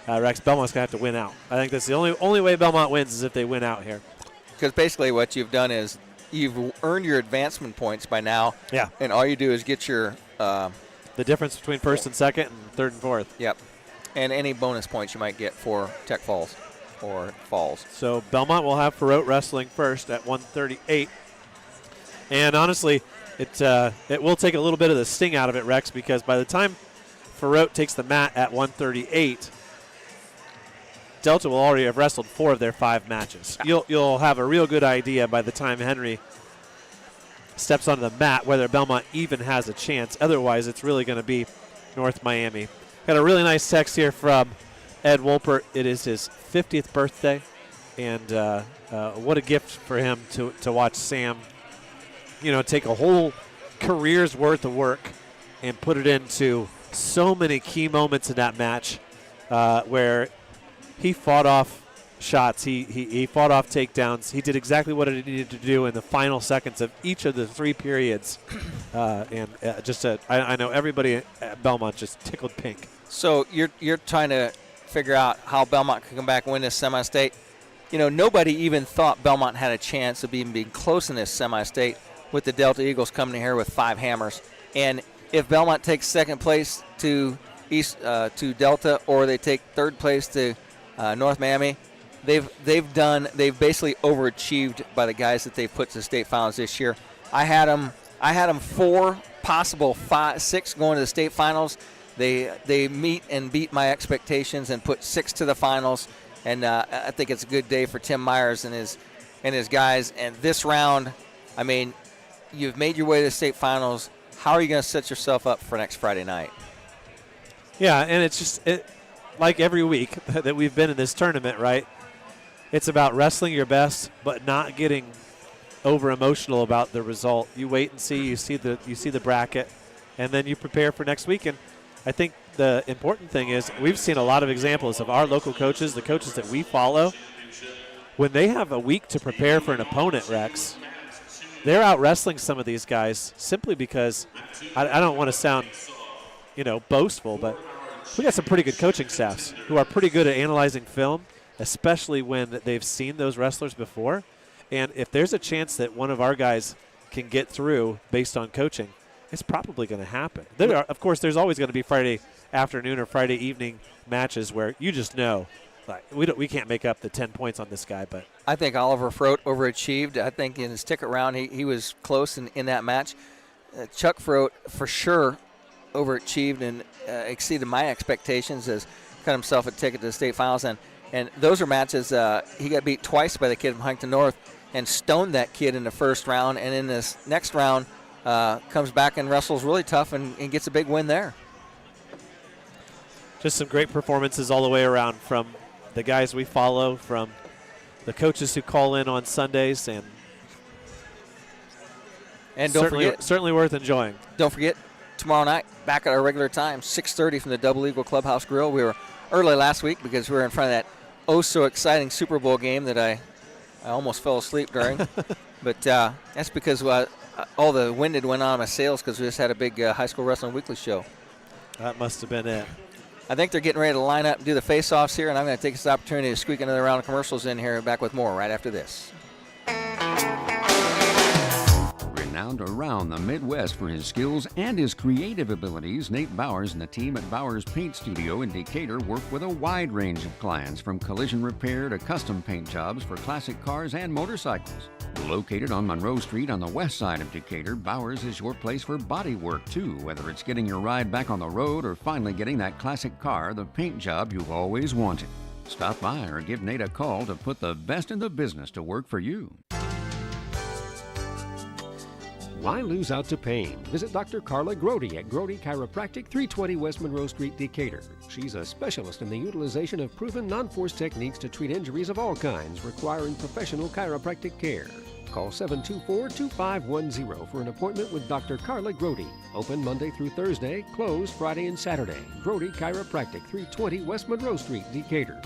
Rex, Belmont's going to have to win out. I think that's the only way Belmont wins is if they win out here. Because basically what you've done is you've earned your advancement points by now. Yeah. And all you do is get your the difference between first and second and third and fourth. Yep. And any bonus points you might get for Tech Falls or Falls. So Belmont will have Farote wrestling first at 138. And honestly, it will take a little bit of the sting out of it, Rex, because by the time Farote takes the mat at 138, Delta will already have wrestled 4 of their 5 matches. You'll have a real good idea by the time Henry steps onto the mat whether Belmont even has a chance. Otherwise, it's really going to be North Miami. Got a really nice text here from Ed Wolpert. It is his 50th birthday, and what a gift for him to watch Sam, take a whole career's worth of work and put it into so many key moments in that match where he fought off shots. He fought off takedowns. He did exactly what he needed to do in the final seconds of each of the 3 periods. I know everybody at Belmont just tickled pink. So you're trying to figure out how Belmont can come back and win this semi-state. Nobody even thought Belmont had a chance of even being close in this semi-state with the Delta Eagles coming in here with 5 hammers. And if Belmont takes second place to Delta, or they take third place to North Miami, they've basically overachieved by the guys that they've put to the state finals this year. I had them 4, possible 5, 6 going to the state finals. They meet and beat my expectations and put 6 to the finals. And I think it's a good day for Tim Myers and his guys. And this round, I mean, you've made your way to the state finals. How are you going to set yourself up for next Friday night? Yeah, and it's just like every week that we've been in this tournament, right? It's about wrestling your best, but not getting over emotional about the result. You wait and see. You see the bracket, and then you prepare for next week. And I think the important thing is we've seen a lot of examples of our local coaches, the coaches that we follow, when they have a week to prepare for an opponent, Rex, they're out wrestling some of these guys simply because I don't want to sound, boastful, but we got some pretty good coaching staffs who are pretty good at analyzing film, especially when they've seen those wrestlers before. And if there's a chance that one of our guys can get through based on coaching, it's probably going to happen. Of course, there's always going to be Friday afternoon or Friday evening matches where you just know, like, we can't make up the 10 points on this guy. But I think Oliver Frote overachieved. I think in his ticket round he was close in that match. Chuck Frote for sure overachieved and exceeded my expectations as cut himself a ticket to the state finals. And those are matches he got beat twice by the kid from Huntington North and stoned that kid in the first round. And in this next round, comes back and wrestles really tough and gets a big win there. Just some great performances all the way around from the guys we follow, from the coaches who call in on Sundays, and don't forget, certainly worth enjoying. Don't forget, tomorrow night, back at our regular time, 6:30 from the Double Eagle Clubhouse Grill. We were early last week because we were in front of that oh-so-exciting Super Bowl game that I almost fell asleep during. But that's because all the wind had went on in my sails because we just had a big high school wrestling weekly show. That must have been it. I think they're getting ready to line up and do the face-offs here, and I'm going to take this opportunity to squeak another round of commercials in here. Back with more right after this. Renowned around the Midwest for his skills and his creative abilities, Nate Bowers and the team at Bowers Paint Studio in Decatur work with a wide range of clients, from collision repair to custom paint jobs for classic cars and motorcycles. Located on Monroe Street on the west side of Decatur, Bowers is your place for body work too, whether it's getting your ride back on the road or finally getting that classic car, the paint job you've always wanted. Stop by or give Nate a call to put the best in the business to work for you. Why lose out to pain? Visit Dr. Carla Grody at Grody Chiropractic, 320 West Monroe Street, Decatur. She's a specialist in the utilization of proven non-force techniques to treat injuries of all kinds requiring professional chiropractic care. Call 724-2510 for an appointment with Dr. Carla Grody. Open Monday through Thursday, closed Friday and Saturday. Grody Chiropractic, 320 West Monroe Street, Decatur.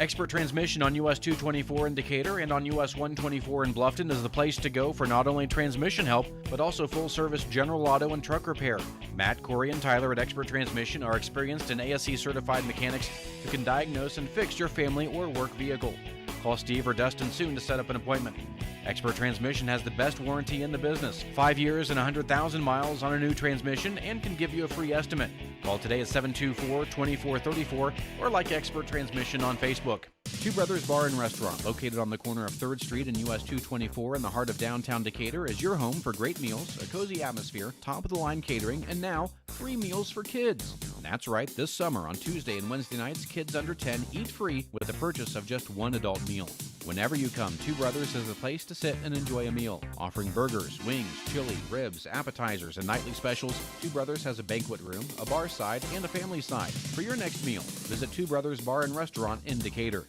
Expert Transmission on US 224 in Decatur and on US 124 in Bluffton is the place to go for not only transmission help, but also full-service general auto and truck repair. Matt, Corey, and Tyler at Expert Transmission are experienced and ASE-certified mechanics who can diagnose and fix your family or work vehicle. Call Steve or Dustin soon to set up an appointment. Expert Transmission has the best warranty in the business. 5 years and 100,000 miles on a new transmission and can give you a free estimate. Call today at 724-2434 or like Expert Transmission on Facebook. Two Brothers Bar and Restaurant, located on the corner of 3rd Street and US 224 in the heart of downtown Decatur, is your home for great meals, a cozy atmosphere, top-of-the-line catering, and now, free meals for kids. That's right, this summer on Tuesday and Wednesday nights, kids under 10 eat free with the purchase of just one adult meal. Whenever you come, Two Brothers is the place to sit and enjoy a meal. Offering burgers, wings, chili, ribs, appetizers, and nightly specials, Two Brothers has a banquet room, a bar side, and a family side. For your next meal, visit Two Brothers Bar and Restaurant in Decatur.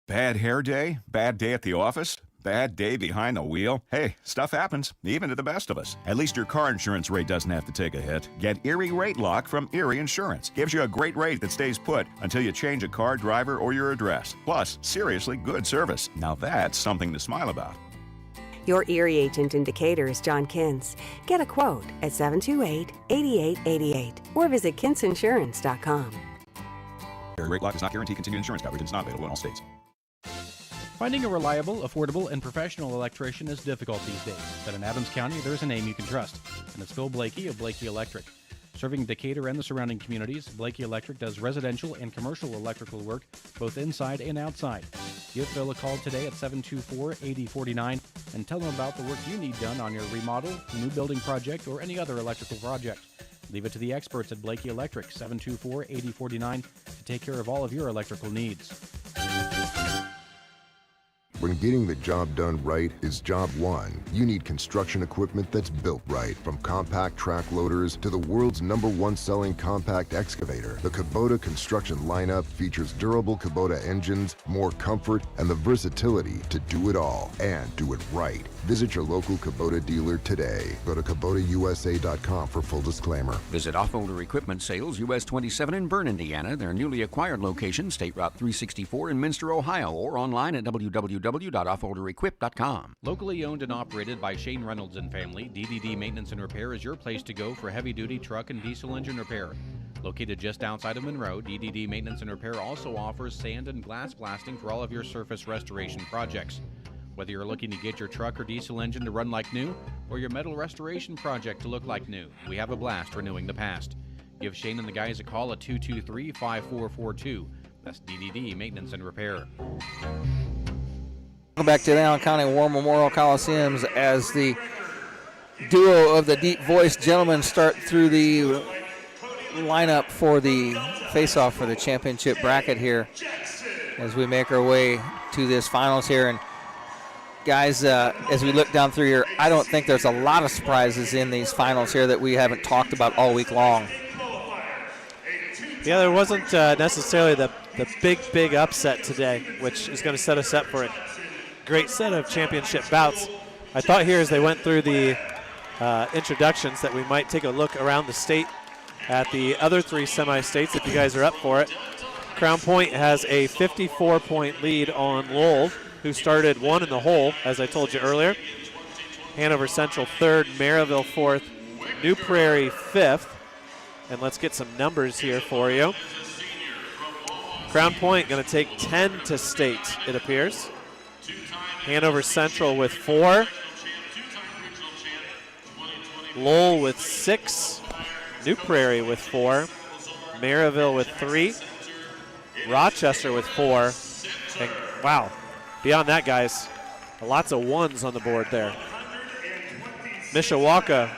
Bad hair day? Bad day at the office? Bad day behind the wheel? Hey, stuff happens, even to the best of us. At least your car insurance rate doesn't have to take a hit. Get Erie Rate Lock from Erie Insurance. Gives you a great rate that stays put until you change a car, driver, or your address. Plus, seriously good service. Now that's something to smile about. Your Erie agent in Decatur is John Kins. Get a quote at 728-8888 or visit kinsinsurance.com. Erie Rate Lock does not guarantee continued insurance coverage and is not available in all states. Finding a reliable, affordable, and professional electrician is difficult these days, but in Adams County, there's a name you can trust, and it's Phil Blakey of Blakey Electric. Serving Decatur and the surrounding communities, Blakey Electric does residential and commercial electrical work, both inside and outside. Give Phil a call today at 724-8049 and tell him about the work you need done on your remodel, new building project, or any other electrical project. Leave it to the experts at Blakey Electric, 724-8049, to take care of all of your electrical needs. When getting the job done right is job one, you need construction equipment that's built right. From compact track loaders to the world's #1 selling compact excavator, the Kubota construction lineup features durable Kubota engines, more comfort, and the versatility to do it all and do it right. Visit your local Kubota dealer today. Go to KubotaUSA.com for full disclaimer. Visit Offholder Equipment Sales, US 27 in Bern, Indiana, their newly acquired location, State Route 364 in Minster, Ohio, or online at www.offholderequip.com. Locally owned and operated by Shane Reynolds and family, DDD Maintenance and Repair is your place to go for heavy-duty truck and diesel engine repair. Located just outside of Monroe, DDD Maintenance and Repair also offers sand and glass blasting for all of your surface restoration projects. Whether you're looking to get your truck or diesel engine to run like new, or your metal restoration project to look like new, we have a blast renewing the past. Give Shane and the guys a call at 223-5442. That's DDD Maintenance and Repair. Welcome back to the Allen County War Memorial Coliseums as the duo of the deep-voiced gentlemen start through the lineup for the face-off for the championship bracket here as we make our way to this finals here. And guys, as we look down through here, I don't think there's a lot of surprises in these finals here that we haven't talked about all week long. Yeah, there wasn't necessarily the big upset today, which is going to set us up for a great set of championship bouts. I thought here as they went through the introductions that we might take a look around the state at the other three semi-states if you guys are up for it. Crown Point has a 54-point lead on Lowell, who started one in the hole, as I told you earlier. Hanover Central third, Maryville fourth, New Prairie fifth. And let's get some numbers here for you. Crown Point going to take 10 to state, it appears. Hanover Central with 4. Lowell with 6. New Prairie with 4. Maryville with 3. Rochester with 4. And wow, beyond that, guys, lots of 1s on the board there. Mishawaka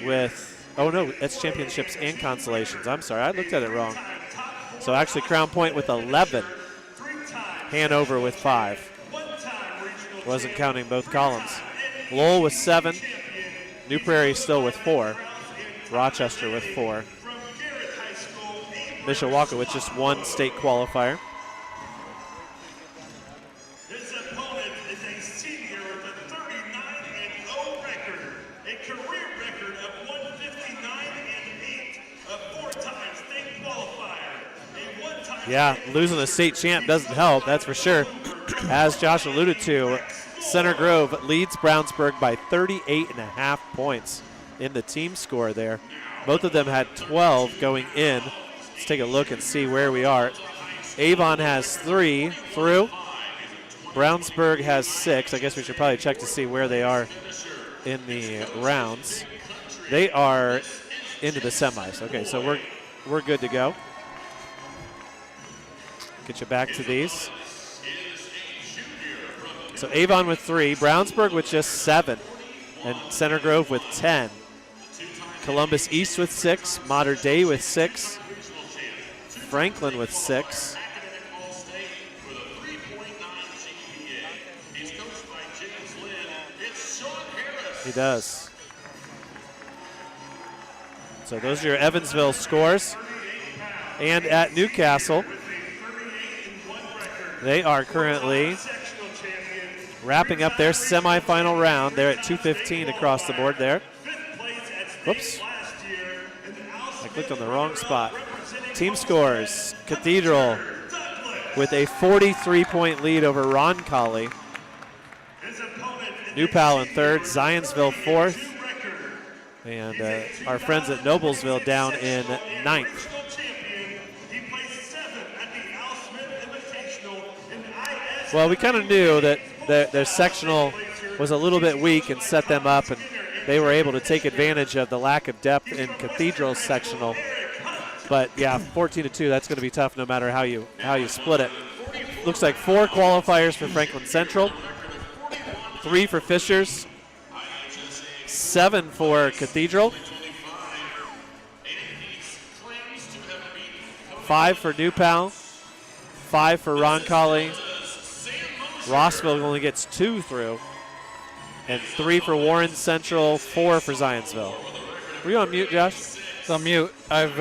with, oh no, it's championships and consolations. I'm sorry, I looked at it wrong. So actually Crown Point with 11. Hanover with 5. Wasn't counting both columns. Lowell with 7. New Prairie still with 4. Rochester with 4. Mishawaka with just 1 state qualifier. This opponent is a senior with a 39-0 record, a career record of 159-8, a 4-time state qualifier, a 1-time Yeah, losing a state champ doesn't help, that's for sure. As Josh alluded to, Center Grove leads Brownsburg by 38.5 points in the team score there. Both of them had 12 going in. Let's take a look and see where we are. Avon has 3 through. Brownsburg has 6. I guess we should probably check to see where they are in the rounds. They are into the semis. Okay, so we're good to go. Get you back to these. So Avon with 3, Brownsburg with just 7, and Center Grove with 10. Columbus East with 6, Mater Dei with 6, Franklin with 6. He does. So those are your Evansville scores. And at Newcastle, they are currently wrapping up their semifinal round. They're at 2:15 across the board there. Whoops. I clicked on the wrong spot. Team scores. Cathedral with a 43-point lead over Roncalli. New Pal in 3rd, Zionsville 4th, and our friends at Noblesville down in 9th. Well, we kind of knew that their sectional was a little bit weak and set them up, and they were able to take advantage of the lack of depth in Cathedral's sectional. But yeah, 14-2, that's going to be tough no matter how you split it. Looks like 4 qualifiers for Franklin Central, 3 for Fishers, 7 for Cathedral, 5 for New Pal, 5 for Roncalli. Rossville only gets 2 through, and 3 for Warren Central, 4 for Zionsville. Were you on mute, Josh? It's on mute. I've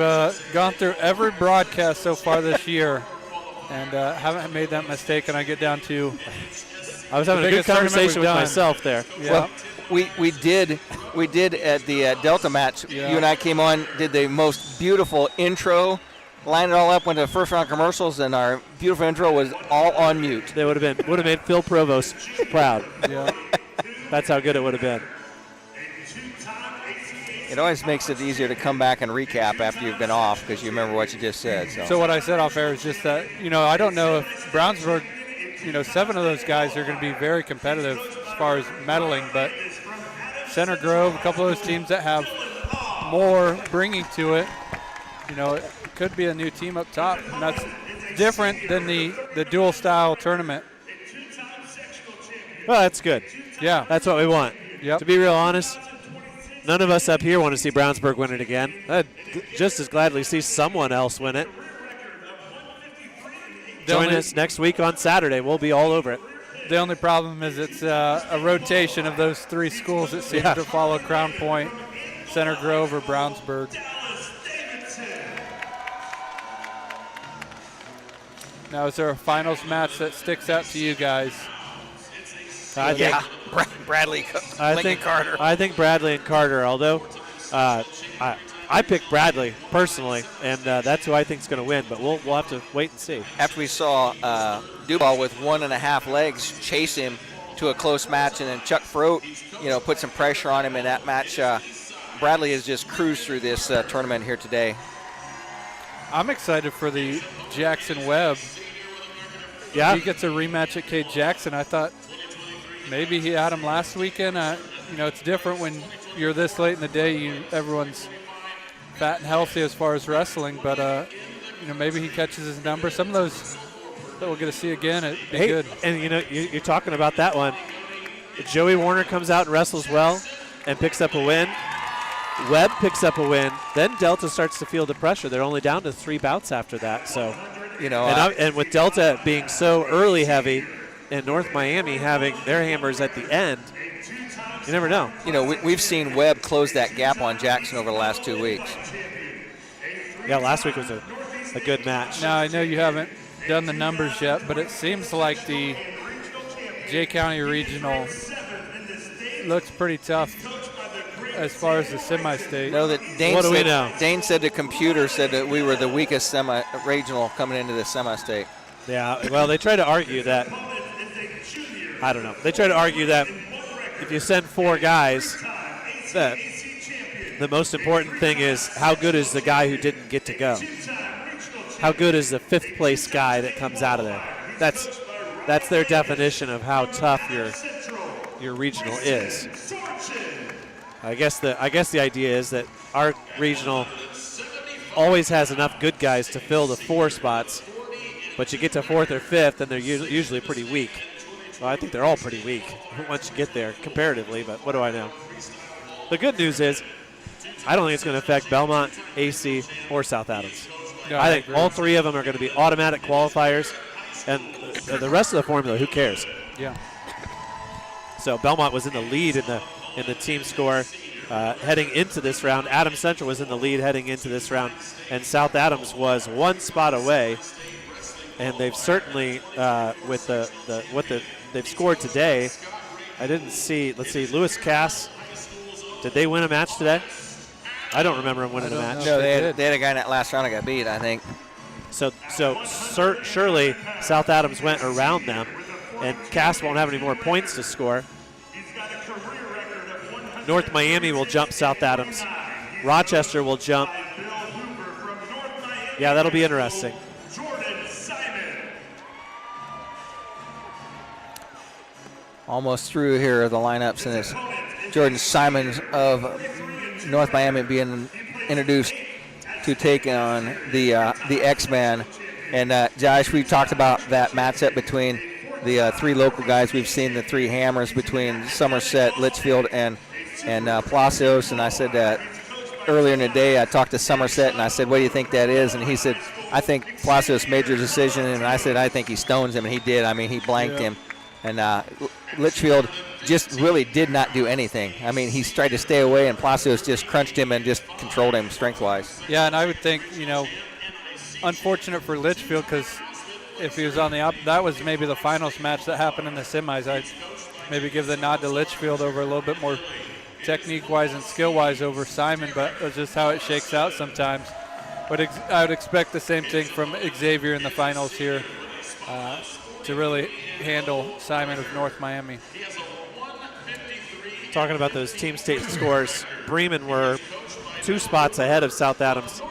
gone through every broadcast so far this year, and haven't made that mistake, and I get down to I was having a good conversation with myself there. Yeah. Well, we did at the Delta match. Yeah. You and I came on, did the most beautiful intro, lined it all up, went to the first round commercials, and our beautiful intro was all on mute. They would have made Phil Provost proud. Yeah. That's how good it would have been. It always makes it easier to come back and recap after you've been off because you remember what you just said. So what I said off air is just that, I don't know if Brownsburg, 7 of those guys are going to be very competitive as far as medaling, but Center Grove, a couple of those teams that have more bringing to it, it could be a new team up top, and that's different than the dual style tournament. Well, that's good. Yeah. That's what we want. Yep. To be real honest, none of us up here want to see Brownsburg win it again. I'd just as gladly see someone else win it. Join us next week on Saturday. We'll be all over it. The only problem is it's a rotation of those 3 schools that seem to follow Crown Point, Center Grove, or Brownsburg. Now, is there a finals match that sticks out to you guys? I think Bradley, Lincoln Carter. I think Bradley and Carter, although I picked Bradley personally, and that's who I think is going to win, but we'll have to wait and see. After we saw Duval with 1.5 legs chase him to a close match, and then Chuck Froat, put some pressure on him in that match, Bradley has just cruised through this tournament here today. I'm excited for the Jackson Webb. Yeah. He gets a rematch at Cade Jackson. I thought maybe he had him last weekend. It's different when you're this late in the day. Everyone's fat and healthy as far as wrestling, but maybe he catches his number. Some of those that we're going to see again, it'd be good. And you're talking about that one. Joey Warner comes out and wrestles well and picks up a win. Webb picks up a win. Then Delta starts to feel the pressure. They're only down to 3 bouts after that. So, and with Delta being so early heavy and North Miami having their hammers at the end, you never know. We've seen Webb close that gap on Jackson over the last 2 weeks. Yeah, last week was a good match. Now, I know you haven't done the numbers yet, but it seems like the Jay County Regional looks pretty tough as far as the semi-state. No, that Dane What do we said, know? Dane said the computer said that we were the weakest semi-regional coming into the semi-state. Yeah, well, they try to argue that. I don't know. They try to argue that if you send 4 guys, that the most important thing is how good is the guy who didn't get to go? How good is the 5th place guy that comes out of there? That's their definition of how tough your regional is. I guess the idea is that our regional always has enough good guys to fill the 4 spots, but you get to 4th or 5th and they're usually pretty weak. Well, I think they're all pretty weak once you get there comparatively, but what do I know? The good news is I don't think it's going to affect Belmont, AC, or South Adams. No, I think agree. all 3 of them are going to be automatic qualifiers, and the rest of the formula, who cares? Yeah. So Belmont was in the lead in the team score heading into this round. Adams Central was in the lead heading into this round, and South Adams was 1 spot away. And they've certainly, with what they've scored today, I didn't see. Let's see, Lewis Cass. Did they win a match today? I don't remember them winning a match. No, they had a guy in that last round that got beat, I think. So surely South Adams went around them, and Cass won't have any more points to score. North Miami will jump South Adams. Rochester will jump. Yeah, that'll be interesting. Almost through here are the lineups, and it's Jordan Simons of North Miami being introduced to take on the X-Man. And Josh, we've talked about that matchup between the 3 local guys. We've seen the 3 hammers between Somerset, Litchfield, and Palacios. And I said that earlier in the day, I talked to Somerset, and I said, what do you think that is? And he said, I think Palacios made your decision. And I said, I think he stones him, and he did. I mean, he blanked him. And Litchfield just really did not do anything. I mean, he tried to stay away, and Palacios just crunched him and just controlled him strength-wise. Yeah, and I would think, unfortunate for Litchfield, because if he was on the that was maybe the finals match that happened in the semis. I'd maybe give the nod to Litchfield over a little bit more technique-wise and skill-wise over Simon, but that's just how it shakes out sometimes. But I would expect the same thing from Xavier in the finals here to really handle Simon of North Miami. Talking about those team state scores, Bremen were 2 spots ahead of South Adams.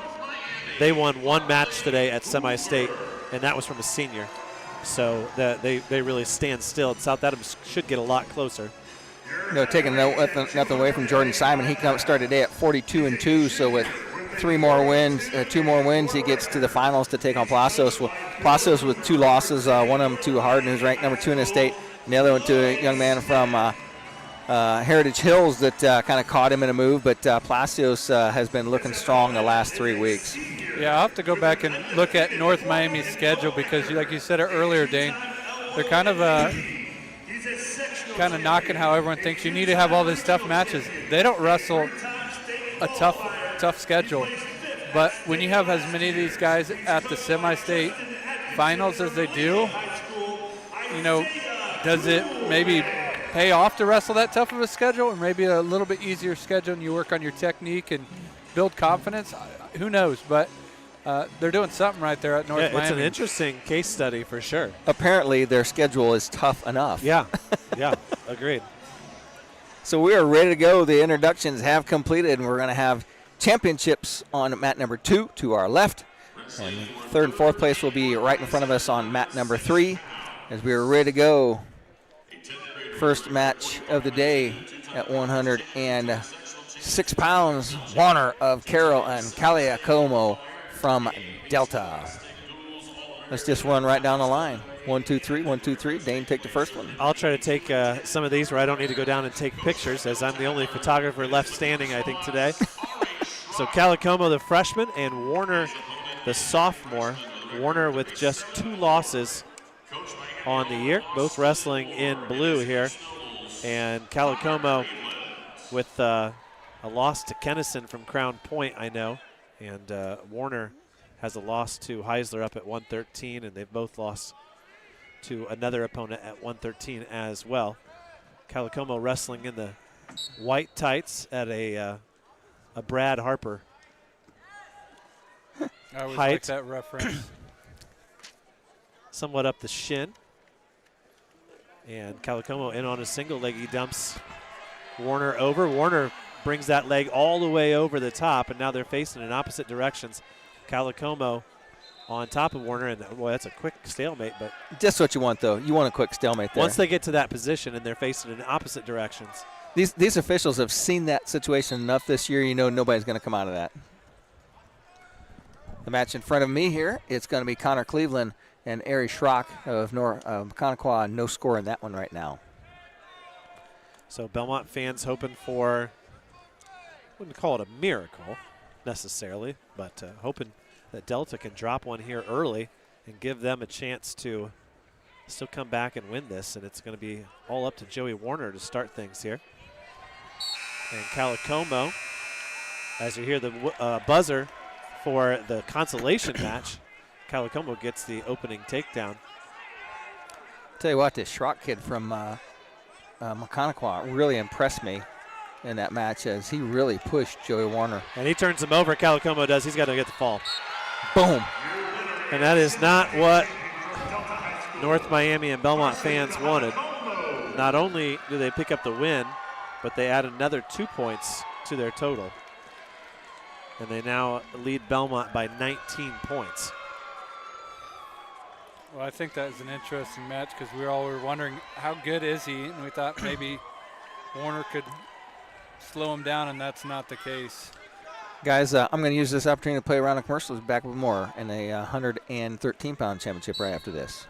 They won 1 match today at semi-state, and that was from a senior. So they really stand still. And South Adams should get a lot closer. Taking nothing away from Jordan Simon, he started today at 42-2. So with 2 more wins, he gets to the finals to take on Palacios. Palacios with 2 losses, one of them to Hardin, who's ranked number 2 in the state, and the other one to a young man from Heritage Hills that kind of caught him in a move. But Palacios has been looking strong the last 3 weeks. Yeah, I'll have to go back and look at North Miami's schedule because, like you said it earlier, Dane, they're kind of knocking how everyone thinks you need to have all these tough matches. They don't wrestle a tough schedule, but when you have as many of these guys at the semi-state finals as they do, does it maybe pay off to wrestle that tough of a schedule, or maybe a little bit easier schedule and you work on your technique and build confidence? Who knows, but they're doing something right there at North Miami. It's an interesting case study for sure. Apparently their schedule is tough enough. Yeah, agreed. So we are ready to go. The introductions have completed, and we're going to have championships on mat number 2 to our left. And 3rd and 4th place will be right in front of us on mat number 3 as we are ready to go. First match of the day at 106 pounds, Warner of Carroll and Caliacomo from Delta. Let's just run right down the line. 1, 2, 3, 1, 2, 3. Dane, take the first one. I'll try to take some of these where I don't need to go down and take pictures, as I'm the only photographer left standing, I think, today. So Caliacomo, the freshman, and Warner, the sophomore. Warner with just 2 losses on the year, both wrestling in blue here. And Caliacomo with a loss to Kennison from Crown Point, I know. And Warner has a loss to Heisler up at 113, and they've both lost to another opponent at 113 as well. Caliacomo wrestling in the white tights at a Brad Harper I always height. like that reference. Somewhat up the shin. And Calicomo in on a single leg. He dumps Warner over. Warner brings that leg all the way over the top, and now they're facing in opposite directions. Calicomo on top of Warner, and boy, that's a quick stalemate. But just what you want, though. You want a quick stalemate there. Once they get to that position and they're facing in opposite directions. These officials have seen that situation enough this year. You know nobody's going to come out of that. The match in front of me here, it's going to be Connor Cleveland and Ari Schrock of Connequa. No score in that one right now. So Belmont fans hoping for, wouldn't call it a miracle necessarily, but hoping that Delta can drop one here early and give them a chance to still come back and win this. And it's going to be all up to Joey Warner to start things here. And Calicomo, as you hear the buzzer for the consolation match, Calicomo gets the opening takedown. Tell you what, this Schrock kid from Connequa really impressed me in that match as he really pushed Joey Warner. And he turns him over. Calicomo does. He's got to get the fall. Boom. And that is not what North Miami and Belmont fans wanted. Not only do they pick up the win, but they add another 2 points to their total. And they now lead Belmont by 19 points. Well, I think that was an interesting match because we all were wondering how good is he, and we thought maybe Warner could slow him down, and that's not the case. Guys, I'm going to use this opportunity to play around the commercials. Back with more in a 113-pound championship right after this.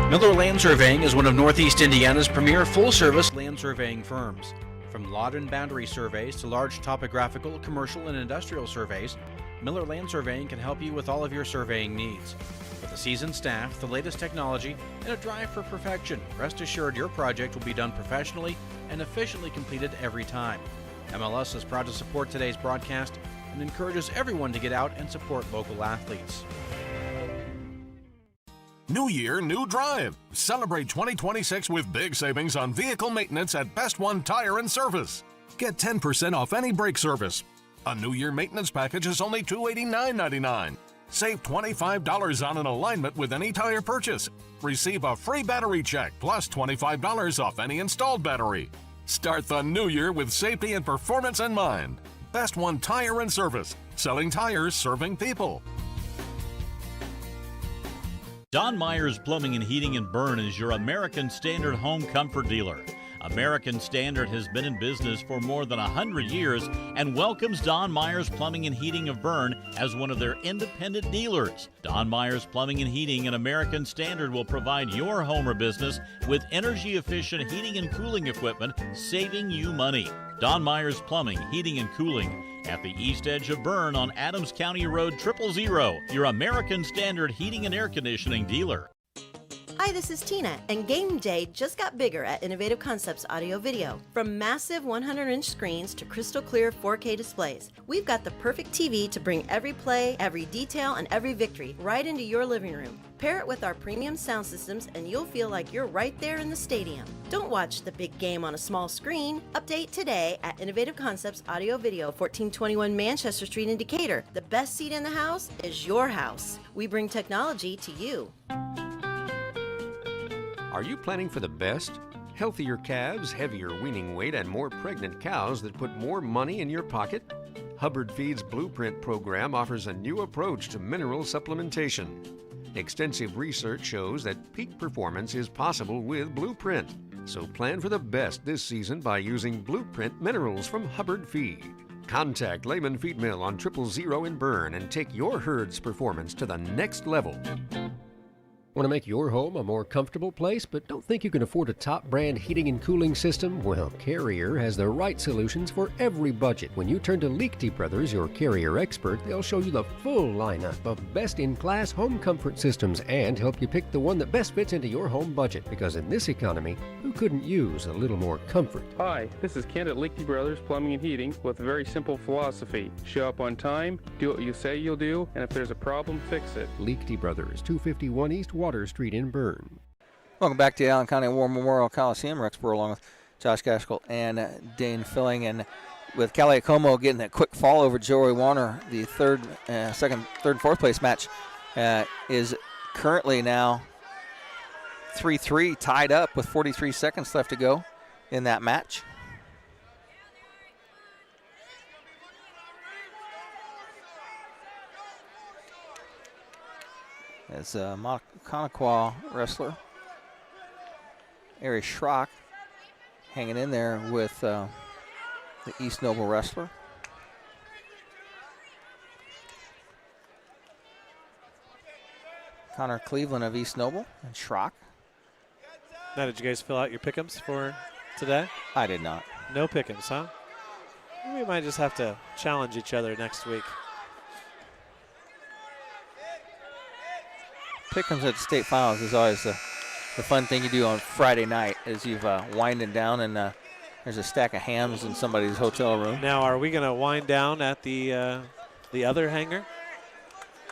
Miller Land Surveying is one of Northeast Indiana's premier full-service land surveying firms. From lot and boundary surveys to large topographical, commercial, and industrial surveys, Miller Land Surveying can help you with all of your surveying needs. With a seasoned staff, the latest technology, and a drive for perfection, rest assured your project will be done professionally and efficiently completed every time. MLS is proud to support today's broadcast and encourages everyone to get out and support local athletes. New year, new drive. Celebrate 2026 with big savings on vehicle maintenance at Best One Tire and Service. Get 10% off any brake service. A New Year maintenance package is only $289.99. Save $25 on an alignment with any tire purchase. Receive a free battery check plus $25 off any installed battery. Start the new year with safety and performance in mind. Best One Tire and Service. Selling tires, serving people. Don Myers Plumbing and Heating in Bern is your American Standard home comfort dealer. American Standard has been in business for more than 100 years and welcomes Don Myers Plumbing and Heating of Bern as one of their independent dealers. Don Myers Plumbing and Heating and American Standard will provide your home or business with energy-efficient heating and cooling equipment, saving you money. Don Myers Plumbing, Heating and Cooling at the east edge of Bern on Adams County Road 000, your American Standard heating and air conditioning dealer. Hi, this is Tina, and game day just got bigger at Innovative Concepts Audio Video. From massive 100-inch screens to crystal clear 4K displays, we've got the perfect TV to bring every play, every detail, and every victory right into your living room. Pair it with our premium sound systems and you'll feel like you're right there in the stadium. Don't watch the big game on a small screen. Update today at Innovative Concepts Audio Video, 1421 Manchester Street in Decatur. The best seat in the house is your house. We bring technology to you. Are you planning for the best? Healthier calves, heavier weaning weight, and more pregnant cows that put more money in your pocket? Hubbard Feed's Blueprint program offers a new approach to mineral supplementation. Extensive research shows that peak performance is possible with Blueprint. So plan for the best this season by using Blueprint minerals from Hubbard Feed. Contact Lehman Feed Mill on 000 in Bern and take your herd's performance to the next level. Want to make your home a more comfortable place, but don't think you can afford a top brand heating and cooling system? Well, Carrier has the right solutions for every budget. When you turn to Liechty Brothers, your Carrier expert, they'll show you the full lineup of best-in-class home comfort systems and help you pick the one that best fits into your home budget. Because in this economy, who couldn't use a little more comfort? Hi, this is Ken at Liechty Brothers Plumbing and Heating with a very simple philosophy. Show up on time, do what you say you'll do, and if there's a problem, fix it. Liechty Brothers, 251 East Water Street in Bern. Welcome back to the Allen County War Memorial Coliseum. Rex Burr along with Josh Gaskell and Dane Filling. And with Caliacomo getting a quick fall over Joey Warner, the third and fourth place match is currently now 3-3, tied up with 43 seconds left to go in that match. As Connequa wrestler Ari Schrock hanging in there with the East Noble wrestler. Connor Cleveland of East Noble and Schrock. Now, did you guys fill out your pick'ems for today? I did not. No pick'ems, huh? We might just have to challenge each other next week. Pick'ems at the state finals is always the fun thing you do on Friday night as you've winding down and there's a stack of hams in somebody's hotel room. Now, are we going to wind down at the other hangar?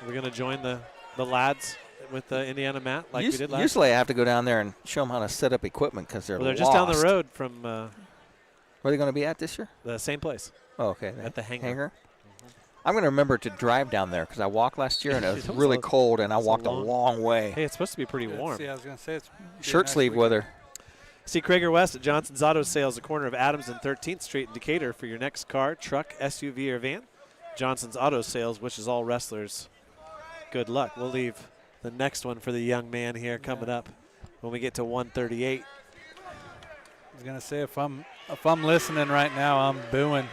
Are we going to join the lads with the Indiana mat like we did last? Usually I have to go down there and show them how to set up equipment because they're Well, they're just down the road from. Where are they going to be at this year? The same place. Oh, okay. At the hangar. I'm going to remember to drive down there because I walked last year and it was really cold and I walked a long way. Hey, it's supposed to be pretty warm. See, I was going to say it's shirt sleeve weather. See Krager West at Johnson's Auto Sales, the corner of Adams and 13th Street in Decatur for your next car, truck, SUV, or van. Johnson's Auto Sales wishes all wrestlers good luck. We'll leave the next one for the young man here coming up when we get to 138. I was going to say, if I'm listening right now, I'm booing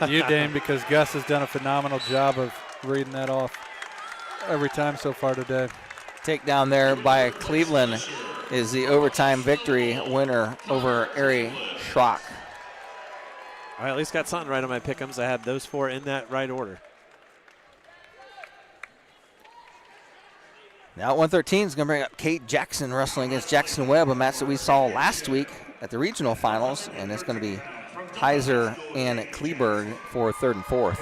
you, Dane, because Gus has done a phenomenal job of reading that off every time so far today. Takedown there by Cleveland is the overtime victory winner over Ari Schrock. I at least got something right on my pick'ems. I had those four in that right order. Now at 113 is going to bring up Kate Jackson wrestling against Jackson Webb, a match that we saw last week at the regional finals, and it's going to be Heiser and Kleberg for third and fourth.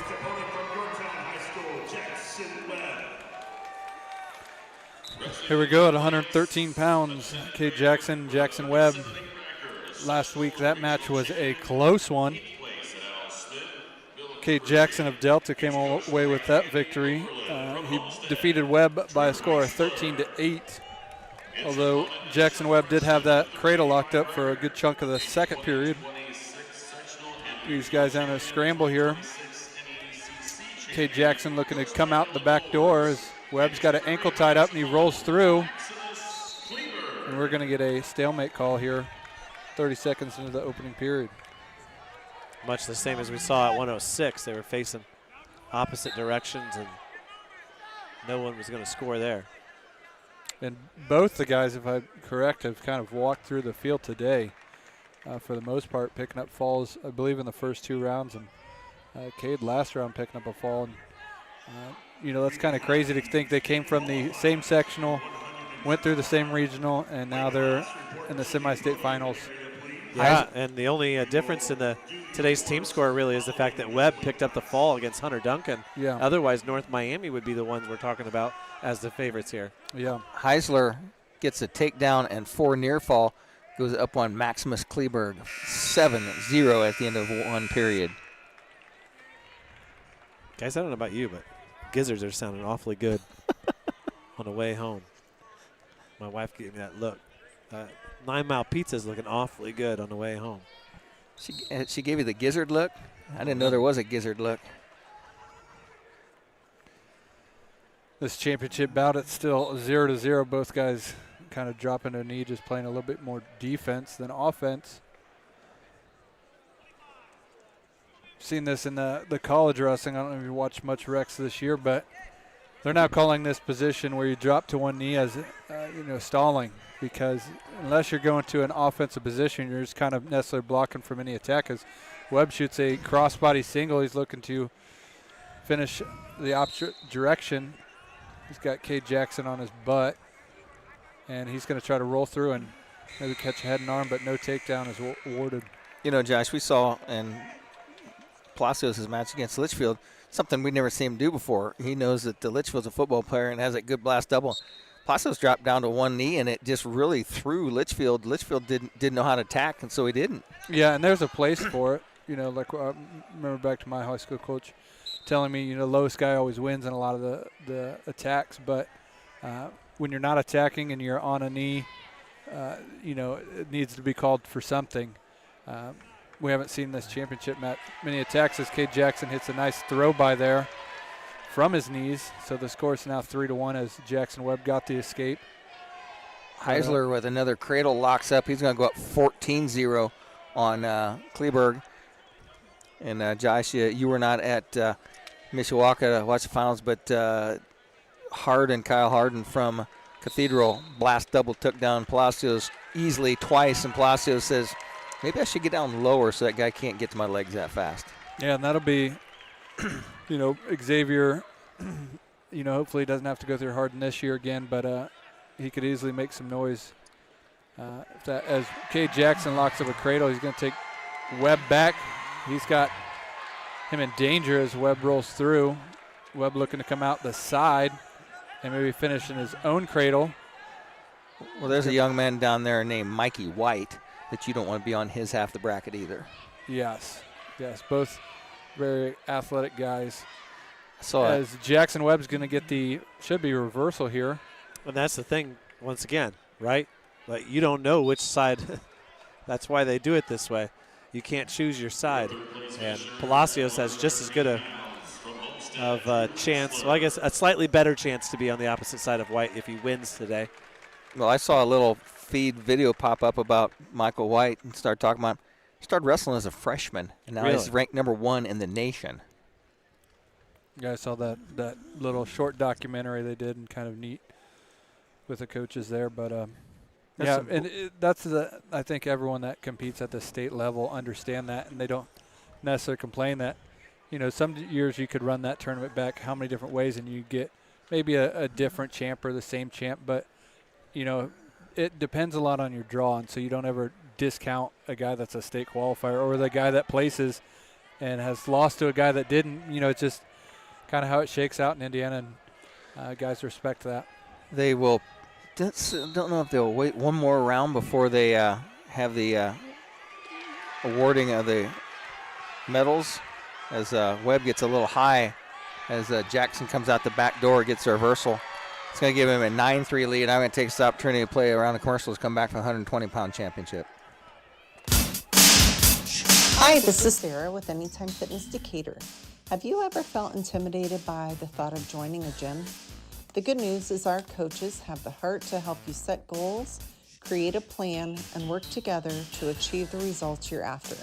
Here we go at 113 pounds. Kate Jackson, Jackson Webb. Last week that match was a close one. Kate Jackson of Delta came away with that victory. He defeated Webb by a score of 13-8. Although Jackson Webb did have that cradle locked up for a good chunk of the second period. These guys on a scramble here. Kate Jackson looking to come out the back door as Webb's got an ankle tied up and he rolls through. And we're going to get a stalemate call here 30 seconds into the opening period. Much the same as we saw at 106. They were facing opposite directions and no one was going to score there. And both the guys, if I'm correct, have kind of walked through the field today for the most part, picking up falls, I believe, in the first two rounds. And Cade last round picking up a fall. And, you know, that's kind of crazy to think they came from the same sectional, went through the same regional, and now they're in the semi-state finals. Yeah, and the only difference in today's team score really is the fact that Webb picked up the fall against Hunter Duncan. Yeah. Otherwise, North Miami would be the ones we're talking about as the favorites here. Yeah. Heisler gets a takedown and 4 near fall, goes up on Maximus Kleberg 7-0 at the end of one period. Guys, I don't know about you, but gizzards are sounding awfully good on the way home. My wife gave me that look. 9 Mile Pizza's looking awfully good on the way home. She gave you the gizzard look? I didn't know there was a gizzard look. This championship bout, it's still 0-0. Both guys kind of dropping a knee, just playing a little bit more defense than offense. Seen this in the college wrestling. I don't know if you watched much Rex this year, but they're now calling this position where you drop to one knee as stalling, because unless you're going to an offensive position, you're just kind of necessarily blocking from any attack. As Webb shoots a crossbody single, he's looking to finish the opposite direction. He's got Cade Jackson on his butt, and he's going to try to roll through and maybe catch a head and arm, but no takedown is awarded. You know, Josh, we saw in Palacios' match against Litchfield something we'd never seen him do before. He knows that Litchfield's a football player and has a good blast double. Palacios dropped down to one knee, and it just really threw Litchfield. Litchfield didn't know how to attack, and so he didn't. Yeah, and there's a place for it. You know, like I remember back to my high school coach telling me, you know, lowest guy always wins in a lot of the attacks. But when you're not attacking and you're on a knee, you know, it needs to be called for something. We haven't seen this championship match many attacks as Cade Jackson hits a nice throw by there from his knees. So the score is now 3-1 as Jackson Webb got the escape. Heisler with another cradle locks up. He's going to go up 14-0 on Kleberg. And Josh, you were not at Mishawaka to watch the finals, but Kyle Harden from Cathedral blast double took down Palacios easily twice, and Palacios says, maybe I should get down lower so that guy can't get to my legs that fast. Yeah, and that'll be, you know, Xavier, you know, hopefully he doesn't have to go through Harden this year again, but he could easily make some noise. As Cade Jackson locks up a cradle, he's going to take Webb back. He's got him in danger as Webb rolls through. Webb looking to come out the side and maybe finish in his own cradle. Well, there's a young man down there named Mikey White that you don't want to be on his half the bracket either. Yes, both very athletic guys. So as Jackson Webb's going to get should be reversal here. And that's the thing, once again, right? Like, you don't know which side. That's why they do it this way. You can't choose your side. And Palacios has just as good of a chance, well, I guess a slightly better chance to be on the opposite side of White if he wins today. Well, I saw a little feed video pop up about Michael White and started wrestling as a freshman, and now he's ranked #1 in the nation. Yeah, I saw that little short documentary they did, and kind of neat with the coaches there. But I think everyone that competes at the state level understand that, and they don't necessarily complain that, you know, some years you could run that tournament back how many different ways and you get maybe a different champ or the same champ, but, you know, it depends a lot on your draw, and so you don't ever discount a guy that's a state qualifier or the guy that places and has lost to a guy that didn't. You know, it's just kind of how it shakes out in Indiana, and guys respect that. They will. Don't know if they'll wait one more round before they have the awarding of the medals, as Webb gets a little high as Jackson comes out the back door, gets a reversal. It's going to give him a 9-3 lead. I'm going to take this opportunity to play around the commercials, come back from the 120-pound championship. Hi, this is Sarah with Anytime Fitness Decatur. Have you ever felt intimidated by the thought of joining a gym? The good news is our coaches have the heart to help you set goals, create a plan, and work together to achieve the results you're after.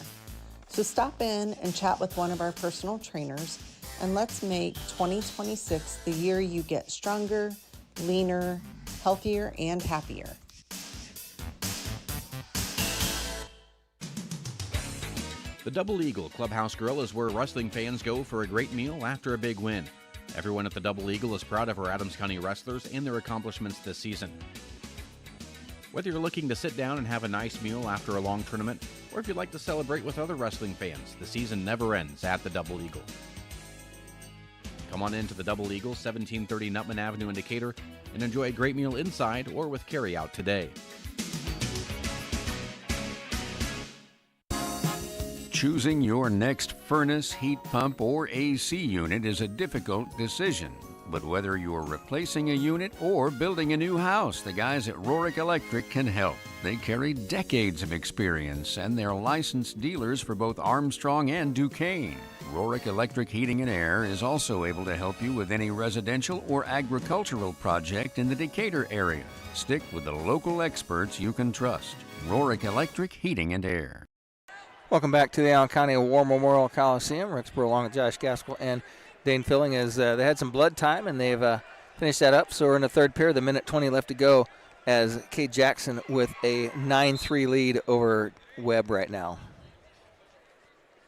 So stop in and chat with one of our personal trainers, and let's make 2026 the year you get stronger, leaner, healthier, and happier. The Double Eagle Clubhouse Grill is where wrestling fans go for a great meal after a big win. Everyone at the Double Eagle is proud of our Adams County wrestlers and their accomplishments this season. Whether you're looking to sit down and have a nice meal after a long tournament, or if you'd like to celebrate with other wrestling fans, the season never ends at the Double Eagle. Come on in to the Double Eagle, 1730 Nutman Avenue in Decatur, and enjoy a great meal inside or with carry-out today. Choosing your next furnace, heat pump, or AC unit is a difficult decision. But whether you're replacing a unit or building a new house, the guys at Rorick Electric can help. They carry decades of experience, and they're licensed dealers for both Armstrong and Duquesne. Rorick Electric Heating and Air is also able to help you with any residential or agricultural project in the Decatur area. Stick with the local experts you can trust. Rorick Electric Heating and Air. Welcome back to the Allen County War Memorial Coliseum. Rexborough along with Josh Gaskell and Dane Filling as they had some blood time, and they've finished that up. So we're in the third period, the minute 20 left to go, as Cade Jackson with a 9-3 lead over Webb right now.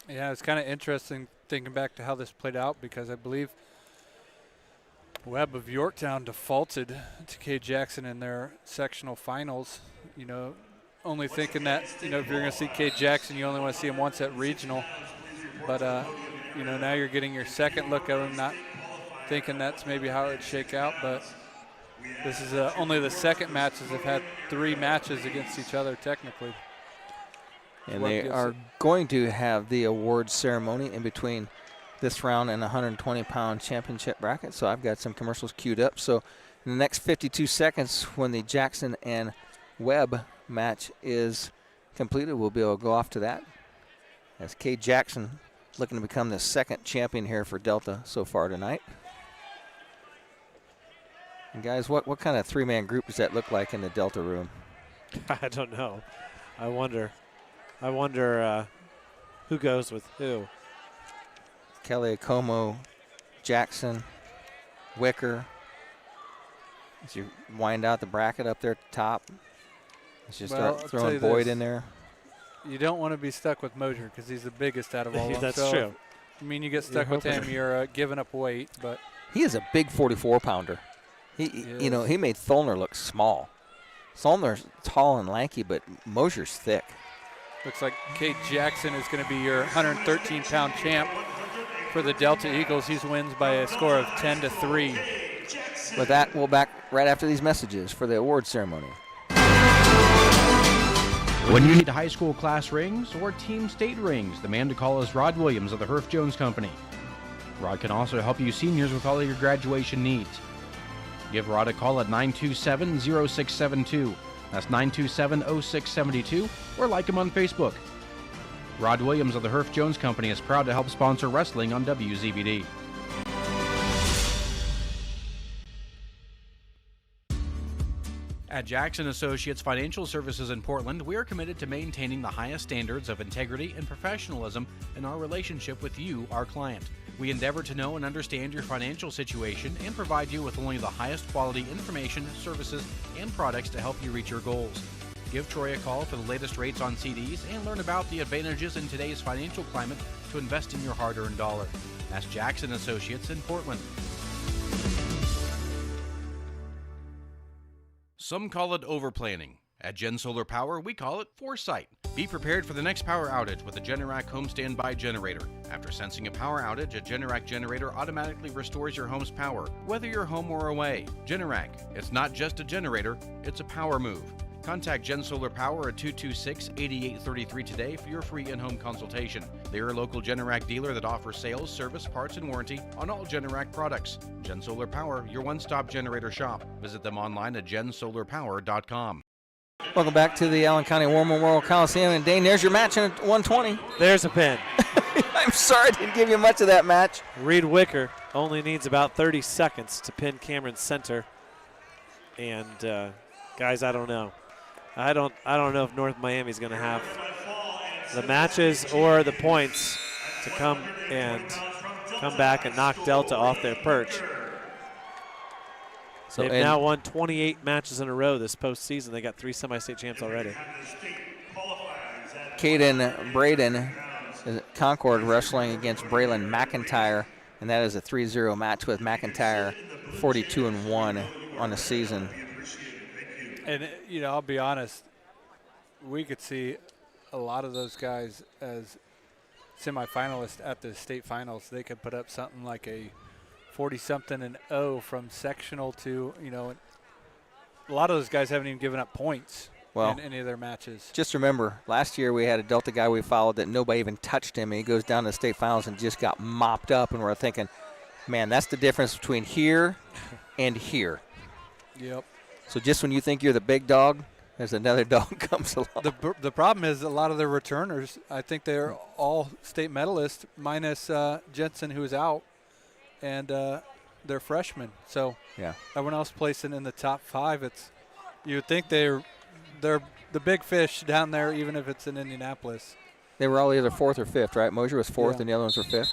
Yeah, it's kind of interesting thinking back to how this played out, because I believe Webb of Yorktown defaulted to Cade Jackson in their sectional finals. You know, only thinking that, you know, if you're going to see Cade Jackson, you only want to see him once at regional. But, you know, now you're getting your second look at him, not thinking that's maybe how it would shake out. But This is only the second matches. They've had 3 matches against each other technically. And they are going to have the awards ceremony in between this round and 120-pound championship bracket. So I've got some commercials queued up. So in the next 52 seconds, when the Jackson and Webb match is completed, we'll be able to go off to that. As Cade Jackson looking to become the second champion here for Delta so far tonight. And guys, what kind of 3-man group does that look like in the Delta room? I don't know. I wonder who goes with who. Kelly Acomo, Jackson, Wicker. As you wind out the bracket up there at the top, as you start throwing Boyd in there. You don't want to be stuck with Mosier because he's the biggest out of all of them. That's true. I mean, you get stuck with him, you're giving up weight. But he is a big 44-pounder. You know, he made Tholner look small. Tholner's tall and lanky, but Mosier's thick. Looks like Cade Jackson is going to be your 113-pound champ for the Delta Eagles. He wins by a score of 10-3. With that, we'll back right after these messages for the award ceremony. When you need high school class rings or team state rings, the man to call is Rod Williams of the Herff Jones Company. Rod can also help you seniors with all of your graduation needs. Give Rod a call at 927-0672. That's 927-0672, or like him on Facebook. Rod Williams of the Herff Jones Company is proud to help sponsor wrestling on WZBD. At Jackson Associates Financial Services in Portland, we are committed to maintaining the highest standards of integrity and professionalism in our relationship with you, our client. We endeavor to know and understand your financial situation and provide you with only the highest quality information, services, and products to help you reach your goals. Give Troy a call for the latest rates on CDs and learn about the advantages in today's financial climate to invest in your hard-earned dollar. That's Jackson Associates in Portland. Some call it overplanning. At Gen Solar Power, we call it foresight. Be prepared for the next power outage with a Generac Home Standby Generator. After sensing a power outage, a Generac generator automatically restores your home's power, whether you're home or away. Generac, it's not just a generator, it's a power move. Contact Gen Solar Power at 226-8833 today for your free in-home consultation. They're a local Generac dealer that offers sales, service, parts, and warranty on all Generac products. Gen Solar Power, your one-stop generator shop. Visit them online at gensolarpower.com. Welcome back to the Allen County War Memorial Coliseum. And Dane, there's your match at 120. There's a pin. I'm sorry I didn't give you much of that match. Reed Wicker only needs about 30 seconds to pin Cameron Center. And guys, I don't know. I don't know if North Miami's going to have the matches or the points to come back and knock Delta off their perch. So they've now won 28 matches in a row this postseason. They got 3 semi-state champs already. Caden Braden is at Concord wrestling against Braylon McIntyre, and that is a 3-0 match with McIntyre 42-1 on the season. And, you know, I'll be honest, we could see a lot of those guys as semifinalists at the state finals. They could put up something like a 40-something-0 from sectional to, you know, a lot of those guys haven't even given up points in any of their matches. Just remember, last year we had a Delta guy we followed that nobody even touched him, and he goes down to the state finals and just got mopped up, and we're thinking, man, that's the difference between here and here. Yep. So just when you think you're the big dog, there's another dog comes along. The problem is a lot of their returners, I think they're all state medalists minus Jensen, who's out, and they're freshmen. So yeah, everyone else placing in the top 5. You would think they're the big fish down there, even if it's in Indianapolis. They were all either 4th or 5th, right? Mosier was 4th, and the other ones were 5th.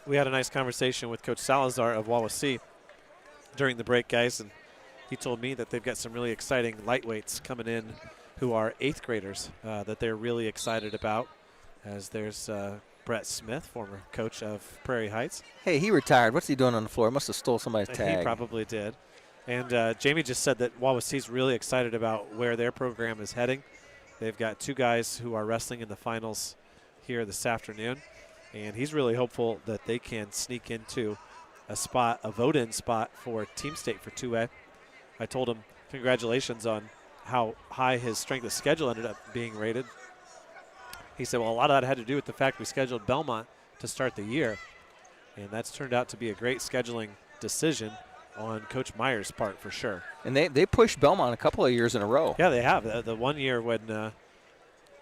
We had a nice conversation with Coach Salazar of Wawasee during the break, guys, and he told me that they've got some really exciting lightweights coming in who are 8th graders that they're really excited about. As there's Brett Smith, former coach of Prairie Heights. Hey, he retired. What's he doing on the floor? Must have stole somebody's tag. He probably did. And Jamie just said that Wawasee's really excited about where their program is heading. They've got 2 guys who are wrestling in the finals here this afternoon, and he's really hopeful that they can sneak into a vote-in spot for Team State for 2A. I told him congratulations on how high his strength of schedule ended up being rated. He said, well, a lot of that had to do with the fact we scheduled Belmont to start the year, and that's turned out to be a great scheduling decision on Coach Meyer's part for sure. And they pushed Belmont a couple of years in a row. Yeah, they have. The 1 year when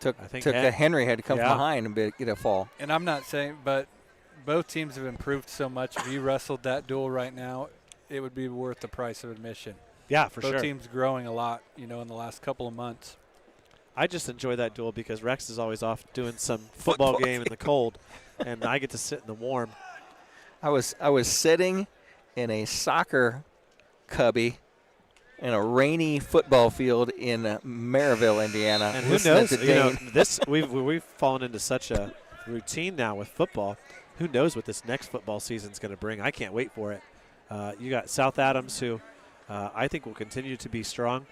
Henry had to come from behind and get a fall. And I'm not saying, but both teams have improved so much. If you wrestled that duel right now, it would be worth the price of admission. Yeah, for sure. Both teams growing a lot, in the last couple of months. I just enjoy that duel because Rex is always off doing some football game in the cold, and I get to sit in the warm. I was sitting in a soccer cubby in a rainy football field in Maryville, Indiana. And who knows? We've fallen into such a routine now with football. Who knows what this next football season is going to bring? I can't wait for it. You got South Adams, who I think will continue to be strong.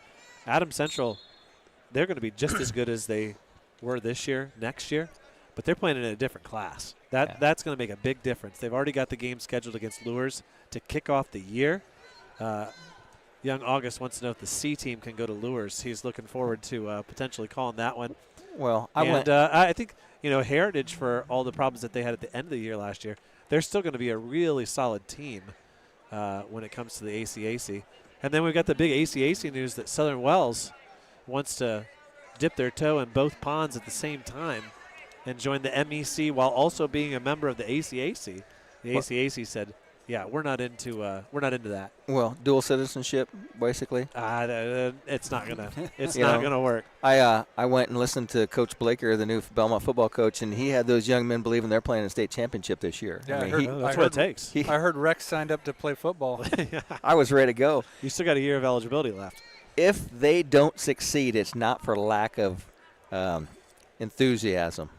Adams Central, they're going to be just as good as they were this year, next year, but they're playing in a different class. That's going to make a big difference. They've already got the game scheduled against Lures to kick off the year. Young August wants to know if the C team can go to Lures. He's looking forward to potentially calling that one. Well, I think, Heritage, for all the problems that they had at the end of the year last year, they're still going to be a really solid team when it comes to the ACAC. And then we've got the big ACAC news that Southern Wells wants to dip their toe in both ponds at the same time and join the MEC while also being a member of the ACAC. The ACAC said, yeah, we're not into that. Well, dual citizenship, basically. It's not gonna work. I went and listened to Coach Blaker, the new Belmont football coach, and he had those young men believing they're playing in the state championship this year. Yeah, that's what it takes. I heard Rex signed up to play football. I was ready to go. You still got a year of eligibility left. If they don't succeed, it's not for lack of enthusiasm.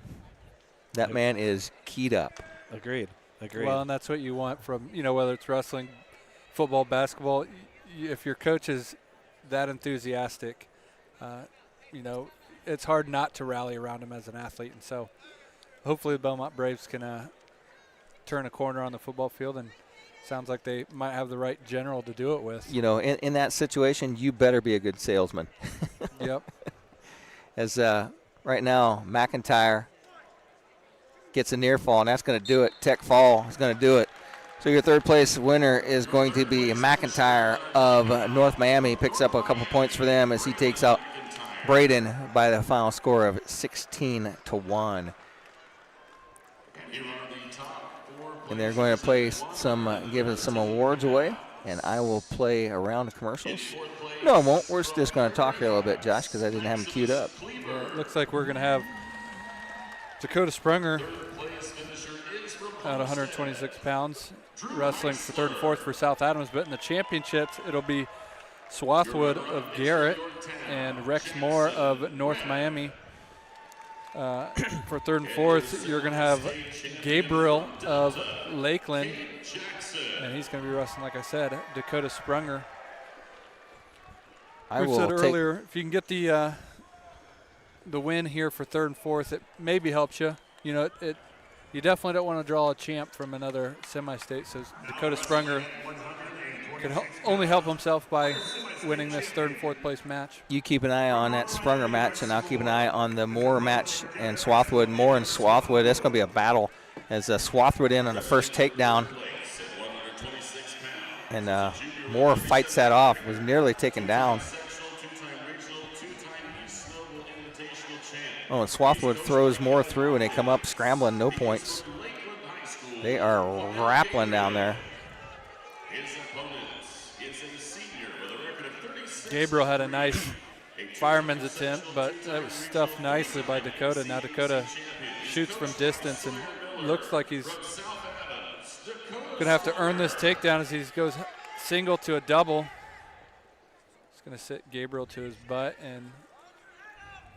That man is keyed up. Agreed. Well, and that's what you want from, whether it's wrestling, football, basketball. If your coach is that enthusiastic, it's hard not to rally around him as an athlete. And so hopefully the Belmont Braves can turn a corner on the football field, and sounds like they might have the right general to do it with. In that situation, you better be a good salesman. Yep. As right now, McIntyre gets a near fall, and that's going to do it. Tech fall is going to do it. So your third place winner is going to be McIntyre of North Miami. Picks up a couple points for them as he takes out Braden by the final score of 16-1. And they're going to play give us some awards away, and I will play a round of commercials. No, I won't. We're just going to talk here a little bit, Josh, because I didn't have them queued up. Well, it looks like we're going to have Dakota Sprunger at 126 pounds, wrestling for third and fourth for South Adams. But in the championships, it'll be Swathwood of Garrett and Rex Moore of North Miami. For third and fourth, you're going to have Gabriel of Lakeland, and he's going to be wrestling, like I said, Dakota Sprunger. We said earlier, if you can get the win here for third and fourth, it maybe helps you. You definitely don't want to draw a champ from another semi-state. So Dakota Sprunger could only help himself by winning this third and fourth place match. You keep an eye on that Sprunger match, and I'll keep an eye on the Moore match and Swathwood. Moore and Swathwood, that's going to be a battle as Swathwood in on the first takedown. And Moore fights that off, was nearly taken down. Oh, and Swathwood throws Moore through, and they come up scrambling, no points. They are grappling down there. Gabriel had a nice fireman's attempt, but that was stuffed nicely by Dakota. Now Dakota shoots from distance and looks like he's going to have to earn this takedown as he goes single to a double. He's going to sit Gabriel to his butt and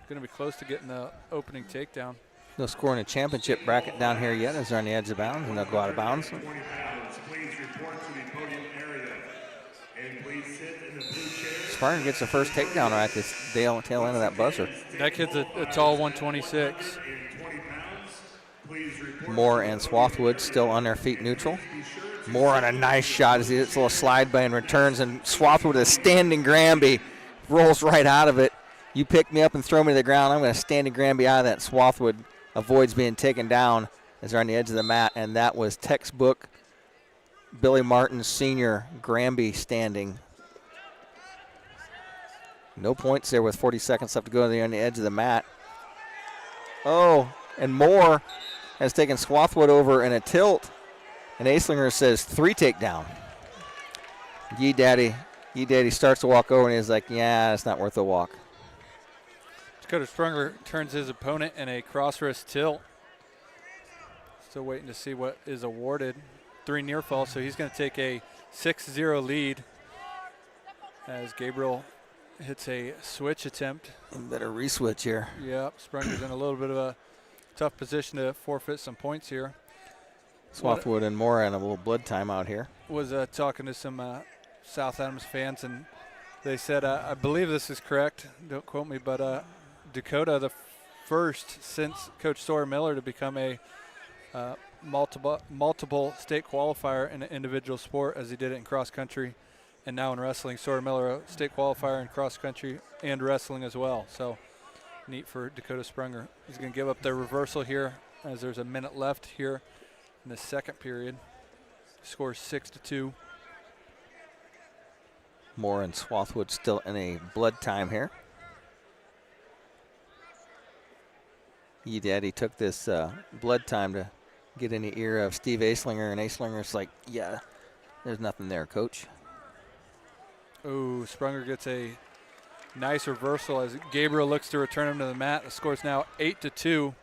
going to be close to getting the opening takedown. No score in a championship bracket down here yet as they're on the edge of bounds, and they'll go out of bounds. Spartan gets the first takedown right at the tail end of that buzzer. That kid's a tall 126. Moore and Swathwood still on their feet neutral. Moore on a nice shot as he hits a little slide by and returns, and Swathwood with a standing Granby. Rolls right out of it. You pick me up and throw me to the ground, I'm going to standing Granby out of that. Swathwood avoids being taken down as they're on the edge of the mat, and that was textbook Billy Martin Sr. Granby standing. No points there with 40 seconds left to go. They're on the edge of the mat. Oh, and Moore has taken Swathwood over in a tilt, and Aislinger says 3 takedown. Yee Daddy starts to walk over, and he's like, yeah, it's not worth a walk. Dakota Sprunger turns his opponent in a cross wrist tilt. Still waiting to see what is awarded. 3 near falls, so he's going to take a 6-0 lead as Gabriel hits a switch attempt. Better re-switch here. Yep, Sprunger's in a little bit of a tough position to forfeit some points here. Swathwood and Moore in a little blood time out here. Was talking to some South Adams fans, and they said, I believe this is correct, don't quote me, but Dakota, the first since Coach Sawyer Miller to become a multiple state qualifier in an individual sport, as he did it in cross country and now in wrestling. Sawyer Miller, a state qualifier in cross country and wrestling as well. So neat for Dakota Sprunger. He's going to give up their reversal here as there's a minute left here in the second period. Scores 6-2. Moore and Swathwood still in a blood time here. Yee Daddy took this blood time to get in the ear of Steve Aislinger, and Aislinger's like, yeah, there's nothing there, Coach. Oh, Sprunger gets a nice reversal as Gabriel looks to return him to the mat. The score's now 8-2.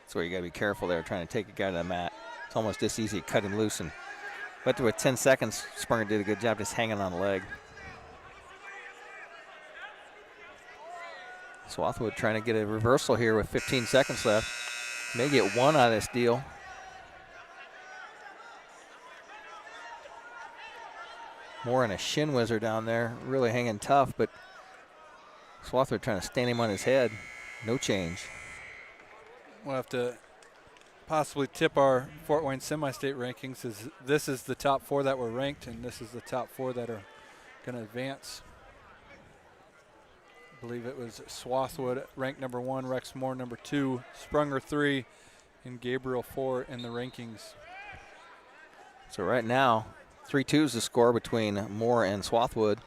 That's where you got to be careful there, trying to take a guy to the mat. It's almost this easy to cut him loose. But with 10 seconds, Sprunger did a good job just hanging on the leg. Swathwood trying to get a reversal here with 15 seconds left. May get 1 out of this deal. Moore and a shin whizzer down there, really hanging tough, but Swathwood trying to stand him on his head. No change. We'll have to possibly tip our Fort Wayne semi-state rankings, as this is the top 4 that were ranked, and this is the top 4 that are going to advance. I believe it was Swathwood ranked number 1, Rex Moore number 2, Sprunger 3, and Gabriel 4 in the rankings. So right now, 3-2 is the score between Moore and Swathwood.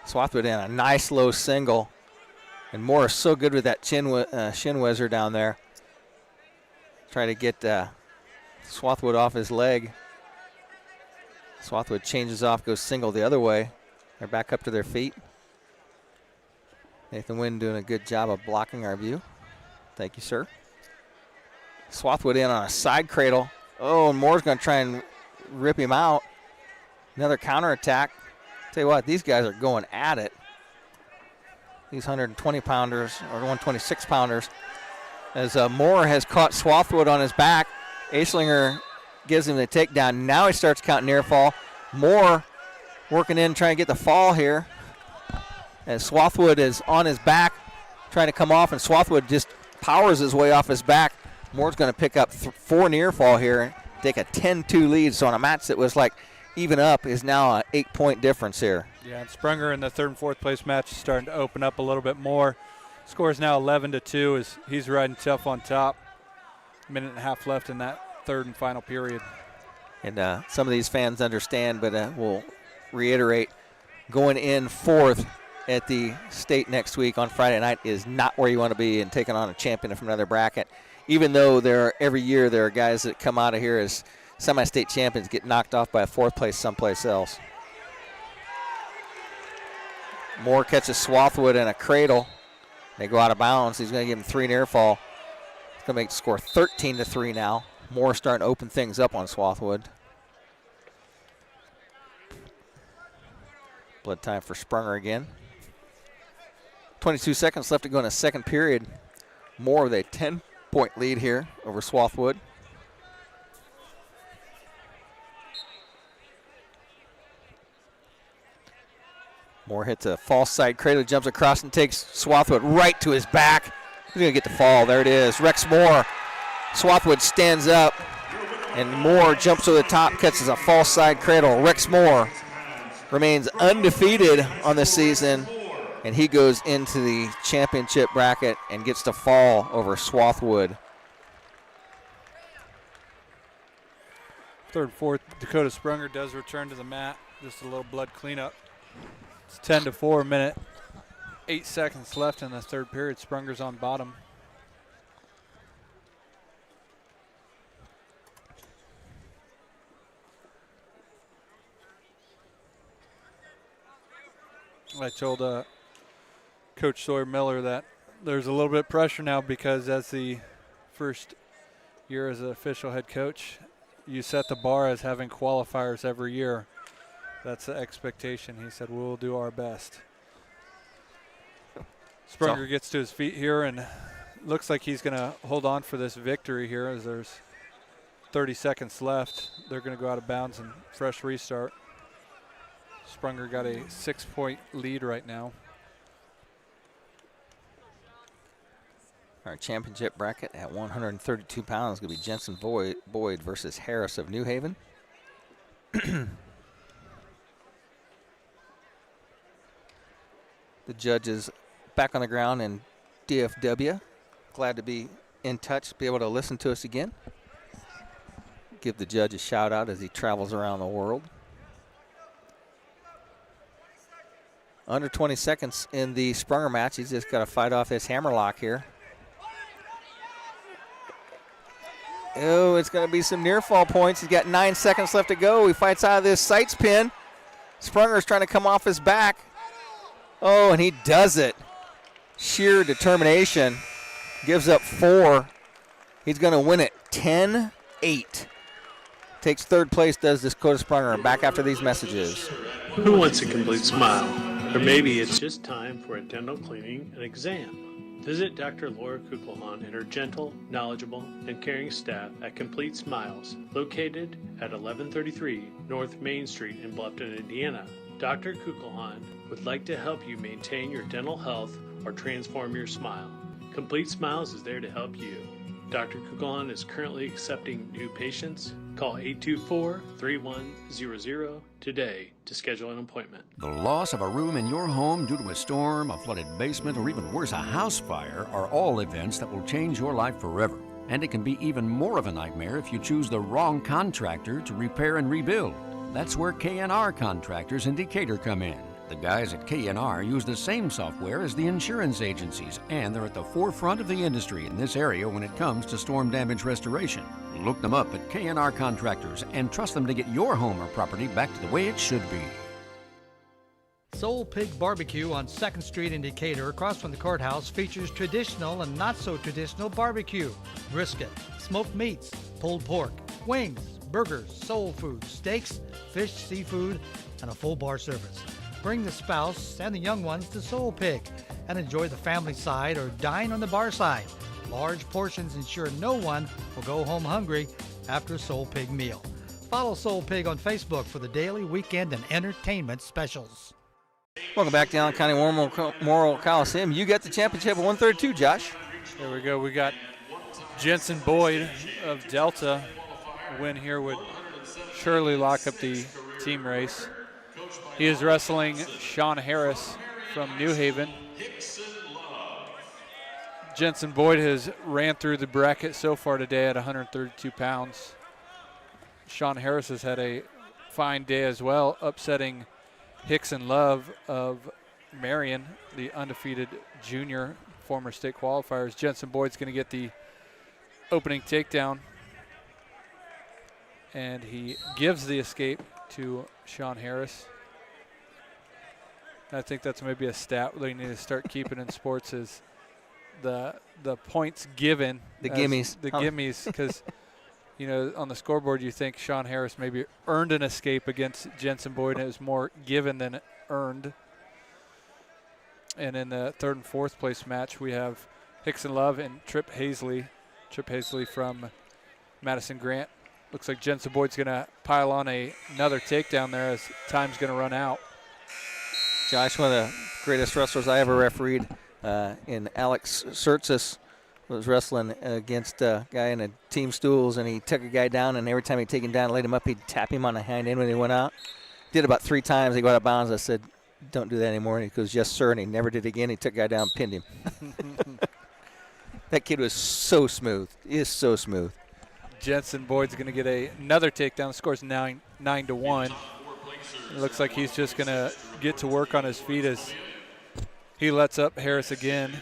Swathwood in a nice low single, and Moore is so good with that shin whizzer down there. Try to get Swathwood off his leg. Swathwood changes off, goes single the other way. They're back up to their feet. Nathan Wynn doing a good job of blocking our view. Thank you, sir. Swathwood in on a side cradle. Oh, and Moore's going to try and rip him out. Another counterattack. Tell you what, these guys are going at it. These 120-pounders or 126-pounders. As Moore has caught Swathwood on his back. Aislinger gives him the takedown. Now he starts counting near fall. Moore working in, trying to get the fall here. As Swathwood is on his back, trying to come off, and Swathwood just powers his way off his back. Moore's going to pick up 4 near fall here and take a 10-2 lead. So on a match that was like even up is now an 8-point difference here. Yeah, and Sprunger in the 3rd and 4th place match is starting to open up a little bit more. Score is now 11-2 as he's riding tough on top. Minute and a half left in that 3rd and final period. And some of these fans understand, but we'll reiterate, going in 4th at the state next week on Friday night is not where you want to be, and taking on a champion from another bracket. Even though every year there are guys that come out of here as semi-state champions get knocked off by a 4th place someplace else. Moore catches Swathwood in a cradle. They go out of bounds. He's going to give him 3 near fall. It's going to make the score 13-3 now. Moore starting to open things up on Swathwood. Blood time for Sprunger again. 22 seconds left to go in the second period. Moore with a 10-point lead here over Swathwood. Moore hits a false side cradle, jumps across and takes Swathwood right to his back. He's going to get the fall. There it is. Rex Moore Swathwood stands up, and Moore jumps to the top, catches a false side cradle. Rex Moore remains undefeated on the season, and he goes into the championship bracket and gets to fall over Swathwood. Third, fourth, Dakota Sprunger does return to the mat. Just a little blood cleanup. It's 10-4, minute, 8 seconds left in the third period. Sprunger's on bottom. I told Coach Sawyer Miller that there's a little bit of pressure now because as the first year as an official head coach, you set the bar as having qualifiers every year. That's the expectation. He said, we'll do our best. Sprunger gets to his feet here and looks like he's going to hold on for this victory here as there's 30 seconds left. They're going to go out of bounds and fresh restart. Sprunger got a 6-point lead right now. Our championship bracket at 132 pounds is going to be Jensen Boyd versus Harris of New Haven. The judges back on the ground in DFW. Glad to be in touch, be able to listen to us again. Give the judge a shout out as he travels around the world. Under 20 seconds in the Sprunger match. He's just got to fight off this hammerlock here. Oh, it's going to be some near fall points. He's got 9 seconds left to go. He fights out of this sights pin. Sprunger's trying to come off his back. Oh, and he does it. Sheer determination. Gives up 4. He's going to win it 10-8. Takes third place, does this Dakota Sprunger. And back after these messages. Who wants a complete smile? Or maybe it's just time for a dental cleaning and exam. Visit Dr. Laura Kugelhahn and her gentle, knowledgeable, and caring staff at Complete Smiles, located at 1133 North Main Street in Bluffton, Indiana. Dr. Kugelhahn would like to help you maintain your dental health or transform your smile. Complete Smiles is there to help you. Dr. Kugelhahn is currently accepting new patients. Call 824-3100 today to schedule an appointment. The loss of a room in your home due to a storm, a flooded basement, or even worse, a house fire are all events that will change your life forever. And it can be even more of a nightmare if you choose the wrong contractor to repair and rebuild. That's where K&R Contractors in Decatur come in. The guys at K&R use the same software as the insurance agencies, and they're at the forefront of the industry in this area when it comes to storm damage restoration. Look them up at K&R Contractors and trust them to get your home or property back to the way it should be. Soul Pig Barbecue on 2nd Street in Decatur, across from the courthouse, features traditional and not so traditional barbecue. Brisket, smoked meats, pulled pork, wings, burgers, soul food, steaks, fish, seafood, and a full bar service. Bring the spouse and the young ones to Soul Pig and enjoy the family side or dine on the bar side. Large portions ensure no one will go home hungry after a Soul Pig meal. Follow Soul Pig on Facebook for the daily, weekend, and entertainment specials. Welcome back to Allen County War Memorial Coliseum. You got the championship at 132, Josh. There we go. We got Jensen Boyd of Delta. A win here would surely lock up the team race. He is wrestling Sean Harris from New Haven. Jensen Boyd has ran through the bracket so far today at 132 pounds. Sean Harris has had a fine day as well, upsetting Hickson Love of Marion, the undefeated junior, former state qualifiers. Jensen Boyd's going to get the opening takedown, and he gives the escape to Sean Harris. I think that's maybe a stat they need to start keeping in sports is the points given. The gimmies. The gimmies, because, you know, on the scoreboard you think Sean Harris maybe earned an escape against Jensen Boyd, and it was more given than earned. And in the third and fourth place match, we have Hickson Love and Trip Hazley. Trip Hazley from Madison Grant. Looks like Jensen Boyd's going to pile on another takedown there as time's going to run out. Josh, one of the greatest wrestlers I ever refereed in Alex Surtzis was wrestling against a guy in a team stools, and he took a guy down, and every time he'd take him down and laid him up, he'd tap him on the hind end when he went out. Did about 3 times. He got out of bounds. I said, don't do that anymore. And he goes, yes, sir, and he never did again. He took a guy down and pinned him. That kid was so smooth. He is so smooth. Jensen Boyd's going to get another takedown. The score's 9-1. It looks like he's just going to get to work on his feet as he lets up Harris again.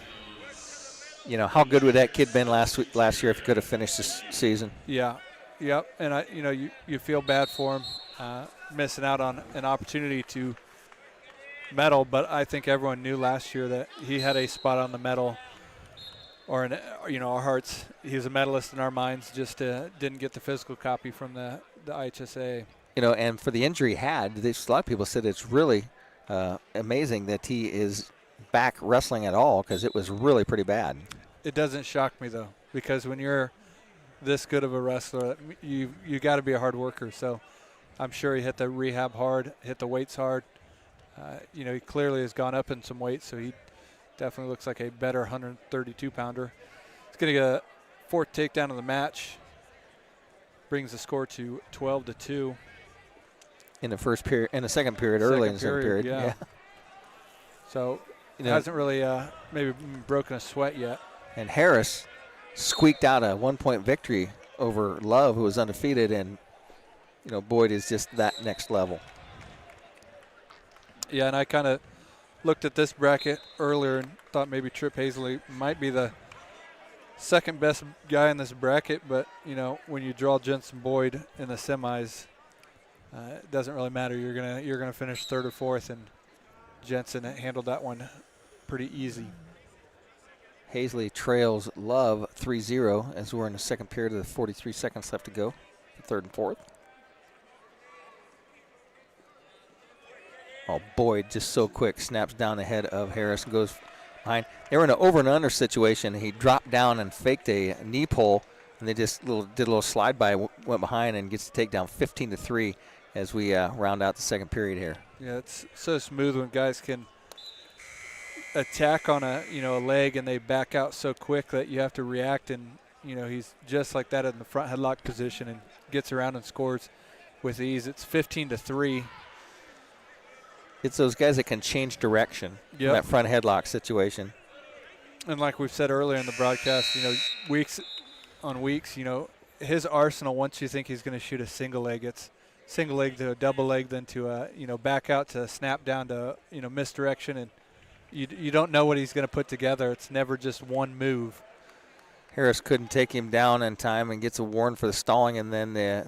You know, how good would that kid been last year if he could have finished this season? Yeah, yep. And you feel bad for him missing out on an opportunity to medal, but I think everyone knew last year that he had a spot on the medal, or in our hearts. He was a medalist in our minds. Just didn't get the physical copy from the IHSAA. You know, and for the injury he had, a lot of people said it's really amazing that he is back wrestling at all, because it was really pretty bad. It doesn't shock me though, because when you're this good of a wrestler, you got to be a hard worker. So I'm sure he hit the rehab hard, hit the weights hard. He clearly has gone up in some weight, so he definitely looks like a better 132-pounder. He's going to get a 4th takedown of the match. Brings the score to 12-2. In the first period, in the second period, early in the second period. Yeah. So hasn't really maybe broken a sweat yet. And Harris squeaked out a 1-point victory over Love, who was undefeated, and Boyd is just that next level. Yeah, and I kind of looked at this bracket earlier and thought maybe Trip Hazley might be the second best guy in this bracket, but when you draw Jensen Boyd in the semis, it doesn't really matter. You're gonna finish 3rd or 4th, and Jensen handled that one pretty easy. Hazley trails Love 3-0 as we're in the second period of the 43 seconds left to go, 3rd and 4th. Oh, Boyd just so quick, snaps down the head of Harris and goes behind. They were in an over and under situation. He dropped down and faked a knee pull, and they just did a little slide by, went behind, and gets the takedown 15-3 as we round out the second period here. Yeah, it's so smooth when guys can attack on a leg and they back out so quick that you have to react, and he's just like that in the front headlock position and gets around and scores with ease. It's 15-3. It's those guys that can change direction in that front headlock situation. And like we've said earlier in the broadcast, weeks on weeks, his arsenal, once you think he's going to shoot a single leg, it's single leg to a double leg, then to back out to snap down to misdirection, and you don't know what he's going to put together. It's never just one move. Harris couldn't take him down in time and gets a warning for the stalling, and then the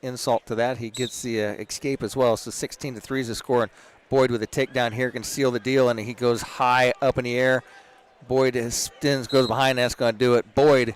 insult to that, he gets the escape as well. So 16-3 is the score, and Boyd with a takedown here can seal the deal, and he goes high up in the air. Boyd spins, goes behind, that's going to do it. Boyd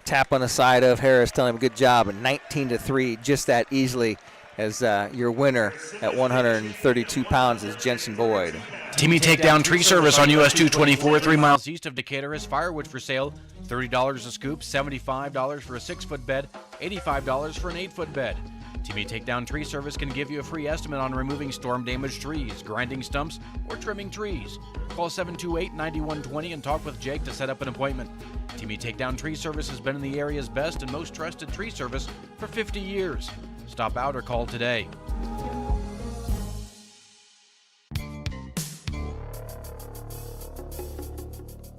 tap on the side of Harris, telling him good job, and 19-3 just that easily, as your winner at 132 pounds is Jensen Boyd. Timmy Takedown Tree Service on US 224, 3 miles east of Decatur, has firewood for sale. $30 a scoop, $75 for a 6-foot bed, $85 for an 8-foot bed. Timmy Takedown Tree Service can give you a free estimate on removing storm-damaged trees, grinding stumps, or trimming trees. Call 728-9120 and talk with Jake to set up an appointment. Timmy Takedown Tree Service has been in the area's best and most trusted tree service for 50 years. Stop out or call today.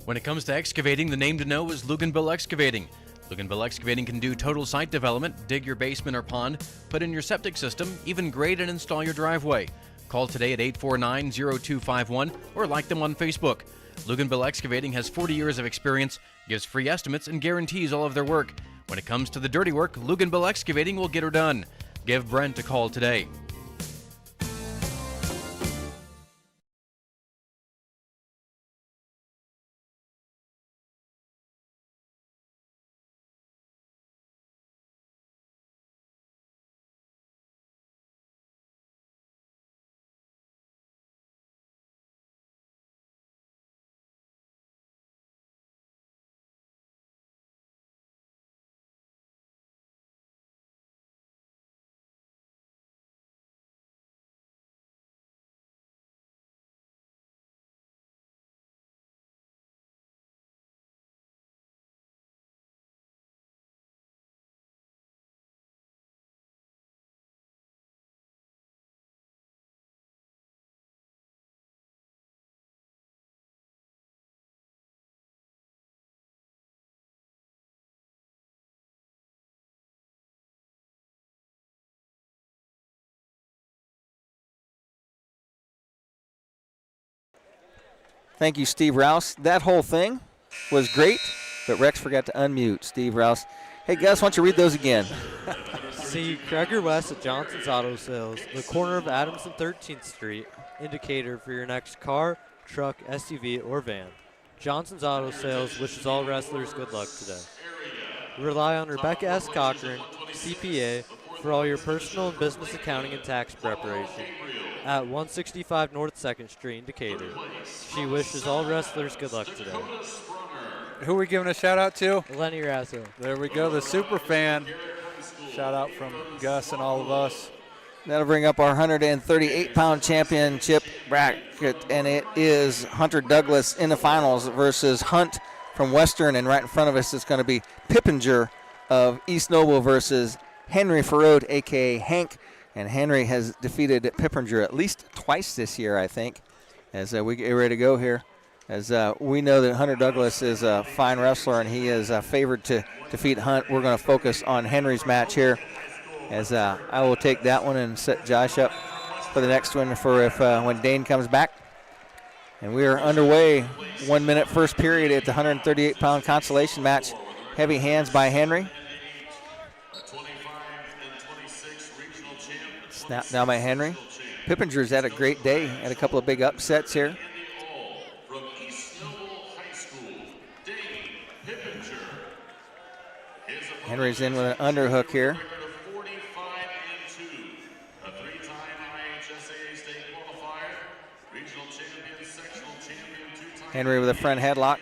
When it comes to excavating, the name to know is Luganville Excavating. Luganville Excavating can do total site development, dig your basement or pond, put in your septic system, even grade and install your driveway. Call today at 849-0251 or like them on Facebook. Luganville Excavating has 40 years of experience, gives free estimates, and guarantees all of their work. When it comes to the dirty work, Luganville Excavating will get her done. Give Brent a call today. Thank you, Steve Rouse. That whole thing was great, but Rex forgot to unmute Steve Rouse. Hey, Gus, why don't you read those again? See Kreger West at Johnson's Auto Sales, the corner of Adams and 13th Street, indicator for your next car, truck, SUV, or van. Johnson's Auto Sales wishes all wrestlers good luck today. Rely on Rebecca S. Cochran, CPA, for all your personal and business accounting and tax preparation at 165 North 2nd Street in Decatur. She wishes all wrestlers good luck today. Who are we giving a shout out to? Lenny Rasso. There we go, the super fan. Shout out from Gus and all of us. That'll bring up our 138-pound championship bracket, and it is Hunter Douglas in the finals versus Hunt from Western, and right in front of us is going to be Pippinger of East Noble versus Henry Farode, a.k.a. Hank. And Henry has defeated Pippinger at least twice this year, I think, as we get ready to go here. As we know that Hunter Douglas is a fine wrestler, and he is favored to defeat Hunt. We're going to focus on Henry's match here, as I will take that one and set Josh up for the next one for if when Dane comes back. And we are underway, 1 minute first period at the 138-pound consolation match. Heavy hands by Henry. Snap down by Henry. Pippinger's had a great day, had a couple of big upsets here. Henry's in with an underhook here. Henry with a front headlock.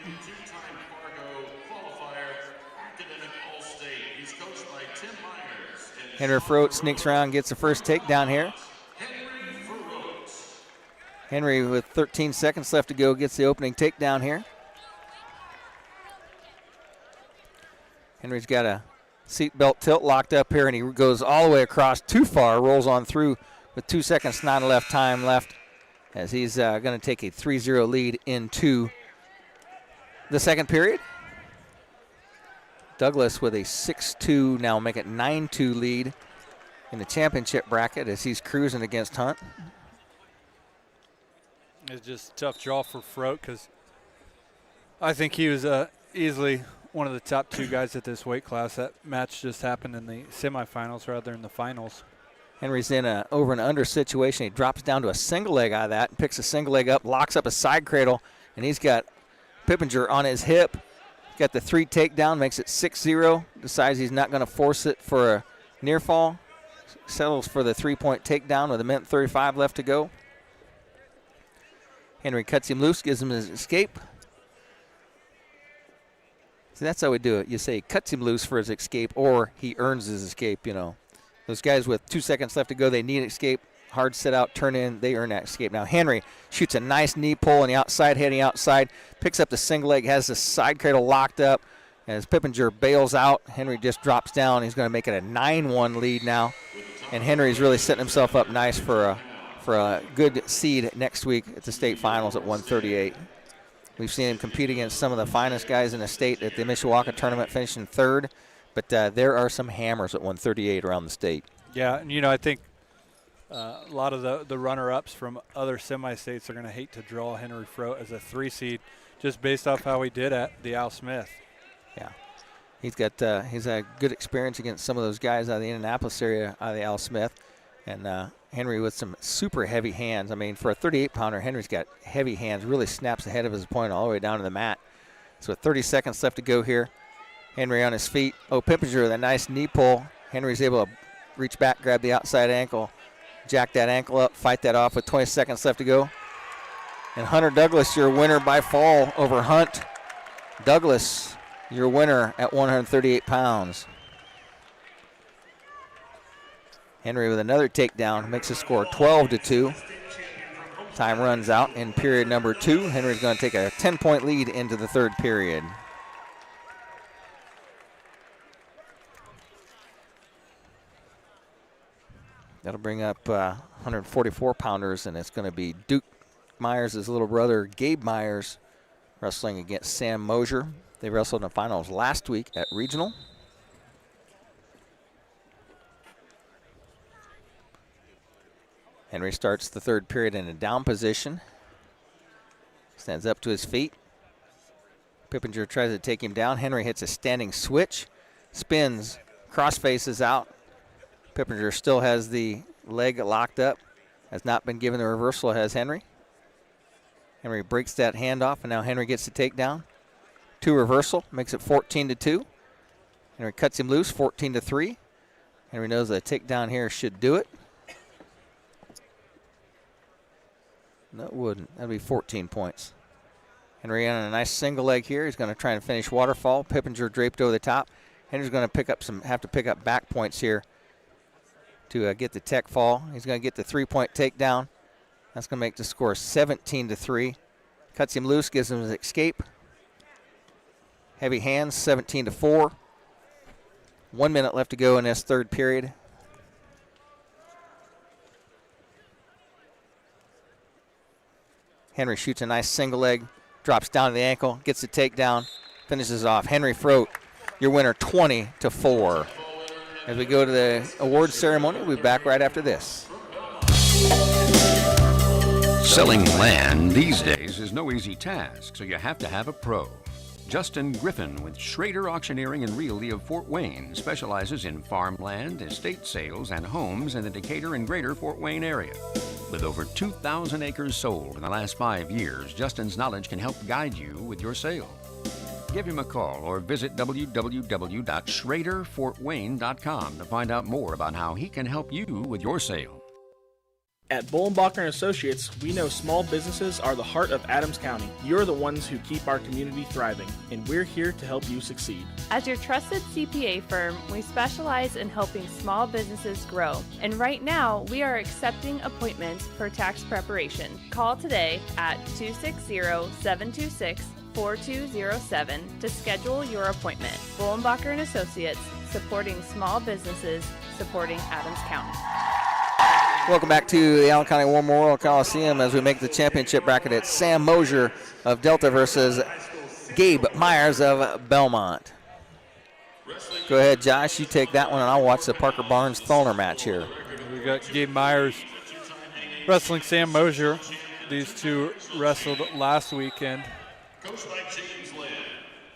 Henry Froat sneaks around, gets the first takedown here. Henry with 13 seconds left to go gets the opening takedown here. Henry's got a seatbelt tilt locked up here, and he goes all the way across too far, rolls on through with 2 seconds, not enough time left, as he's going to take a 3-0 lead into the second period. Douglas with a 6-2, now make it 9-2 lead in the championship bracket as he's cruising against Hunt. It's just a tough draw for Froat because I think he was easily one of the top two guys at this weight class. That match just happened in the semifinals rather than the finals. Henry's in a over and under situation. He drops down to a single leg out of that and picks a single leg up, locks up a side cradle, and he's got Pippinger on his hip. Got the 3 takedown, makes it 6-0. Decides he's not going to force it for a near fall. Settles for the 3-point takedown with 1:35 left to go. Henry cuts him loose, gives him his escape. See, that's how we do it. You say cuts him loose for his escape, or he earns his escape, you know. Those guys with 2 seconds left to go, they need escape. Hard set out, turn in, they earn that escape. Now Henry shoots a nice knee pull on the outside, heading outside, picks up the single leg, has the side cradle locked up. As Pippinger bails out, Henry just drops down. He's going to make it a 9-1 lead now. And Henry's really setting himself up nice for a good seed next week at the state finals at 138. We've seen him compete against some of the finest guys in the state at the Mishawaka tournament, finishing third. But there are some hammers at 138 around the state. Yeah, and I think a lot of the runner-ups from other semi-states are going to hate to draw Henry Froat as a 3 seed just based off how he did at the Al Smith. Yeah. He's had good experience against some of those guys out of the Indianapolis area, out of the Al Smith. And Henry with some super heavy hands. I mean, for a 38-pounder, Henry's got heavy hands, really snaps the head of his opponent all the way down to the mat. So with 30 seconds left to go here, Henry on his feet. Pippinger with a nice knee pull. Henry's able to reach back, grab the outside ankle, jack that ankle up, fight that off with 20 seconds left to go. And Hunter Douglas, your winner by fall over Hunt. Douglas, your winner at 138 pounds. Henry with another takedown makes the score 12-2. Time runs out in period number 2. Henry's going to take a 10-point lead into the third period. That'll bring up 144-pounders, and it's going to be Duke Myers' little brother, Gabe Myers, wrestling against Sam Mosier. They wrestled in the finals last week at Regional. Henry starts the third period in a down position. Stands up to his feet. Pippinger tries to take him down. Henry hits a standing switch. Spins. Cross faces out. Pippinger still has the leg locked up. Has not been given the reversal, has Henry. Henry breaks that handoff, and now Henry gets the takedown. 2 reversal, makes it 14-2. Henry cuts him loose, 14-3. Henry knows that a takedown here should do it. No, it wouldn't. That'd be 14 points. Henry on a nice single leg here. He's going to try and finish waterfall. Pippinger draped over the top. Henry's going to have to pick up back points here to get the tech fall. He's going to get the 3-point takedown. That's going to make the score 17-3. Cuts him loose, gives him his escape. Heavy hands, 17-4. 1 minute left to go in this third period. Henry shoots a nice single leg, drops down to the ankle, gets the takedown, finishes off. Henry Froat, your winner, 20-4. As we go to the awards ceremony, we'll be back right after this. Selling land these days is no easy task, so you have to have a pro. Justin Griffin with Schrader Auctioneering and Realty of Fort Wayne specializes in farmland, estate sales, and homes in the Decatur and greater Fort Wayne area. With over 2,000 acres sold in the last 5 years, Justin's knowledge can help guide you with your sale. Give him a call or visit www.schraderfortwayne.com to find out more about how he can help you with your sale. At Bullenbacher & Associates, we know small businesses are the heart of Adams County. You're the ones who keep our community thriving, and we're here to help you succeed. As your trusted CPA firm, we specialize in helping small businesses grow. And right now, we are accepting appointments for tax preparation. Call today at 260-726-4207 to schedule your appointment. Bullenbacher & Associates, supporting small businesses, supporting Adams County. Welcome back to the Allen County War Memorial Coliseum as we make the championship bracket at Sam Mosier of Delta versus Gabe Myers of Belmont. Go ahead, Josh. You take that one, and I'll watch the Parker Barnes-Tholner match here. We got Gabe Myers wrestling Sam Mosier. These two wrestled last weekend.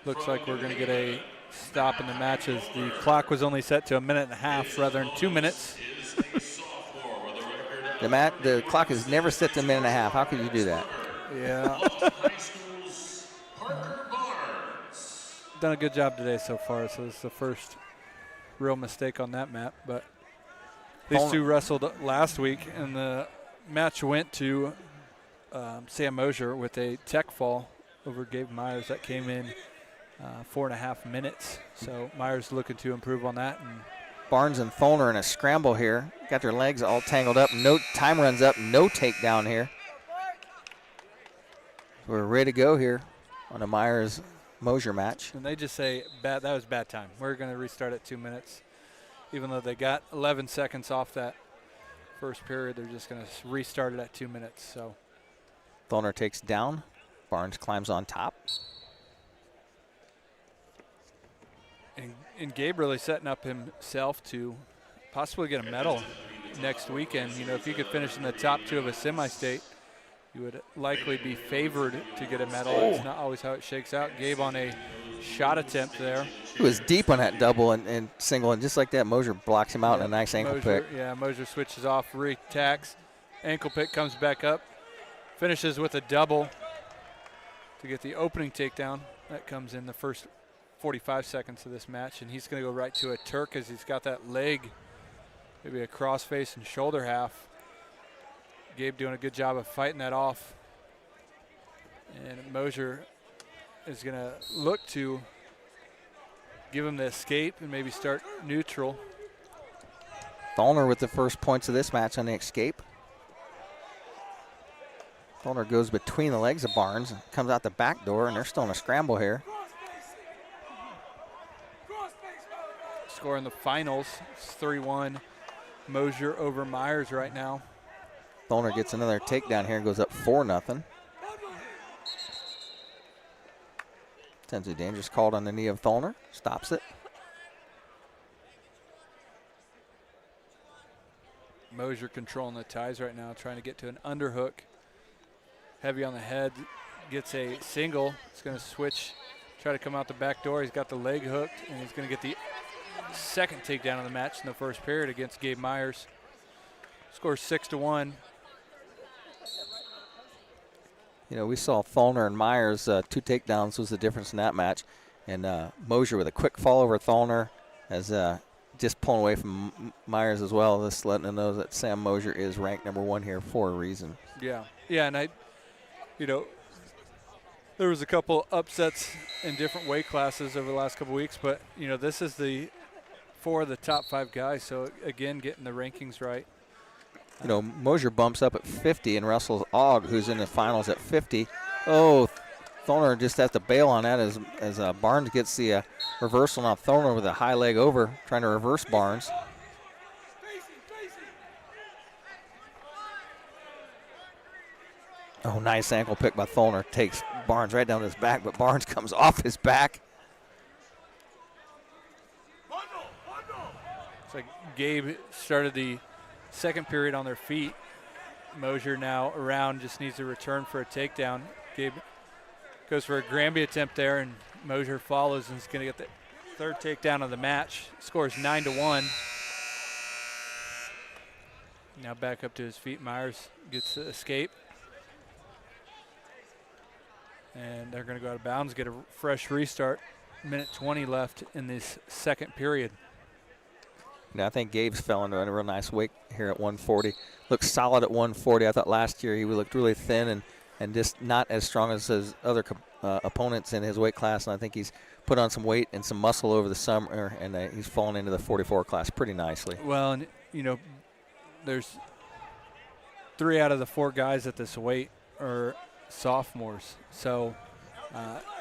Looks like we're going to get a stop in the matches. The clock was only set to 1.5 minutes rather than 2 minutes. The clock is never set to 1.5 minutes. How could you do that? Yeah. Done a good job today so far, so this is the first real mistake on that map. But these two wrestled last week, and the match went to Sam Mosier with a tech fall over Gabe Myers. That came in 4.5 minutes. So Myers looking to improve on that. And Barnes and Tholner in a scramble here. Got their legs all tangled up. No time runs up. No takedown here. We're ready to go here on a Myers-Mosier match. And they just say, that was bad time. We're going to restart at 2 minutes. Even though they got 11 seconds off that first period, they're just going to restart it at 2 minutes. So Tholner takes down. Barnes climbs on top. And Gabe really setting up himself to possibly get a medal next weekend. You know, if you could finish in the top 2 of a semi-state, you would likely be favored to get a medal. It's not always how it shakes out. Gabe on a shot attempt there. He was deep on that double and single, and just like that, Mosier blocks him out in a nice ankle pick. Yeah, Mosier switches off, re-attacks. Ankle pick comes back up. Finishes with a double to get the opening takedown. That comes in the first 45 seconds of this match, and he's going to go right to a Turk as he's got that leg, maybe a crossface and shoulder half. Gabe doing a good job of fighting that off. And Mosier is going to look to give him the escape and maybe start neutral. Tholner with the first points of this match on the escape. Tholner goes between the legs of Barnes, comes out the back door, and they're still in a scramble here. Score in the finals, it's 3-1. Mosier over Myers right now. Tholner gets another takedown here and goes up 4-0. Tensy Dangerous called on the knee of Tholner, stops it. Mosier controlling the ties right now, trying to get to an underhook. Heavy on the head, gets a single. He's going to switch, try to come out the back door. He's got the leg hooked, and he's going to get the second takedown of the match in the first period against Gabe Myers. Scores 6-1. You know, we saw Thalner and Myers, 2 takedowns was the difference in that match. And Mosier with a quick fall over Thalner as just pulling away from Myers as well. Just letting them know that Sam Mosier is ranked #1 here for a reason. Yeah, and there was a couple upsets in different weight classes over the last couple weeks, but, this is the 4 of the top 5 guys. So, again, getting the rankings right. Mosier bumps up at 50 and wrestles Ogg, who's in the finals at 50. Oh, Thalner just has to bail on that as Barnes gets the reversal. Now Thalner with a high leg over, trying to reverse Barnes. Oh, nice ankle pick by Thalner. Takes Barnes right down his back, but Barnes comes off his back. It's like Gabe started the second period on their feet. Mosier now around, just needs to return for a takedown. Gabe goes for a Granby attempt there, and Mosier follows and is going to get the third takedown of the match. Scores 9-1. Now back up to his feet. Myers gets the escape. And they're going to go out of bounds, get a fresh restart. Minute 20 left in this second period. I think Gabe's fell into a real nice weight here at 140. Looks solid at 140. I thought last year he looked really thin and just not as strong as his other opponents in his weight class. And I think he's put on some weight and some muscle over the summer, and he's fallen into the 44 class pretty nicely. Well, and there's 3 out of the 4 guys at this weight are sophomores. So,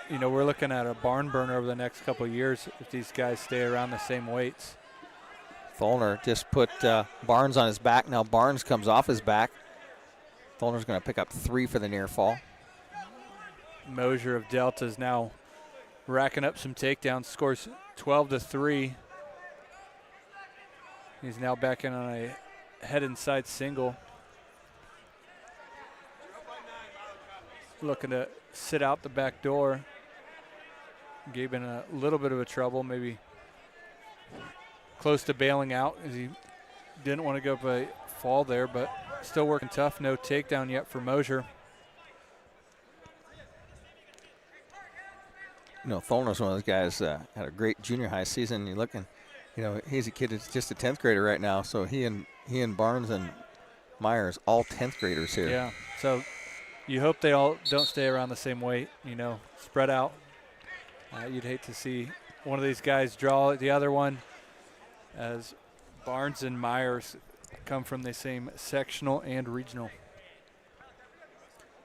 we're looking at a barn burner over the next couple of years if these guys stay around the same weights. Thalner just put Barnes on his back. Now Barnes comes off his back. Thalner's going to pick up 3 for the near fall. Mosier of Delta is now racking up some takedowns. Scores 12-3. He's now back in on a head inside single. Looking to sit out the back door. Gabe in a little bit of a trouble, maybe close to bailing out as he didn't want to go up a fall there, but still working tough. No takedown yet for Mosier. Thalner's one of those guys had a great junior high season. You're looking, he's a kid that's just a 10th grader right now. So he and Barnes and Myers, all 10th graders here. Yeah, so you hope they all don't stay around the same weight, spread out. You'd hate to see one of these guys draw the other one, as Barnes and Myers come from the same sectional and regional.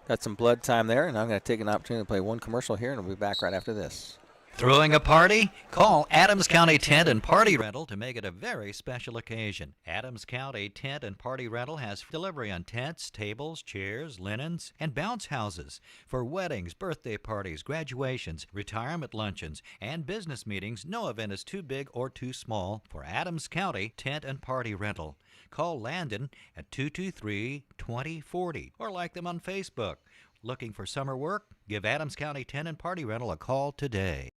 Got some blood time there, and I'm going to take an opportunity to play one commercial here, and we'll be back right after this. Throwing a party? Call Adams County Tent and Party Rental to make it a very special occasion. Adams County Tent and Party Rental has delivery on tents, tables, chairs, linens, and bounce houses for weddings, birthday parties, graduations, retirement luncheons, and business meetings. No event is too big or too small for Adams County Tent and Party Rental. Call Landon at 223-2040 or like them on Facebook. Looking for summer work? Give Adams County Tent and Party Rental a call today.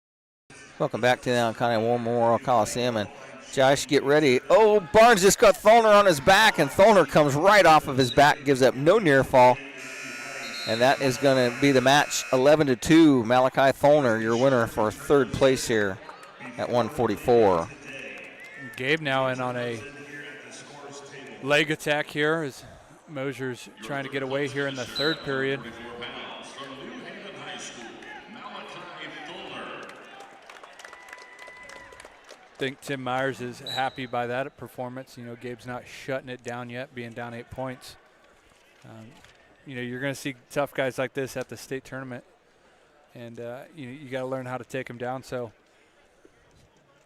Welcome back to the Allen County War Memorial Coliseum, and Josh, get ready. Oh, Barnes just got Thalner on his back, and Thalner comes right off of his back, gives up no near fall, and that is going to be the match. 11-2, Malachi Thalner, your winner for third place here at 144. Gabe now in on a leg attack here as Mosier's trying to get away here in the third period. I think Tim Myers is happy by that performance. Gabe's not shutting it down yet, being down 8 points. You're going to see tough guys like this at the state tournament, and you got to learn how to take them down. So,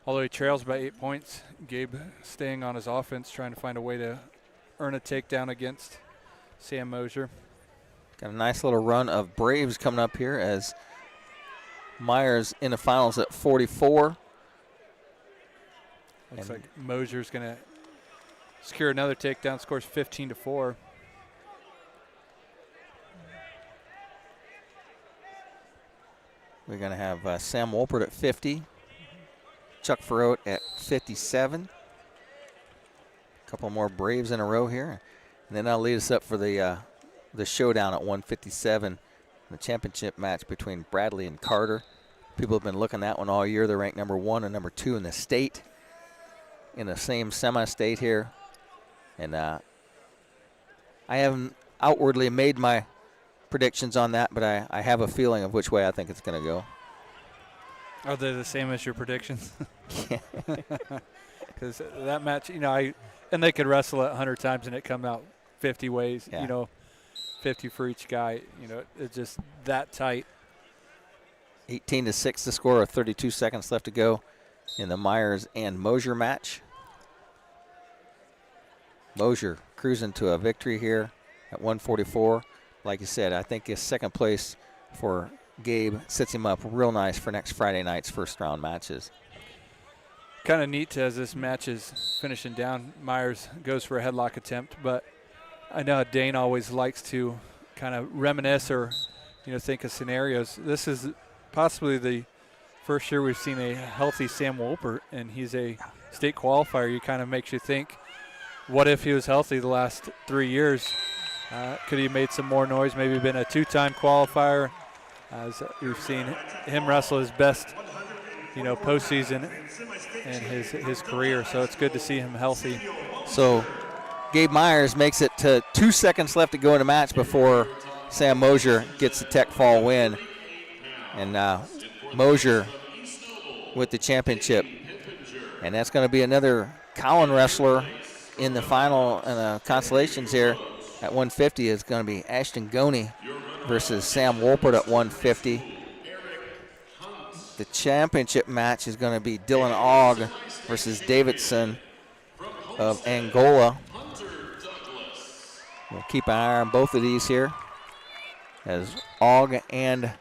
although he trails by 8 points, Gabe staying on his offense, trying to find a way to earn a takedown against Sam Mosier. Got a nice little run of Braves coming up here as Myers in the finals at 44. Looks like Mosier's going to secure another takedown, scores 15-4. We're going to have Sam Wolpert at 50, Chuck Farrote at 57. A couple more Braves in a row here. And then that'll lead us up for the showdown at 157, the championship match between Bradley and Carter. People have been looking at that one all year. They're ranked number 1 and number 2 in the state, in the same semi-state here. And I haven't outwardly made my predictions on that, but I have a feeling of which way I think it's going to go. Are they the same as your predictions? Because that match, and they could wrestle it 100 times and it come out 50 ways, 50 for each guy. It's just that tight. 18-6 the score with 32 seconds left to go in the Myers and Mosier match. Mosier cruising to a victory here at 144. Like you said, I think his second place for Gabe sets him up real nice for next Friday night's first round matches. Kind of neat as this match is finishing down. Myers goes for a headlock attempt, but I know Dane always likes to kind of reminisce or, think of scenarios. This is possibly the first year we've seen a healthy Sam Wolpert, and he's a state qualifier. You kind of makes you think, what if he was healthy the last 3 years? Could he have made some more noise, maybe been a 2-time qualifier? As we've seen him wrestle his best, postseason in his career. So it's good to see him healthy. So Gabe Myers makes it to 2 seconds left to go in the match before Sam Mosier gets the tech fall win. And Mosier with the championship. And that's going to be another Cowan wrestler in the final consolations here at 150 is going to be Ashton Goney versus Sam Wolpert at 150. The championship match is going to be Dylan Ogg versus Davidson of Angola. We'll keep an eye on both of these here as Ogg and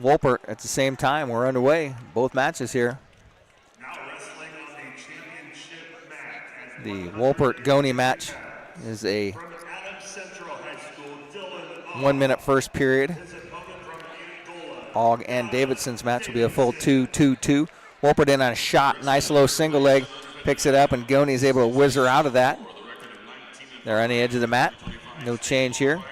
Wolpert at the same time. We're underway. Both matches here. The Wolpert-Goney match is a 1-minute first period. Ogg and Davidson's match will be a full 2-2-2. Wolpert in on a shot, nice low single leg, picks it up, and Goney is able to whiz her out of that. They're on the edge of the mat. No change here.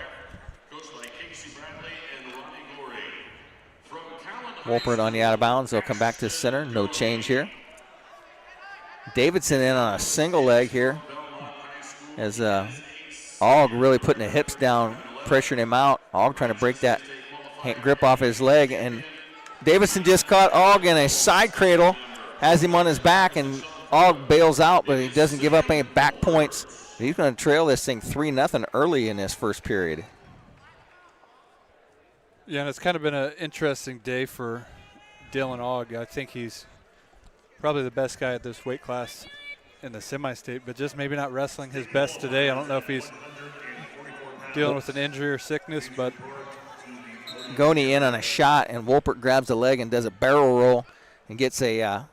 Wolpert on the out of bounds. They'll come back to center. No change here. Davidson in on a single leg here as Ogg really putting the hips down, pressuring him out. Ogg trying to break that grip off his leg, and Davidson just caught Ogg in a side cradle, has him on his back, and Ogg bails out, but he doesn't give up any back points. He's going to trail this thing 3-0 early in this first period. Yeah, and it's kind of been an interesting day for Dylan Ogg. I think he's probably the best guy at this weight class in the semi-state, but just maybe not wrestling his best today. I don't know if he's dealing with an injury or sickness, but Goney in on a shot, and Wolpert grabs the leg and does a barrel roll and gets a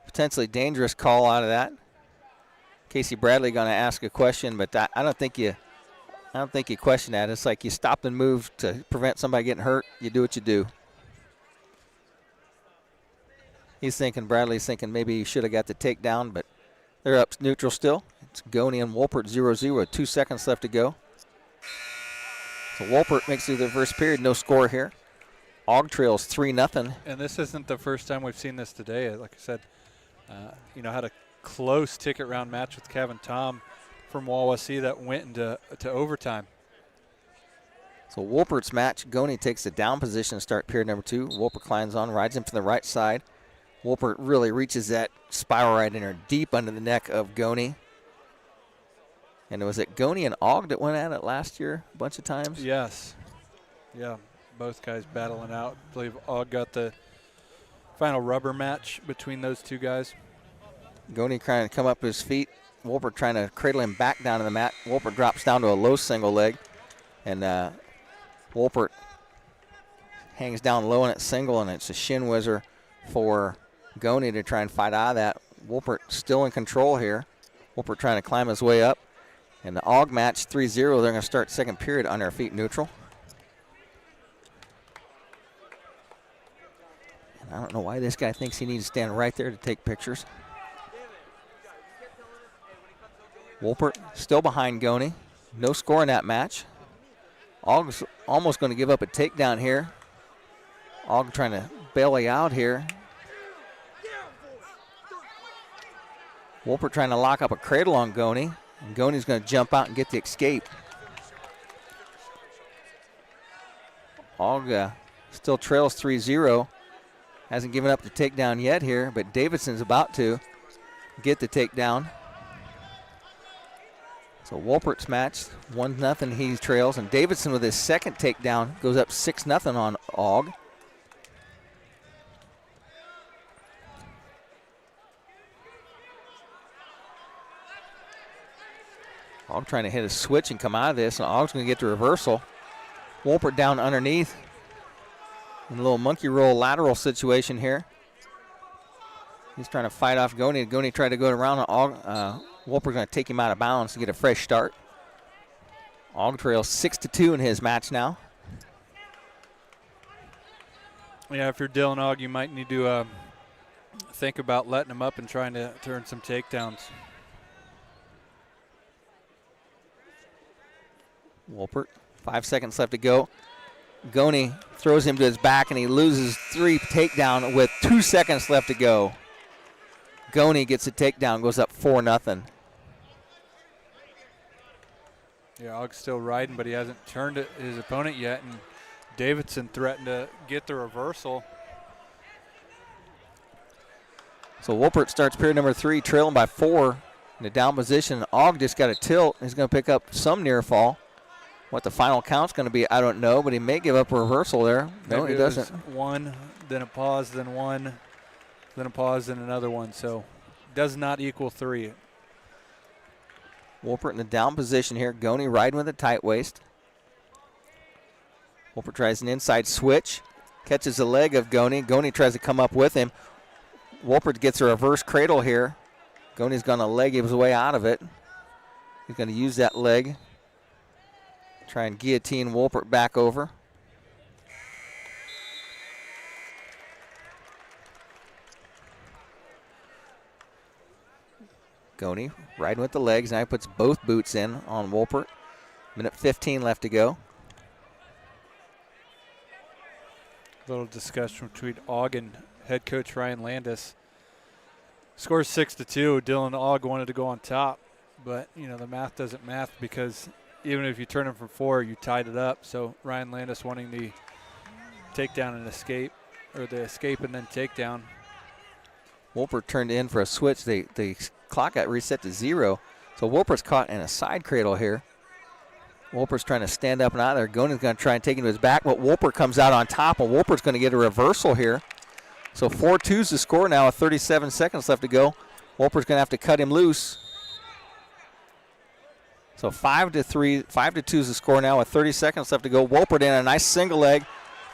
potentially dangerous call out of that. Casey Bradley going to ask a question, but I don't think you question that. It's like you stop and move to prevent somebody getting hurt. You do what you do. Bradley's thinking maybe he should have got the takedown, but they're up neutral still. It's Goney and Wolpert 0-0 with 2 seconds left to go. So Wolpert makes it through the first period, no score here. Ogg trails 3-0. And this isn't the first time we've seen this today. Like I said, had a close ticket round match with Kevin Tom from Wawasee that went into overtime. So Wolpert's match, Goney takes the down position to start period number 2. Wolpert climbs on, rides him from the right side. Wolpert really reaches that spiral right in there deep under the neck of Goney. And was it Goney and Ogg that went at it last year a bunch of times? Yes. Yeah, both guys battling out. I believe Ogg got the final rubber match between those two guys. Goney trying to come up to his feet. Wolpert trying to cradle him back down to the mat. Wolpert drops down to a low single leg. And Wolpert hangs down low in it single, and it's a shin whizzer for Goney to try and fight out of that. Wolpert still in control here. Wolpert trying to climb his way up. And the Ogg match 3-0. They're going to start second period on their feet neutral. I don't know why this guy thinks he needs to stand right there to take pictures. Wolpert still behind Goney. No score in that match. Ogg's almost going to give up a takedown here. Ogg trying to bail out here. Wolpert trying to lock up a cradle on Goney. And Goney's going to jump out and get the escape. Ogg still trails 3-0. Hasn't given up the takedown yet here, but Davidson's about to get the takedown. So Wolpert's match, 1-0 he trails, and Davidson with his second takedown goes up 6-0 on Ogg. Ogg trying to hit a switch and come out of this, and Ogg's going to get the reversal. Wolpert down underneath. In a little monkey roll lateral situation here. He's trying to fight off Goney. Goney tried to go around, and Wolpert's going to take him out of bounds to get a fresh start. Ogg trails 6-2 in his match now. Yeah, if you're Dylan Ogg, you might need to think about letting him up and trying to turn some takedowns. Wolpert, 5 seconds left to go. Goney throws him to his back, and he loses 3 takedown with 2 seconds left to go. Goney gets a takedown, goes up 4-0. Yeah, Ogg's still riding, but he hasn't turned his opponent yet, and Davidson threatened to get the reversal. So Wolpert starts period number 3, trailing by 4 in the down position. Ogg just got a tilt. He's going to pick up some near fall. What the final count's going to be, I don't know, but he may give up a reversal there. No, Maybe he doesn't. One, then a pause, then one, then a pause, then another one. So does not equal 3. Wolpert in the down position here. Goney riding with a tight waist. Wolpert tries an inside switch. Catches the leg of Goney. Goney tries to come up with him. Wolpert gets a reverse cradle here. Goney's going to leg his way out of it. He's going to use that leg. Try and guillotine Wolpert back over. Goney riding with the legs. Now he puts both boots in on Wolpert. Minute 15 left to go. Little discussion between Ogg and head coach Ryan Landis. Scores 6-2. Dylan Ogg wanted to go on top, but you know the math doesn't math because even if you turn him from 4, you tied it up. So Ryan Landis wanting the takedown and escape, or the escape and then takedown. Wolpert turned in for a switch. The clock got reset to 0. So Wolpert's caught in a side cradle here. Wolpert's trying to stand up and out there. Goney's going to try and take him to his back, but Wolpert comes out on top, and Wolpert's going to get a reversal here. So 4-2's the score now with 37 seconds left to go. Wolpert's going to have to cut him loose. So 5-2's the score now with 30 seconds left to go. Wolpert in a nice single leg.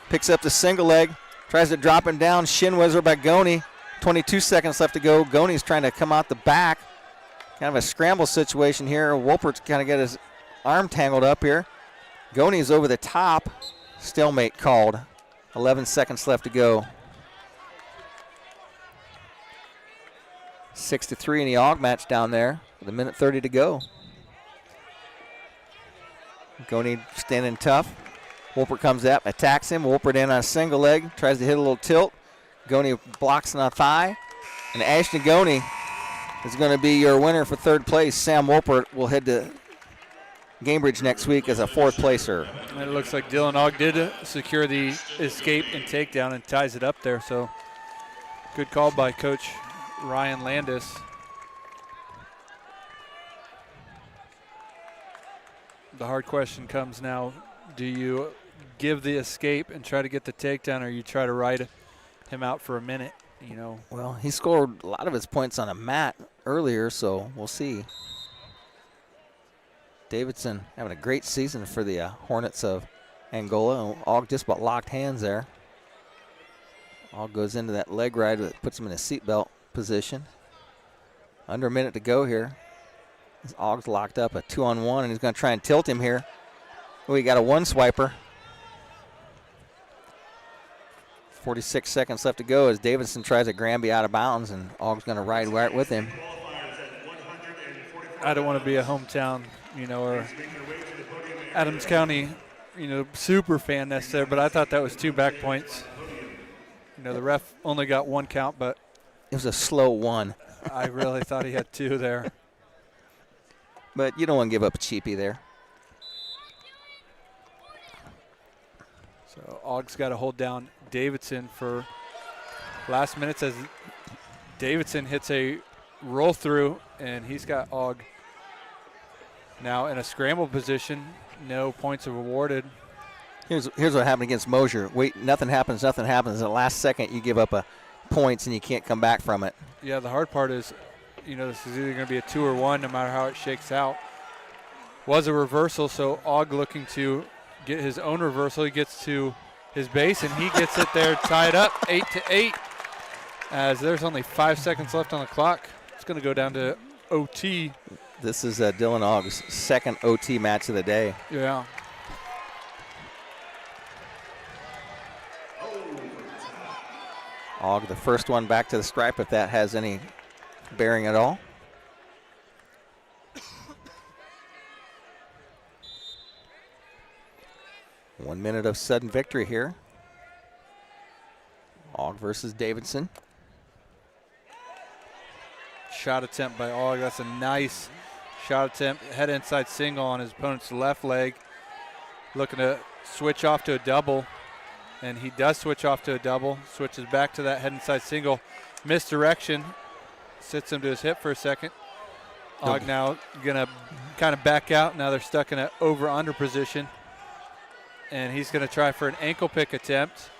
Picks up the single leg. Tries to drop him down. Shin whizzer by Goney. 22 seconds left to go. Goney's trying to come out the back. Kind of a scramble situation here. Wolpert's kind of got his arm tangled up here. Goney's over the top. Stalemate called. 11 seconds left to go. 6-3 in the Ogg match down there with a minute 30 to go. Goney standing tough. Wolpert comes up, attacks him. Wolpert in on a single leg, tries to hit a little tilt. Goney blocks on a thigh. And Ashton Goney is going to be your winner for 3rd place. Sam Wolpert will head to Cambridge next week as a 4th placer. And it looks like Dylan Ogg did secure the escape and takedown and ties it up there. So good call by Coach Ryan Landis. The hard question comes now. Do you give the escape and try to get the takedown, or you try to ride him out for a minute? You know. Well, he scored a lot of his points on a mat earlier, so we'll see. Davidson having a great season for the Hornets of Angola. Ogg just about locked hands there. Ogg goes into that leg ride that puts him in a seatbelt position. Under a minute to go here. Ogg's locked up a 2-on-1, and he's going to try and tilt him here. Oh, he got a 1 swiper. 46 seconds left to go as Davidson tries a Granby out of bounds, and Aug's going to ride right with him. I don't want to be a hometown, or Adams County, super fan necessarily, but I thought that was 2 back points. The ref only got 1 count, but it was a slow 1. I really thought he had 2 there. But you don't want to give up a cheapie there. So Aug's got to hold down Davidson for last minutes as Davidson hits a roll through, and he's got Aug now in a scramble position. No points are awarded. Here's what happened against Mosier. Wait, nothing happens. At the last second, you give up points and you can't come back from it. Yeah, the hard part is, this is either going to be a 2 or 1 no matter how it shakes out. Was a reversal, so Aug looking to get his own reversal. He gets to his base, and he gets it there tied up 8-8 as there's only 5 seconds left on the clock. It's going to go down to OT. This is Dylan Aug's second OT match of the day. Yeah. Aug, the first one back to the stripe, if that has any bearing at all. One minute of sudden victory here. Aug versus Davidson. Shot attempt by Aug. That's a nice shot attempt. Head inside single on his opponent's left leg. Looking to switch off to a double. And he does switch off to a double. Switches back to that head inside single. Misdirection. Sits him to his hip for a second. Aug now going to kind of back out. Now they're stuck in an over-under position. And he's going to try for an ankle pick attempt.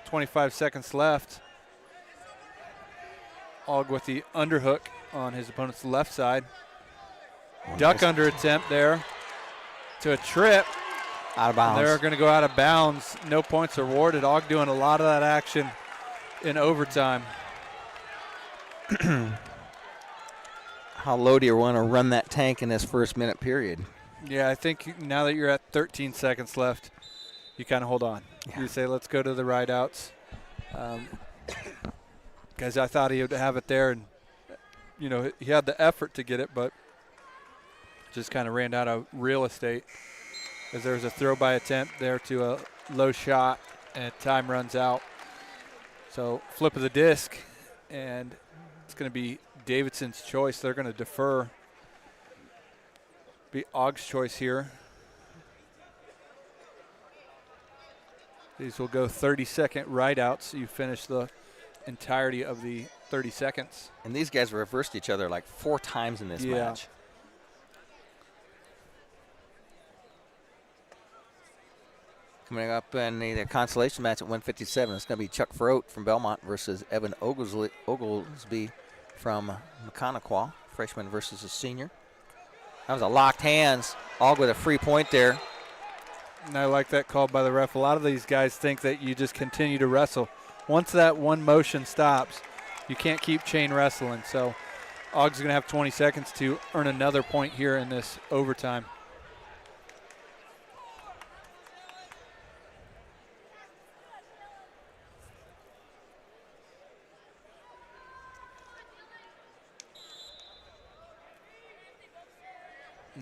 25 seconds left. Aug with the underhook on his opponent's left side. Duck under attempt there to a trip. Out of bounds. They're going to go out of bounds. No points awarded. Aug doing a lot of that action in overtime. How low do you want to run that tank in this first minute period? Yeah, I think now that you're at 13 seconds left, you kind of hold on. Yeah. You say, let's go to the ride outs. Because I thought he would have it there, and, he had the effort to get it, but just kind of ran out of real estate. As there was a throw by attempt there to a low shot, and time runs out. So flip of the disc, and it's going to be Davidson's choice. They're going to defer. Be Aug's choice here. These will go 30-second ride-outs. You finish the entirety of the 30 seconds. And these guys reversed each other like 4 times in this match. Coming up in the consolation match at 157, it's going to be Chuck Froat from Belmont versus Evan Oglesby from Mechaniqua, freshman versus a senior. That was a locked hands. Aug with a free point there. And I like that call by the ref. A lot of these guys think that you just continue to wrestle. Once that one motion stops, you can't keep chain wrestling. So Aug's going to have 20 seconds to earn another point here in this overtime.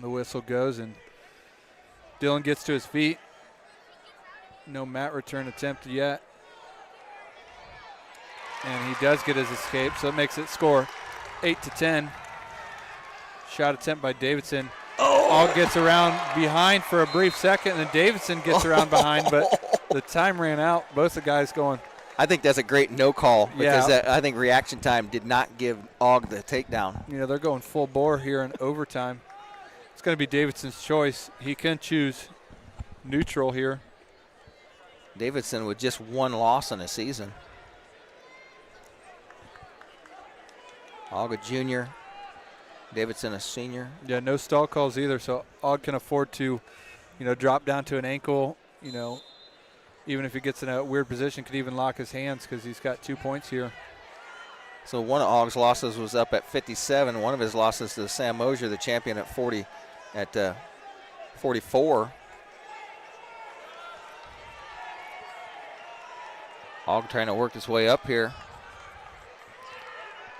The whistle goes, and Dylan gets to his feet. No mat return attempt yet. And he does get his escape, so it makes it score 8-10. Shot attempt by Davidson. Aug gets around behind for a brief second, and then Davidson gets around behind, but the time ran out. Both the guys going. I think that's a great no call because I think reaction time did not give Aug the takedown. They're going full bore here in overtime. It's going to be Davidson's choice. He can choose neutral here. Davidson with just 1 loss in the season. Aug a junior, Davidson a senior. Yeah, no stall calls either, so Aug can afford to, drop down to an ankle. Even if he gets in a weird position, could even lock his hands because he's got 2 points here. So one of Aug's losses was up at 57. One of his losses to Sam Mosier, the champion, at 44. Ogg trying to work his way up here.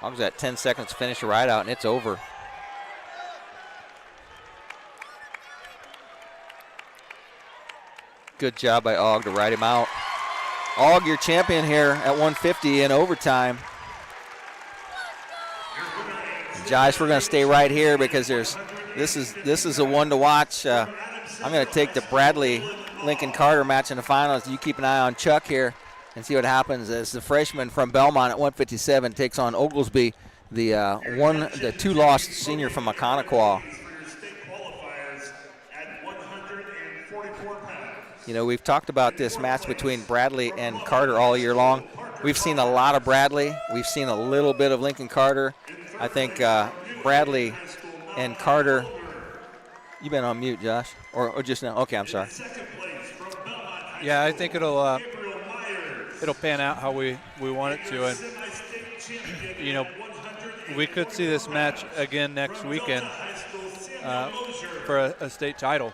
Ogg's at 10 seconds to finish a ride out, and it's over. Good job by Ogg to ride him out. Ogg, your champion here at 150 in overtime. Josh, we're going to stay right here because this is a one to watch. I'm going to take the Bradley-Lincoln Carter match in the finals. You keep an eye on Chuck here and see what happens as the freshman from Belmont at 157 takes on Oglesby, the two-loss senior from Maconaquah. You know, we've talked about this match between Bradley and Carter all year long. We've seen a lot of Bradley. We've seen a little bit of Lincoln Carter. I think Bradley and Carter. You've been on mute, Josh, or just now? Okay, I'm sorry. Yeah, I think it'll pan out how we want it to, and you know, we could see this match again next weekend for a state title.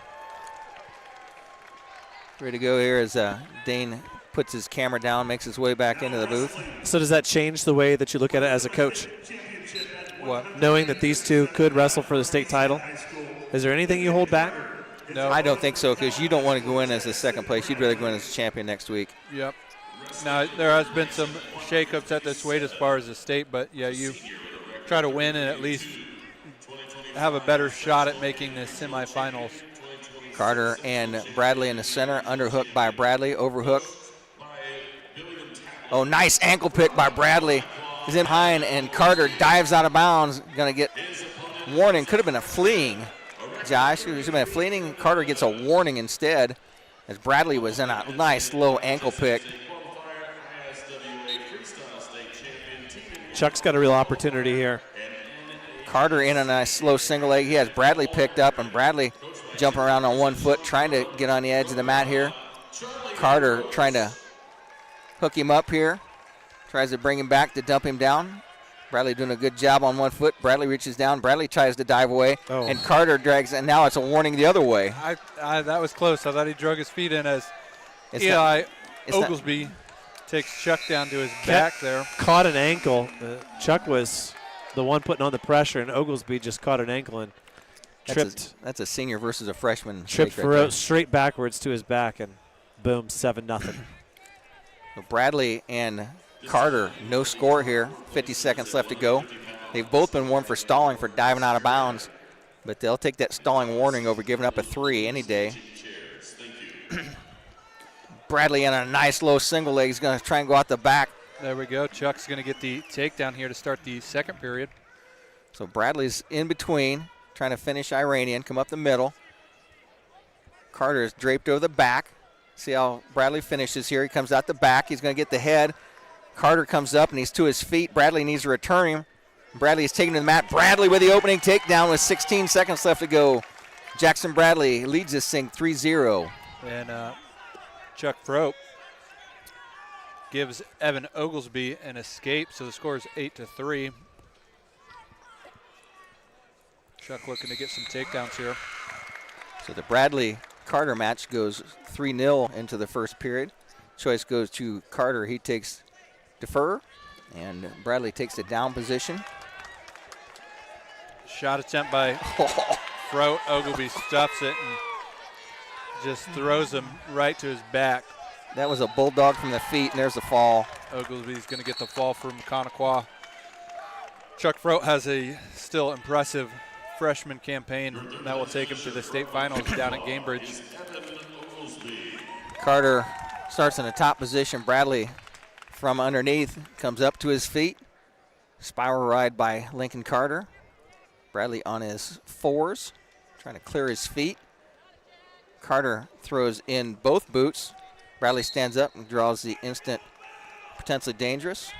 Ready to go here as Dane puts his camera down, makes his way back into the booth. So does that change the way that you look at it as a coach? What? Knowing that these two could wrestle for the state title? Is there anything you hold back? No. I don't think so, because you don't want to go in as the second place. You'd rather go in as champion next week. Yep. Now, there has been some shakeups at this weight as far as the state, but, yeah, you try to win and at least have a better shot at making the semifinals. Carter and Bradley in the center. Underhook by Bradley. Overhook. Oh, nice ankle pick by Bradley. He's in behind, and Carter dives out of bounds. Going to get warning. Could have been a fleeing, Josh. It should have been a fleeing. Carter gets a warning instead, as Bradley was in a nice low ankle pick. Chuck's got a real opportunity here. Carter in a nice slow single leg. He has Bradley picked up, and Bradley jumping around on 1 foot, trying to get on the edge of the mat here. Carter trying to hook him up here. Tries to bring him back to dump him down. Bradley doing a good job on 1 foot. Bradley reaches down. Bradley tries to dive away, and Carter drags, and now it's a warning the other way. That was close. I thought he drug his feet in as Eli Oglesby takes Chuck down to his back there. Caught an ankle. Chuck was the one putting on the pressure, and Oglesby just caught an ankle and tripped. That's a senior versus a freshman. Tripped right straight backwards to his back, and boom, 7-0. Bradley and Carter, no score here. 50 seconds left to go. They've both been warned for stalling for diving out of bounds, but they'll take that stalling warning over giving up a 3 any day. Bradley in a nice low single leg. He's going to try and go out the back. There we go. Chuck's going to get the takedown here to start the second period. So Bradley's in between, trying to finish Iranian, come up the middle. Carter is draped over the back. See how Bradley finishes here. He comes out the back. He's going to get the head. Carter comes up, and he's to his feet. Bradley needs to return him. Bradley is taken to the mat. Bradley with the opening takedown with 16 seconds left to go. Jackson Bradley leads this thing 3-0. And Chuck Frope gives Evan Oglesby an escape, so the score is 8-3. Chuck looking to get some takedowns here. So the Bradley-Carter match goes 3-0 into the first period. Choice goes to Carter. He takes defer, and Bradley takes the down position. Shot attempt by Frote. Oglesby stuffs it and just throws him right to his back. That was a bulldog from the feet, and there's the fall. Oglesby's going to get the fall from Maconaquah. Chuck Frote has a still impressive freshman campaign that will take him to the state finals down at Gamebridge. Carter starts in the top position. Bradley from underneath comes up to his feet. Spiral ride by Lincoln Carter. Bradley on his fours, trying to clear his feet. Carter throws in both boots. Bradley stands up and draws the instant potentially dangerous.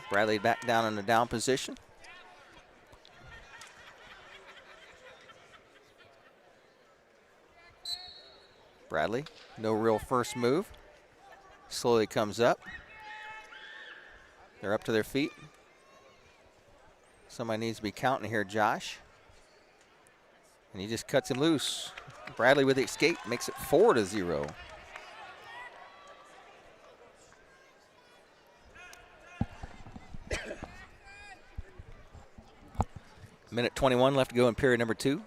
Bradley back down in the down position. Bradley, no real first move. Slowly comes up. They're up to their feet. Somebody needs to be counting here, Josh. And he just cuts him loose. Bradley with the escape makes it 4-0. Minute 21 left to go in period number 2.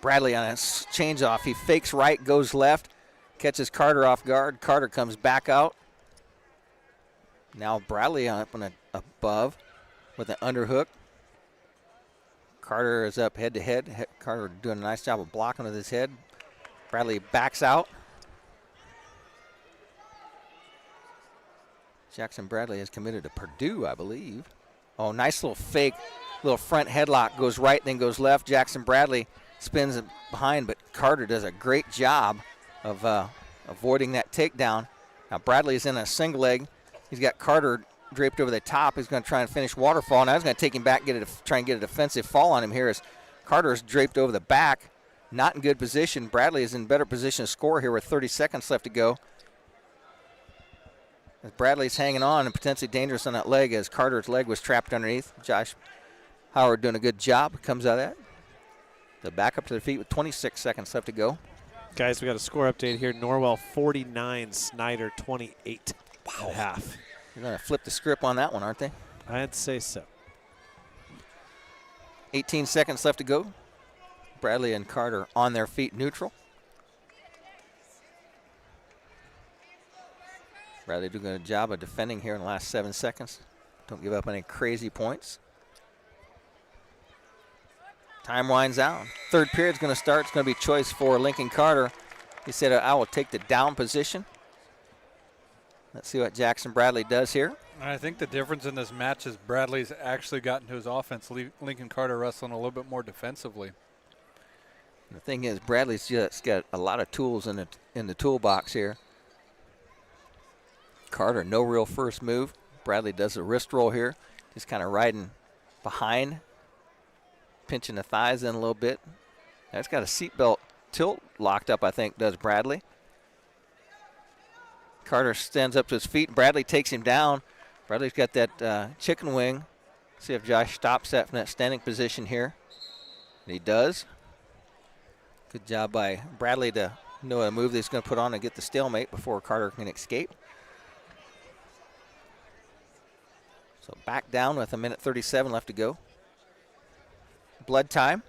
Bradley on a change off. He fakes right, goes left, catches Carter off guard. Carter comes back out. Now Bradley up on above with an underhook. Carter is up head to head. Carter doing a nice job of blocking with his head. Bradley backs out. Jackson Bradley is committed to Purdue, I believe. Oh, nice little fake, little front headlock. Goes right, then goes left. Jackson Bradley spins it behind, but Carter does a great job of avoiding that takedown. Now Bradley is in a single leg. He's got Carter draped over the top. He's going to try and finish waterfall. Now he's going to take him back, try and get a defensive fall on him here as Carter is draped over the back. Not in good position. Bradley is in better position to score here with 30 seconds left to go. As Bradley's hanging on and potentially dangerous on that leg as Carter's leg was trapped underneath. Josh Howard doing a good job. Comes out of that. The back up to the feet with 26 seconds left to go. Guys, we got a score update here. Norwell 49, Snyder 28 and a half. You're going to flip the script on that one, aren't they? I'd say so. 18 seconds left to go. Bradley and Carter on their feet neutral. Bradley doing a good job of defending here in the last 7 seconds. Don't give up any crazy points. Time winds down. Third period's going to start. It's going to be choice for Lincoln Carter. He said, I will take the down position. Let's see what Jackson Bradley does here. I think the difference in this match is Bradley's actually gotten to his offense. Lincoln Carter wrestling a little bit more defensively. The thing is, Bradley's just got a lot of tools in the toolbox here. Carter, no real first move. Bradley does a wrist roll here. Just kind of riding behind, pinching the thighs in a little bit. That's got a seatbelt tilt locked up, I think, does Bradley. Carter stands up to his feet. Bradley takes him down. Bradley's got that chicken wing. See if Josh stops that from that standing position here. And he does. Good job by Bradley to know a move that he's going to put on and get the stalemate before Carter can escape. So back down with 1:37 left to go. Blood time.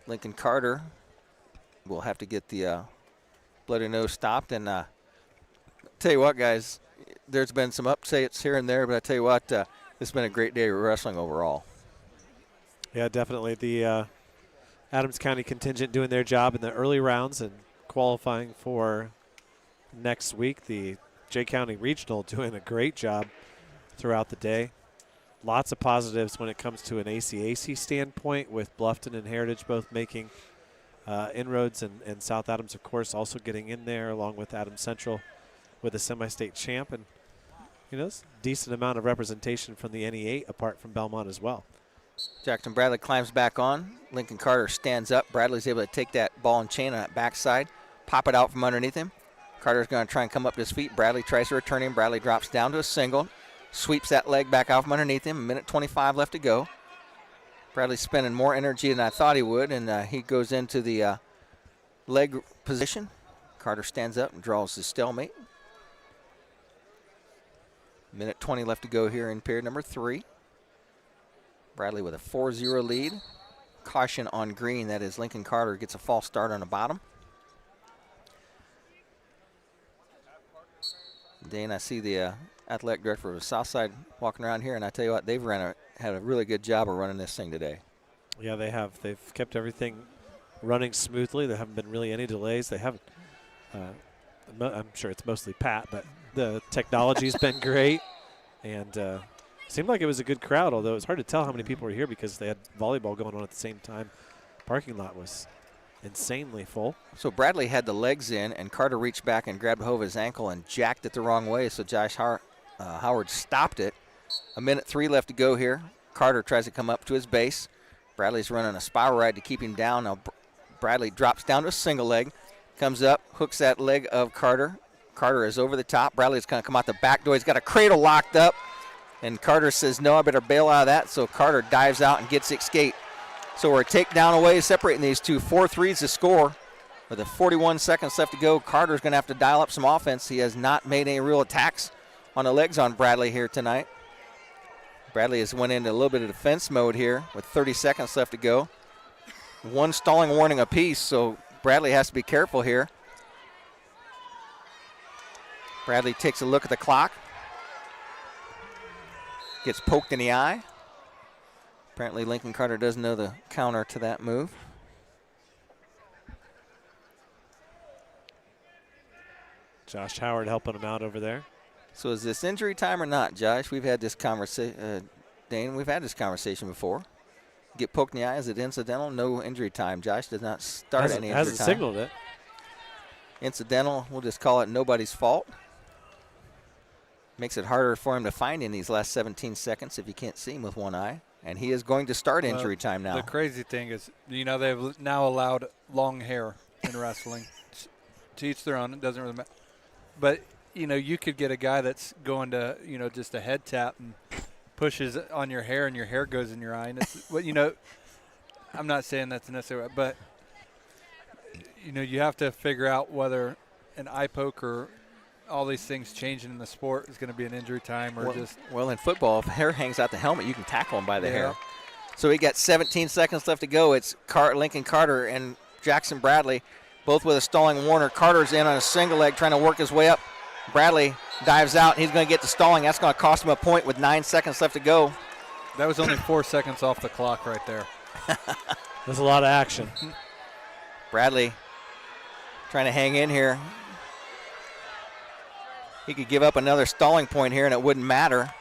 Lincoln Carter will have to get the bloody nose stopped. And tell you what, guys, there's been some upsets here and there, but I tell you what, this has been a great day of wrestling overall. Yeah, definitely. The Adams County contingent doing their job in the early rounds and qualifying for next week. The Jay County Regional doing a great job throughout the day. Lots of positives when it comes to an ACAC standpoint, with Bluffton and Heritage both making inroads, and South Adams, of course, also getting in there, along with Adams Central with a semi-state champ. And, it's a decent amount of representation from the NE8 apart from Belmont as well. Jackson Bradley climbs back on. Lincoln Carter stands up. Bradley's able to take that ball and chain on that backside, pop it out from underneath him. Carter's going to try and come up to his feet. Bradley tries to return him. Bradley drops down to a single, sweeps that leg back out from underneath him. 1:25 left to go. Bradley's spending more energy than I thought he would, and he goes into the leg position. Carter stands up and draws his stalemate. 1:20 left to go here in period number 3. Bradley with a 4-0 lead. Caution on green. That is Lincoln Carter gets a false start on the bottom. Dane, I see the athletic director of the Southside walking around here, and I tell you what, they've had a really good job of running this thing today. Yeah, they have. They've kept everything running smoothly. There haven't been really any delays. They haven't. I'm sure it's mostly Pat, but the technology's been great, and seemed like it was a good crowd, although it's hard to tell how many people were here because they had volleyball going on at the same time. Parking lot was insanely full. So Bradley had the legs in, and Carter reached back and grabbed hold of his ankle and jacked it the wrong way, so Josh Howard stopped it. 1:03 left to go here. Carter tries to come up to his base. Bradley's running a spiral ride to keep him down. Now Bradley drops down to a single leg, comes up, hooks that leg of Carter. Carter is over the top. Bradley's going to come out the back door. He's got a cradle locked up, and Carter says, no, I better bail out of that, so Carter dives out and gets escape. So we're a takedown away, separating these two. 4-3 to score. With 41 seconds left to go, Carter's going to have to dial up some offense. He has not made any real attacks on the legs on Bradley here tonight. Bradley has went into a little bit of defense mode here with 30 seconds left to go. One stalling warning apiece, so Bradley has to be careful here. Bradley takes a look at the clock. Gets poked in the eye. Apparently Lincoln Carter doesn't know the counter to that move. Josh Howard helping him out over there. So is this injury time or not, Josh? We've had this conversation, Dane, we've had this conversation before. Get poked in the eye, is it incidental? No injury time. Josh does not start any injury time. Hasn't signaled it. Incidental, we'll just call it nobody's fault. Makes it harder for him to find in these last 17 seconds if you can't see him with one eye. And he is going to start injury time now. The crazy thing is, they've now allowed long hair in wrestling. To each their own, it doesn't really matter. But, you could get a guy that's going to, just a head tap and pushes on your hair and your hair goes in your eye. And it's, I'm not saying that's necessary, but, you have to figure out whether an eye poke or all these things changing in the sport is going to be an injury time or just. Well, in football, if hair hangs out the helmet, you can tackle him by the hair. So we got 17 seconds left to go. It's Lincoln Carter and Jackson Bradley, both with a stalling warner. Carter's in on a single leg trying to work his way up. Bradley dives out, and he's going to get the stalling. That's going to cost him a point with 9 seconds left to go. That was only 4 seconds off the clock right there. There's a lot of action. Bradley trying to hang in here. He could give up another stalling point here, and it wouldn't matter.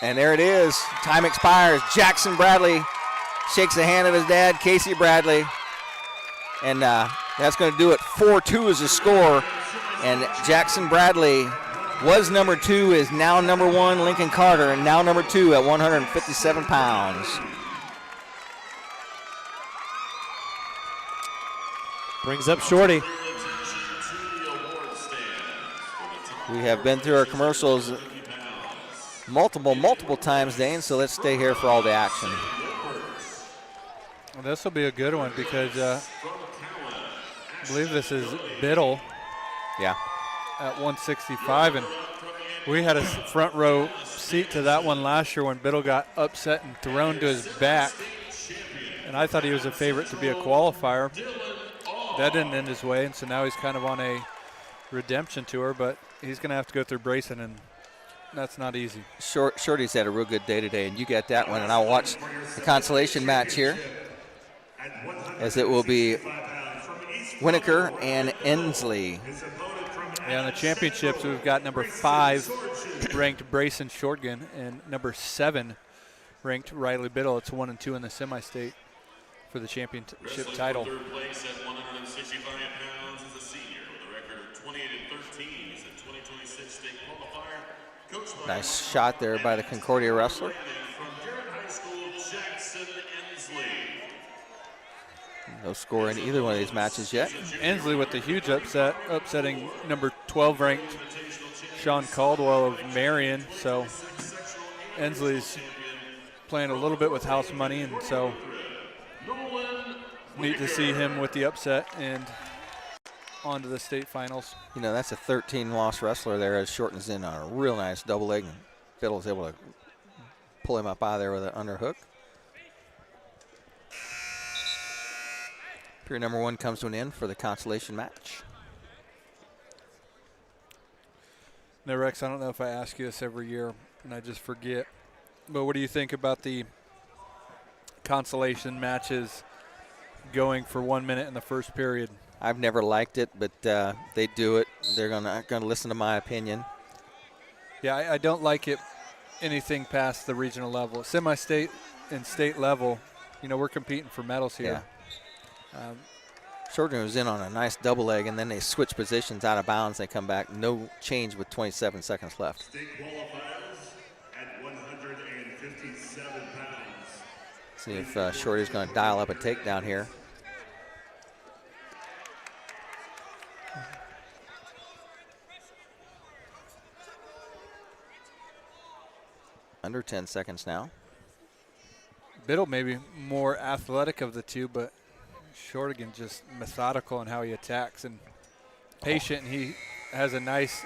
And there it is. Time expires. Jackson Bradley shakes the hand of his dad, Casey Bradley. And that's going to do it. 4-2 is the score. And Jackson Bradley was number 2, is now number 1, Lincoln Carter, and now number 2 at 157 pounds. Brings up Shorty. We have been through our commercials multiple times, Dane, so let's stay here for all the action. Well, this will be a good one because I believe this is Biddle. Yeah. At 165, and we had a front row seat to that one last year when Biddle got upset and thrown to his back. And I thought he was a favorite to be a qualifier. That didn't end his way, and so now he's kind of on a redemption tour, but he's going to have to go through bracing, and that's not easy. Shorty's had a real good day today, and you get that one. And I'll watch the consolation match here, as it will be Winokur and Ensley. Yeah, in the championships, we've got number 5 ranked Brayson Shortgen and number 7 ranked Riley Biddle. It's 1 and 2 in the semi-state for the championship title. Third place at 165 pounds is a senior with a record of 28-13. He's a 2026 state qualifier. Coached by Nice shot there by the Concordia wrestler. from Garrett High School, Jackson Ensley. No score in either one of these matches yet. Ensley with the huge upset, upsetting number 12 ranked Sean Caldwell of Marion. So Ensley's playing a little bit with house money, and so neat to see him with the upset and on to the state finals. That's a 13-loss wrestler there as Shorten's in on a real nice double leg. And Biddle's able to pull him up out of there with an underhook. Period number 1 comes to an end for the consolation match. Now, Rex, I don't know if I ask you this every year, and I just forget, but what do you think about the consolation matches going for 1 minute in the first period? I've never liked it, but they do it. They're gonna listen to my opinion. Yeah, I don't like it anything past the regional level. Semi-state and state level, we're competing for medals here. Yeah. Shorten was in on a nice double leg, and then they switch positions out of bounds. They come back. No change with 27 seconds left. State qualifiers at 157 pounds. See if Shorty's going to dial up a takedown here. Under 10 seconds now. Biddle maybe more athletic of the two, but Shortigan just methodical in how he attacks and patient. And he has a nice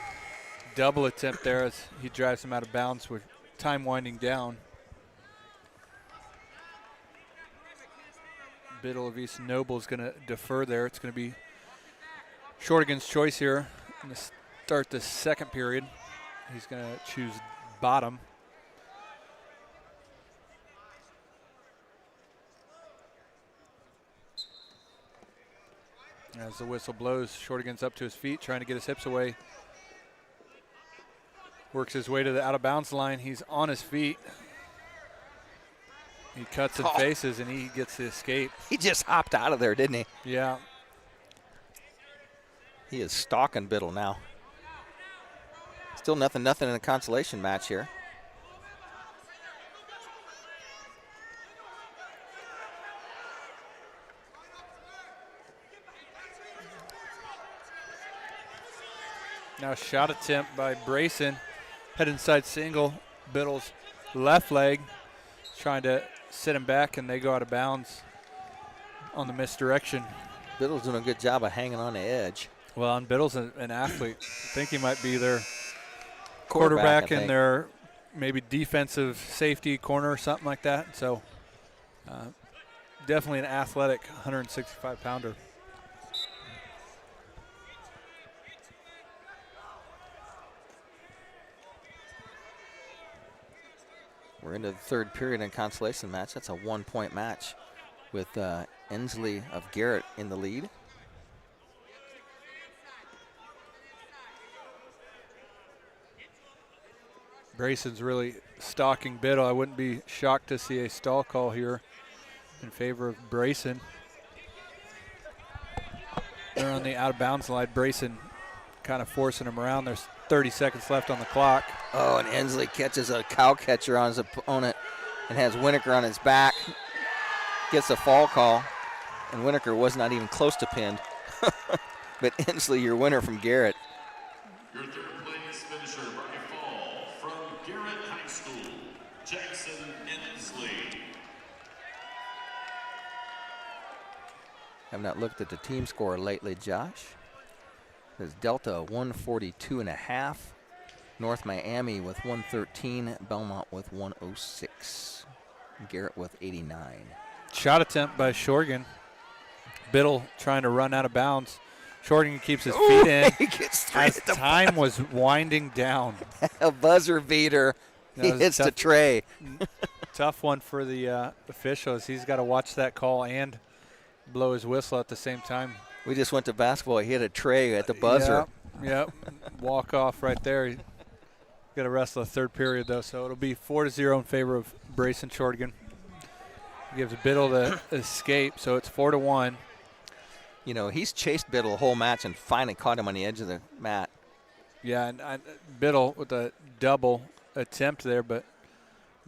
double attempt there as he drives him out of bounds with time winding down. Biddle of East Noble is going to defer there. It's going to be Shortigan's choice here to start the second period. He's going to choose bottom. As the whistle blows, Shortigan's up to his feet, trying to get his hips away. Works his way to the out-of-bounds line. He's on his feet. He cuts and faces, and he gets the escape. He just hopped out of there, didn't he? Yeah. He is stalking Biddle now. Still nothing in the consolation match here. Now shot attempt by Brayson. Head inside single. Biddle's left leg. Trying to sit him back, and they go out of bounds on the misdirection. Biddle's doing a good job of hanging on the edge. Well, and Biddle's an athlete. I think he might be their quarterback and their maybe defensive safety corner or something like that. So definitely an athletic 165-pounder. We're into the third period in consolation match. That's a 1-point match with Ensley of Garrett in the lead. Brayson's really stalking Biddle. I wouldn't be shocked to see a stall call here in favor of Brayson. They're on the out-of-bounds line. Brayson kind of forcing him around. There's 30 seconds left on the clock. Oh, and Ensley catches a cow catcher on his opponent and has Winokur on his back. Gets a fall call, and Winokur was not even close to pinned. But Ensley, your winner from Garrett. Your third place finisher by fall from Garrett High School, Jackson Ensley. Have not looked at the team score lately, Josh. There's Delta 142.5. North Miami with 113. Belmont with 106. Garrett with 89. Shot attempt by Shorgan. Biddle trying to run out of bounds. Shorgan keeps his feet in. He gets as time was winding down. A buzzer beater. He hits the tray. Tough one for the officials. He's got to watch that call and blow his whistle at the same time. We just went to basketball. He hit a tray at the buzzer. Yep. Walk off right there. Got to wrestle the third period, though, so it'll be 4-0 in favor of Brayson Shortigan. Gives Biddle the escape, so it's 4-1. You know, he's chased Biddle the whole match and finally caught him on the edge of the mat. Yeah, and Biddle with a double attempt there, but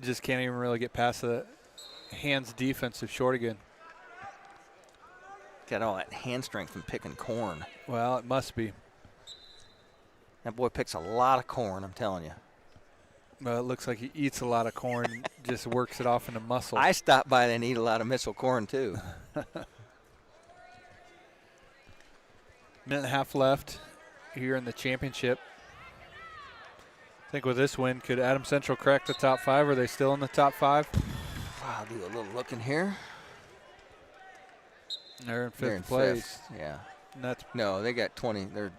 just can't even really get past the hands defense of Shortigan. Got all that hand strength from picking corn. Well, it must be. That boy picks a lot of corn, I'm telling you. Well, it looks like he eats a lot of corn, just works it off into muscle. I stop by and eat a lot of Mitchell corn, too. Minute and a half left here in the championship. I think with this win, could Adams Central crack the top 5? Are they still in the top 5? I'll do a little looking here. They're in fifth place. Yeah. And that's no, they got 20. They're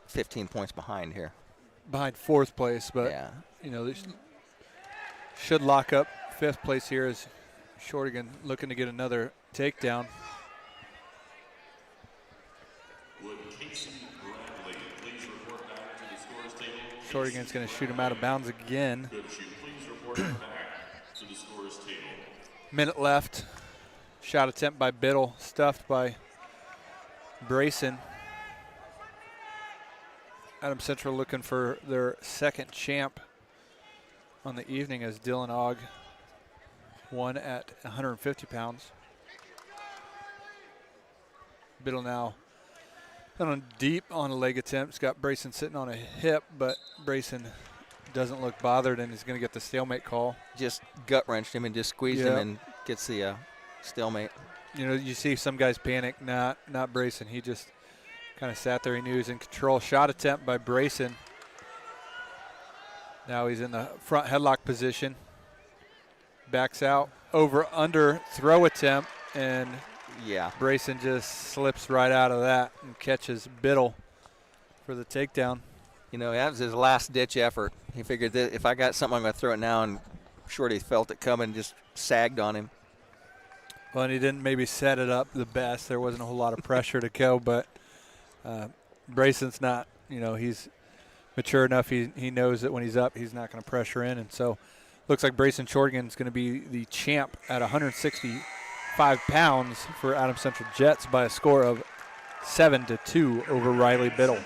15 points behind here. Behind fourth place, but yeah, you know, they should lock up fifth place here as Shortigan looking to get another takedown. Would Casey Bradley please report back to the scores table? Shortigan's going to shoot him out of bounds again. Could you please report back to the scores table? Minute left. Shot attempt by Biddle, stuffed by Brayson. Adams Central looking for their second champ on the evening as Dylan Ogg won at 150 pounds. Biddle now on deep on a leg attempt. It's got Brayson sitting on a hip, but Brayson doesn't look bothered and is going to get the stalemate call. Just gut wrenched him and just squeezed him and gets the stalemate. You know, you see some guys panic. Not Brayson. He just kind of sat there. He knew he was in control. Shot attempt by Brayson. Now he's in the front headlock position. Backs out, over, under, throw attempt, and yeah, Brayson just slips right out of that and catches Biddle for the takedown. You know, that was his last-ditch effort. He figured that if I got something, I'm going to throw it now, and Shorty felt it coming, just sagged on him. Well, and he didn't maybe set it up the best. There wasn't a whole lot of pressure to go, but Brayson's not, you know, he's mature enough. He knows that when he's up, he's not going to pressure in, and so looks like Brayson Shortigan is going to be the champ at 165 pounds for Adams Central Jets by a score of 7-2 over Riley Biddle.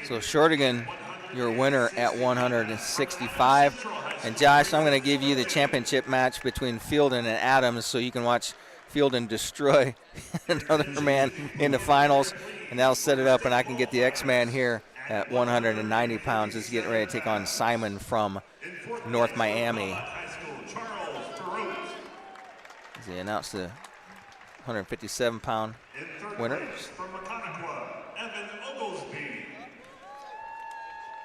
So Shortigan, your winner at 165. And Josh, I'm going to give you the championship match between Fielden and Adams so you can watch Fielden destroy another man in the finals. And that'll set it up, and I can get the X-Man here at 190 pounds. Is getting ready to take on Simon from North Miami. As he announced the 157-pound winners.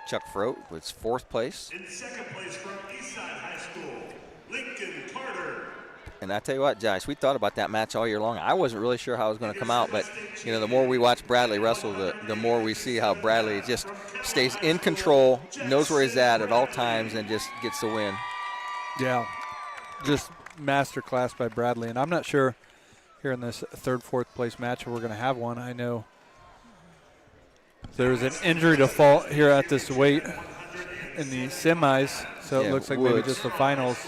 Chuck Froat was fourth place. In second place from Eastside High School, Lincoln Carter. And I tell you what, Josh, we thought about that match all year long. I wasn't really sure how it was going to come out, but you know, the more we watch Bradley wrestle, the more we see how Bradley just stays in control, knows where he's at all times, and just gets the win. Yeah, just masterclass by Bradley. And I'm not sure here in this third, fourth place match if we're going to have one. I know there's an injury default here at this weight in the semis, so Yeah, it looks like Woods. maybe just the finals.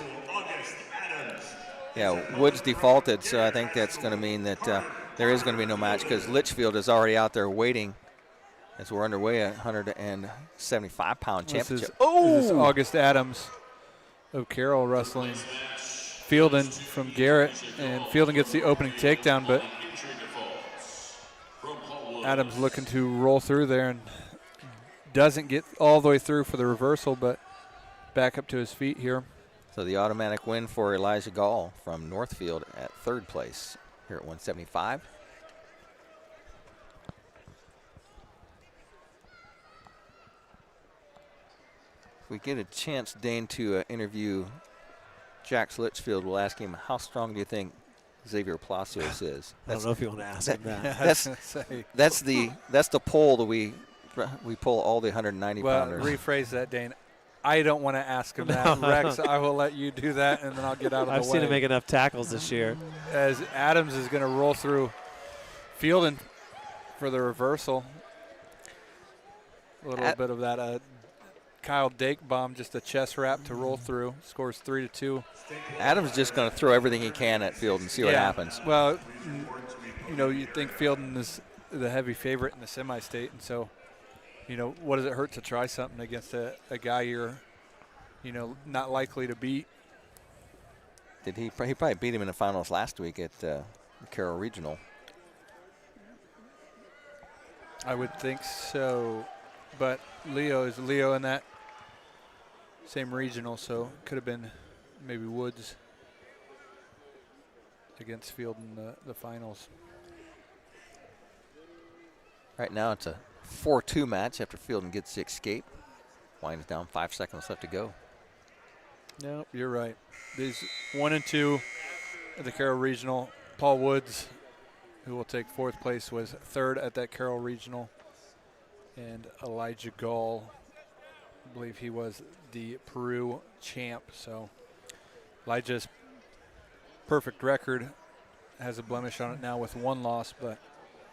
Yeah, Woods defaulted, so I think that's going to mean that there is going to be no match because Litchfield is already out there waiting as we're underway at 175-pound championship. This is August Adams of Carroll wrestling Fielden from Garrett, and Fielden gets the opening takedown, but Adams looking to roll through there and doesn't get all the way through for the reversal, but back up to his feet here. So the automatic win for Elijah Gall from Northfield at third place here at 175. If we get a chance, Dane, to interview Jax Litchfield, we'll ask him, how strong do you think Xavier Palacios is? I don't know if you want to ask him that. That's the poll that we pull all the 190 pounders. Well, rephrase that, Dane. I don't want to ask him that. Rex, I will let you do that, and then I'll get out of the way. I've seen him make enough tackles this year. As Adams is going to roll through Fielden for the reversal. A little bit of that Kyle Dake bomb, just a chest wrap to roll through. Scores 3-2. Adams just going to throw everything he can at Fielden and see what happens. Well, you know, you think Fielden is the heavy favorite in the semi-state, and so, you know, what does it hurt to try something against a guy you're, you know, not likely to beat? Did he probably beat him in the finals last week at Carroll Regional? I would think so, but Leo in that same regional, so could have been maybe Woods against Field in the finals. Right now it's a 4-2 match after Fielden gets the escape. Winds down, 5 seconds left to go. No, you're right. These 1 and 2 at the Carroll Regional. Paul Woods, who will take fourth place, was third at that Carroll Regional. And Elijah Gall, I believe he was the Peru champ. So Elijah's perfect record has a blemish on it now with one loss, but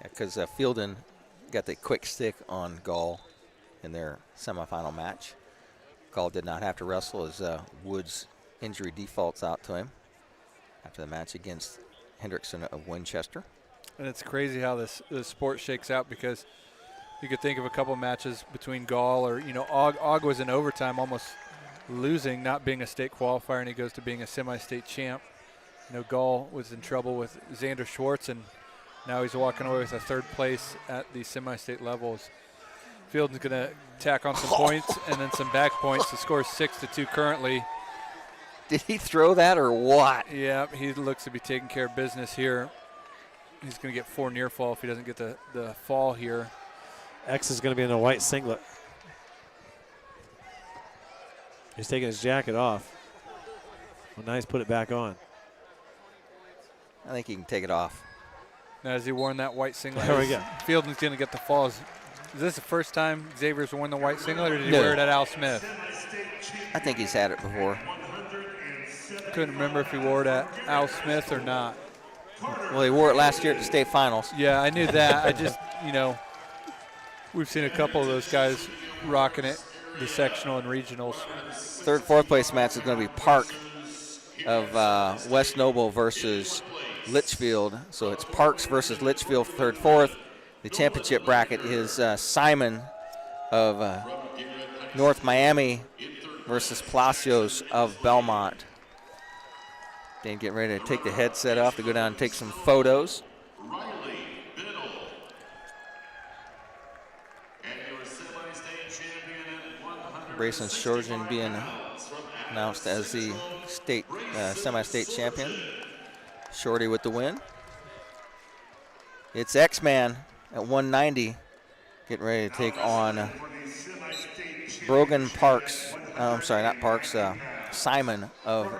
because Fielden got the quick stick on Gall in their semifinal match. Gall did not have to wrestle as Woods' injury defaults out to him after the match against Hendrickson of Winchester. And it's crazy how this sport shakes out, because you could think of a couple matches between Gall or, you know, Og was in overtime almost losing, not being a state qualifier, and he goes to being a semi-state champ. You know, Gall was in trouble with Xander Schwartz, and now he's walking away with a third place at the semi-state levels. Fielden's going to tack on some points and then some back points. The score is 6-2 currently. Did he throw that or what? Yeah, he looks to be taking care of business here. He's going to get 4 near fall if he doesn't get the fall here. X is going to be in a white singlet. He's taking his jacket off. Well, now he's put it back on. I think he can take it off. Now, has he worn that white singlet? There we go. Fielding's going to get the falls. Is this the first time Xavier's worn the white singlet, or did he No. wear it at Al Smith? I think he's had it before. Couldn't remember if he wore it at Al Smith or not. Well, he wore it last year at the state finals. Yeah, I knew that. I just, we've seen a couple of those guys rocking it, the sectional and regionals. Third, fourth place match is going to be Park of West Noble versus Litchfield. So it's Parks versus Litchfield for third, fourth. The championship bracket is Simon of North Miami versus Palacios of Belmont. Dane getting ready to take the headset off to go down and take some photos. Brayson Shorgen being announced as the state semi-state champion. Shorty with the win. It's X-Man at 190 getting ready to take on Brogan Parks. I'm sorry, not Parks. Simon of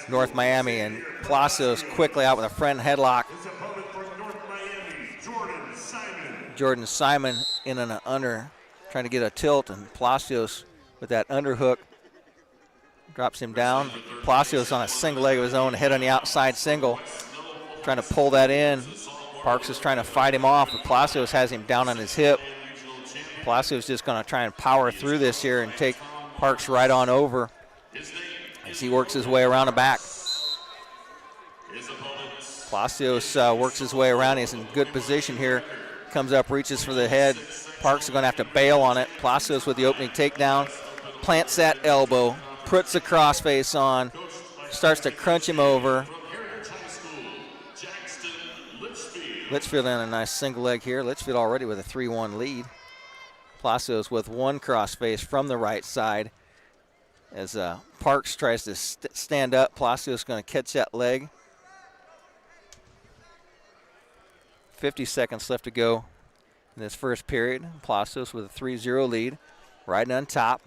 North Miami, and Palacios quickly out with a front headlock. Jordan Simon in an under, trying to get a tilt, and Palacios with that underhook drops him down. Palacios on a single leg of his own, head on the outside single, trying to pull that in. Parks is trying to fight him off, but Palacios has him down on his hip. Palacios just going to try and power through this here and take Parks right on over as he works his way around the back. Palacios works his way around. He's in good position here. Comes up, reaches for the head. Parks is going to have to bail on it. Palacios with the opening takedown. Plants that elbow. Puts the crossface on. Starts to crunch him over. Litchfield on a nice single leg here. Litchfield already with a 3-1 lead. Palacios with one crossface from the right side. As Parks tries to stand up, Palacios going to catch that leg. 50 seconds left to go in this first period. Palacios with a 3-0 lead, riding on top,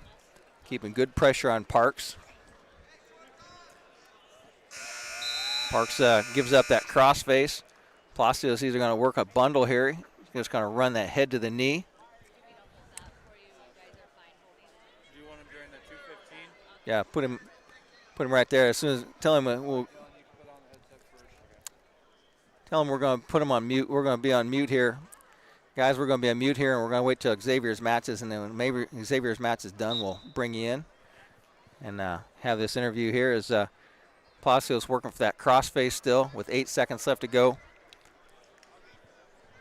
keeping good pressure on Parks. Parks gives up that crossface. Palacios either going to work a bundle here. He's just going to run that head to the knee. Yeah, put him right there. As soon as tell him we're going to put him on mute. We're going to be on mute here, guys. We're going to be on mute here, and we're going to wait till Xavier's matches, and then when maybe Xavier's match is done, we'll bring you in and have this interview here. As Palacios working for that crossface still with 8 seconds left to go.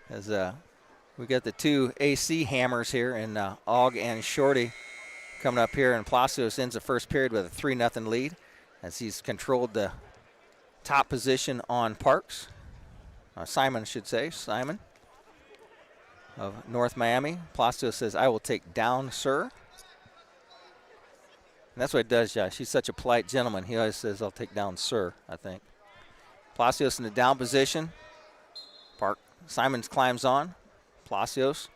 As we got the two AC hammers here, and Og and Shorty coming up here, and Palacios ends the first period with a 3-0 lead as he's controlled the top position on Parks. Simon, I should say, Simon of North Miami. Palacios says, "I will take down, sir." And that's what he does, Josh. He's such a polite gentleman. He always says, "I'll take down, sir," I think. Palacios in the down position. Simons climbs on. Palacios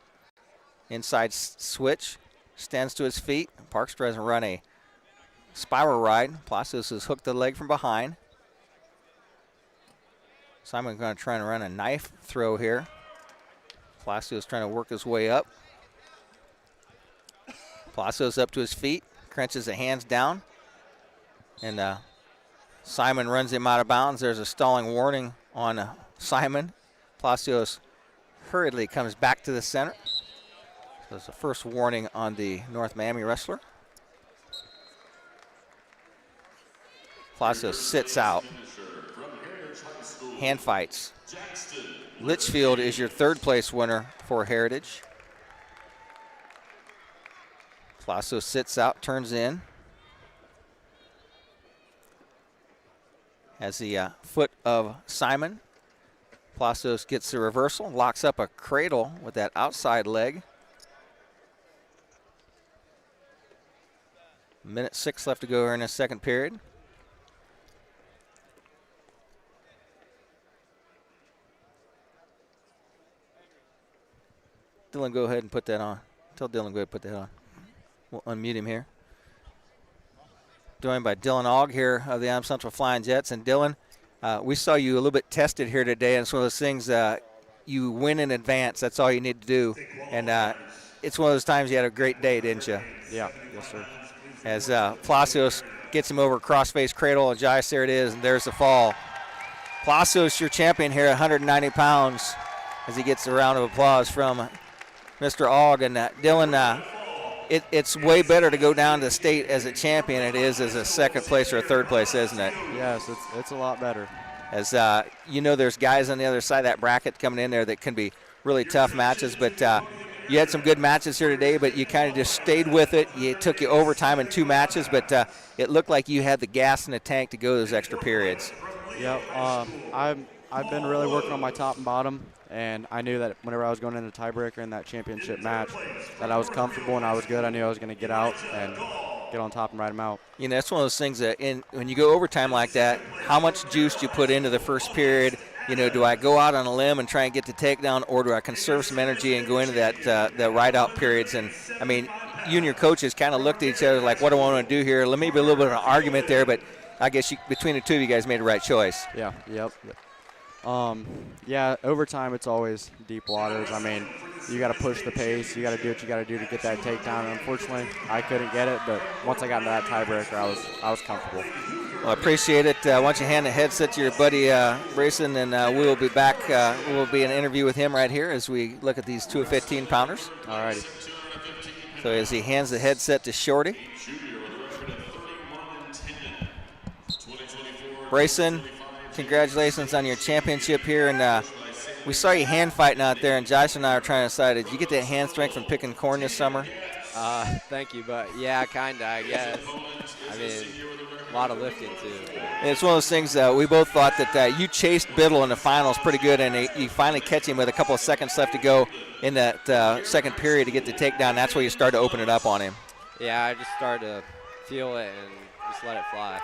inside switch. Stands to his feet. Parks tries to run a spiral ride. Palacios has hooked the leg from behind. Simon going to try and run a knife throw here. Palacios trying to work his way up. Palacios up to his feet. Crunches the hands down. And Simon runs him out of bounds. There's a stalling warning on Simon. Palacios hurriedly comes back to the center. So it's the first warning on the North Miami wrestler. Palacios sits out. Hand fights. Litchfield is your third place winner for Heritage. Palacios sits out, turns in. Has the foot of Simon. Palacios gets the reversal, locks up a cradle with that outside leg. Minute 6 left to go here in the second period. Dylan, go ahead and put that on. Tell Dylan, go ahead and put that on. We'll unmute him here. joined by Dylan Aug here of the Adams Central Flying Jets. And Dylan, we saw you a little bit tested here today, and it's one of those things you win in advance. That's all you need to do. And it's one of those times you had a great day, didn't you? Yeah, yes, sir. As Palacios gets him over cross-face cradle, and Josh, there it is, and there's the fall. Palacios, your champion here, 190 pounds, as he gets a round of applause from Mr. Aug. And Dylan, it's way better to go down to state as a champion it is as a second place or a third place, isn't it? Yes, it's a lot better. As you know, there's guys on the other side of that bracket coming in there that can be really tough matches, but you had some good matches here today, but you kind of just stayed with it. It took you overtime in 2 matches, but it looked like you had the gas in the tank to go those extra periods. Yep. I've been really working on my top and bottom, and I knew that whenever I was going into tiebreaker in that championship match, that I was comfortable and I was good. I knew I was going to get out and get on top and ride them out. You know, that's one of those things that when you go overtime like that, how much juice do you put into the first period? You know, do I go out on a limb and try and get the takedown, or do I conserve some energy and go into the ride-out periods? And, I mean, you and your coaches kind of looked at each other like, what do I want to do here? Maybe a little bit of an argument there, but I guess between the two of you guys made the right choice. Yeah, yep. Yeah, overtime, it's always deep waters. I mean, you got to push the pace. You got to do what you got to do to get that takedown. And unfortunately, I couldn't get it, but once I got into that tiebreaker, I was comfortable. Well, I appreciate it. Why don't you hand the headset to your buddy Brayson, and we will be back. We'll be in an interview with him right here as we look at these 2 15-pounders. All righty. So as he hands the headset to Shorty. Brayson, congratulations on your championship here. And we saw you hand fighting out there, and Josh and I are trying to decide, did you get that hand strength from picking corn this summer? Thank you, but yeah, kind of, I guess. I mean, a lot of lifting, too. It's one of those things we both thought that you chased Biddle in the finals pretty good, and you finally catch him with a couple of seconds left to go in that second period to get the takedown. That's where you started to open it up on him. Yeah, I just started to feel it and just let it fly.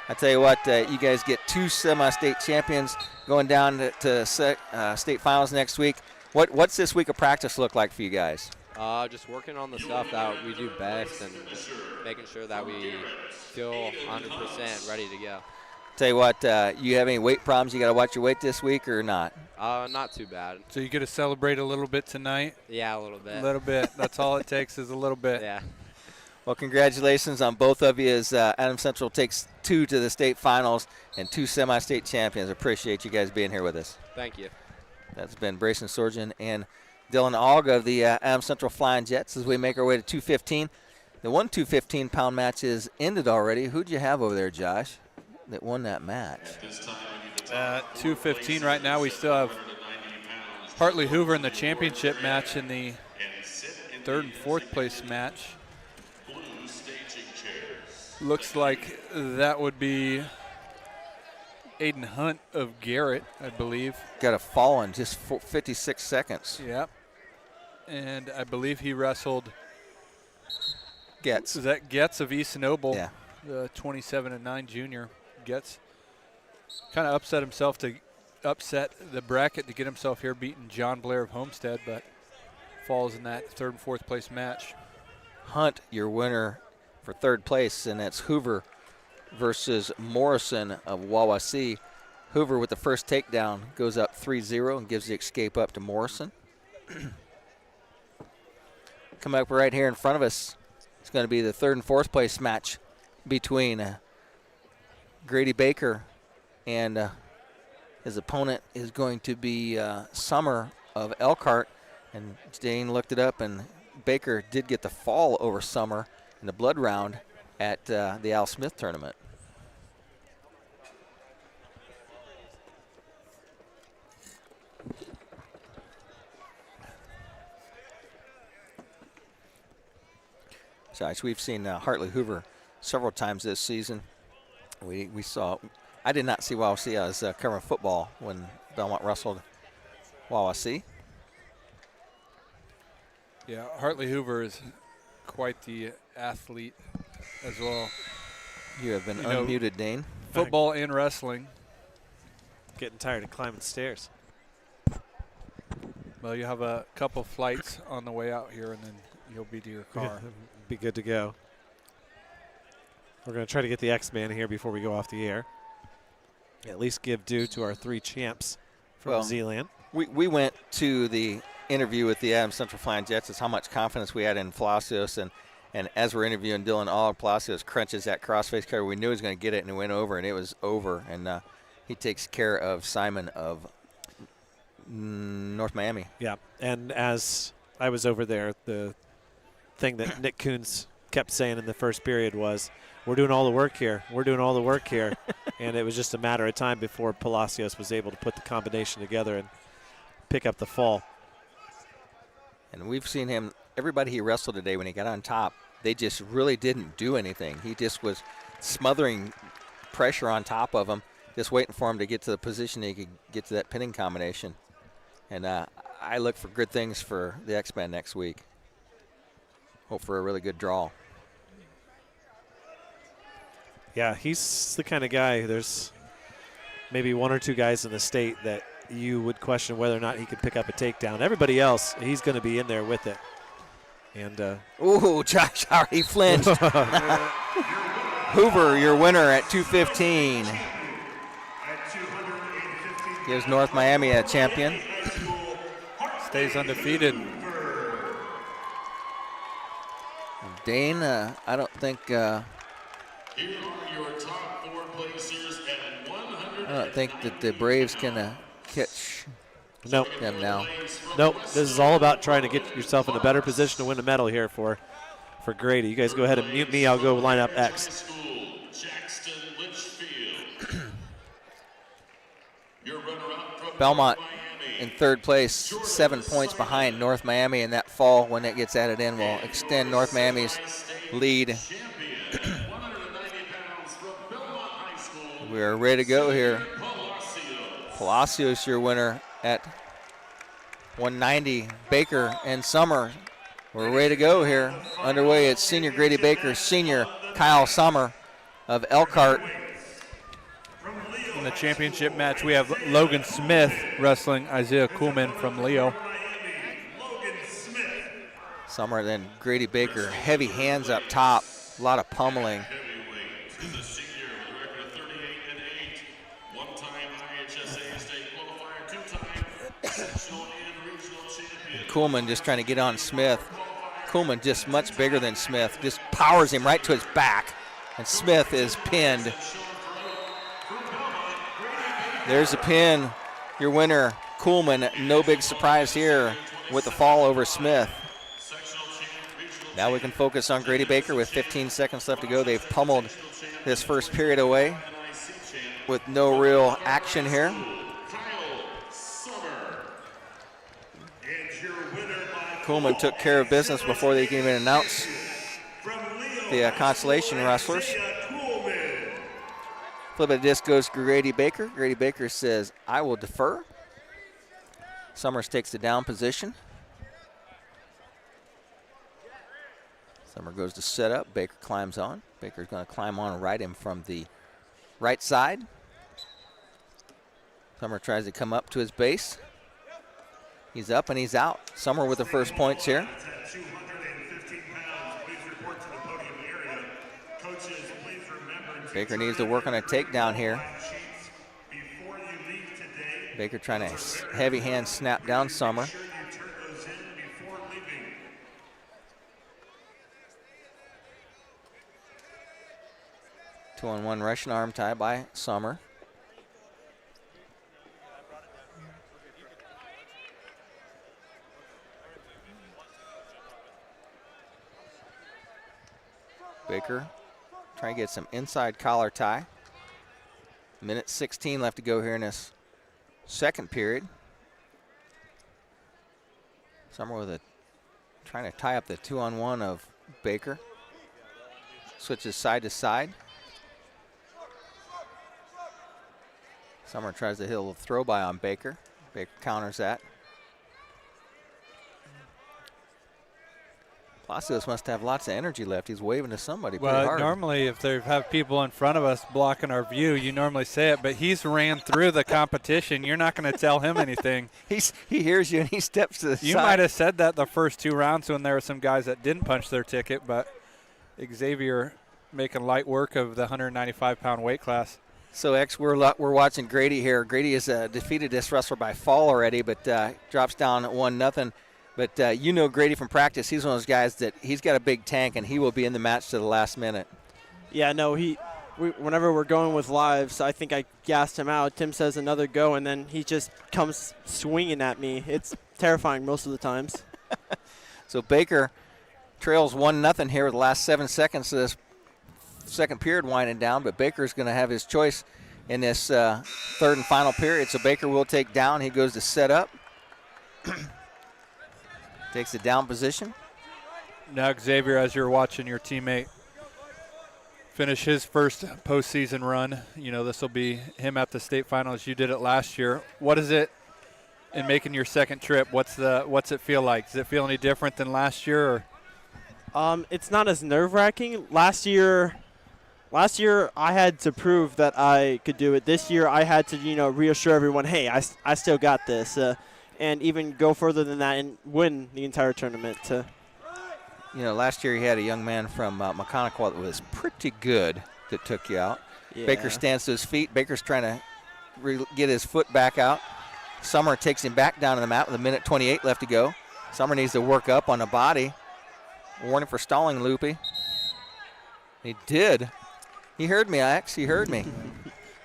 I tell you what, you guys get 2 semi-state champions going down to state finals next week. What's this week of practice look like for you guys? Just working on the stuff that we do best and making sure that we feel 100% ready to go. Tell you what, you have any weight problems? You got to watch your weight this week or not? Not too bad. So you get to celebrate a little bit tonight? Yeah, a little bit. A little bit. That's all it takes is a little bit. Yeah. Well, congratulations on both of you as Adams Central takes 2 to the state finals and 2 semi-state champions. Appreciate you guys being here with us. Thank you. That's been Brayson Sorgen and Dylan Aug of the Adams Central Flying Jets as we make our way to 215. The 1 215-pound match is ended already. Who'd you have over there, Josh, that won that match? 215 right now. We still have Hartley Hoover in the championship match in the 3rd and 4th place match. Looks like that would be Aiden Hunt of Garrett, I believe. Got a fall in just 56 seconds. Yep. And I believe he wrestled Getz. Is that Getz of East Noble? Yeah. The 27-9 junior. Getz kind of upset himself to upset the bracket to get himself here, beating John Blair of Homestead, but falls in that 3rd and 4th place match. Hunt, your winner for 3rd place, and that's Hoover versus Morrison of Wawasee. Hoover with the first takedown goes up 3-0 and gives the escape up to Morrison. Come up right here in front of us. It's going to be the 3rd and 4th place match between Grady Baker and his opponent is going to be Summer of Elkhart. And Dane looked it up, and Baker did get the fall over Summer in the blood round at the Al Smith tournament. Josh, we've seen Hartley Hoover several times this season. We saw, I did not see Wawasee. I was covering football when Belmont wrestled Wawasee. Yeah, Hartley Hoover is quite the athlete as well. You have been unmuted, Dane. Football and wrestling. Getting tired of climbing stairs. Well, you have a couple flights on the way out here, and then you'll be to your car. Be good to go. We're going to try to get the X-Man here before we go off the air. At least give due to our 3 champs from Zeeland. We went to the interview with the Adams Central Flying Jets as how much confidence we had in Palacios, and as we're interviewing Dylan, all Palacios crunches that crossface cutter. We knew he was going to get it, and it went over, and it was over. And he takes care of Simon of North Miami. Yeah, and as I was over there, the thing that Nick Coons kept saying in the first period was, we're doing all the work here. We're doing all the work here. And it was just a matter of time before Palacios was able to put the combination together and pick up the fall. And we've seen him, everybody he wrestled today when he got on top, they just really didn't do anything. He just was smothering pressure on top of him, just waiting for him to get to the position he could get to that pinning combination. And I look for good things for the X-Men next week. Hope for a really good draw. Yeah, he's the kind of guy, there's maybe 1 or 2 guys in the state that you would question whether or not he could pick up a takedown. Everybody else, he's going to be in there with it. And ooh, Josh already flinched. Hoover, your winner at 215. Gives North Miami a champion. Stays undefeated. Dane, I don't think Here are your top 4 placers at 100. I don't think that the Braves can catch them now. Nope. This is all about trying to get yourself in a better position to win a medal here for Grady. You guys go ahead and mute me. I'll go line up X. Belmont in 3rd place, 7 points behind North Miami, and that fall, when it gets added in, will extend North Miami's lead. We are ready to go here. Palacios, your winner at 190. Baker and Summer, we're ready to go here. Underway, it's senior Grady Baker, senior Kyle Summer of Elkhart. In the championship match, we have Logan Smith wrestling Isaiah Kuhlman from Leo. Summer, then Grady Baker, heavy hands up top, a lot of pummeling. Kuhlman just trying to get on Smith. Kuhlman just much bigger than Smith, just powers him right to his back, and Smith is pinned. There's a pin. Your winner, Kuhlman. No big surprise here with the fall over Smith. Now we can focus on Grady Baker with 15 seconds left to go. They've pummeled this first period away with no real action here. Kuhlman took care of business before they can even announce the Consolation wrestlers. Flip of the disc goes to Grady Baker. Grady Baker says, I will defer. Summers takes the down position. Summer goes to set up. Baker climbs on. Baker's going to climb on and right him from the right side. Summer tries to come up to his base. He's up and he's out. Summer with the first points here. Baker needs to work on a takedown here. Baker trying to heavy hand snap down Summer. Two-on-one Russian arm tie by Summer. Baker trying to get some inside collar tie. Minute 16 left to go here in this second period. Summer with trying to tie up the 2-on-1 of Baker. Switches side to side. Summer tries to hit a little throw by on Baker. Baker counters that. Palacios must have lots of energy left. He's waving to somebody pretty hard. Normally if they have people in front of us blocking our view, you normally say it, but he's ran through the competition. You're not going to tell him anything. He hears you and he steps to the side. You might have said that the first 2 rounds when there were some guys that didn't punch their ticket, but Xavier making light work of the 195-pound weight class. So, X, we're watching Grady here. Grady has defeated this wrestler by fall already, but drops down 1-0. But Grady from practice. He's one of those guys that he's got a big tank, and he will be in the match to the last minute. Yeah, no, whenever we're going with lives, I think I gassed him out. Tim says another go, and then he just comes swinging at me. It's terrifying most of the times. So Baker trails 1-0 here with the last 7 seconds of this second period winding down, but Baker's going to have his choice in this third and final period. So Baker will take down. He goes to set up. Takes the down position. Now, Xavier, as you're watching your teammate finish his first postseason run, this will be him at the state finals. You did it last year. What is it in making your second trip? What's it feel like? Does it feel any different than last year? Or? It's not as nerve-wracking. Last year I had to prove that I could do it. This year I had to, reassure everyone, hey, I still got this. And even go further than that and win the entire tournament. Last year you had a young man from McConaughey that was pretty good that took you out. Yeah. Baker stands to his feet. Baker's trying to get his foot back out. Summer takes him back down to the mat with 1:28 left to go. Summer needs to work up on the body. Warning for stalling, Loopy. He did. He heard me, Ix. He heard me.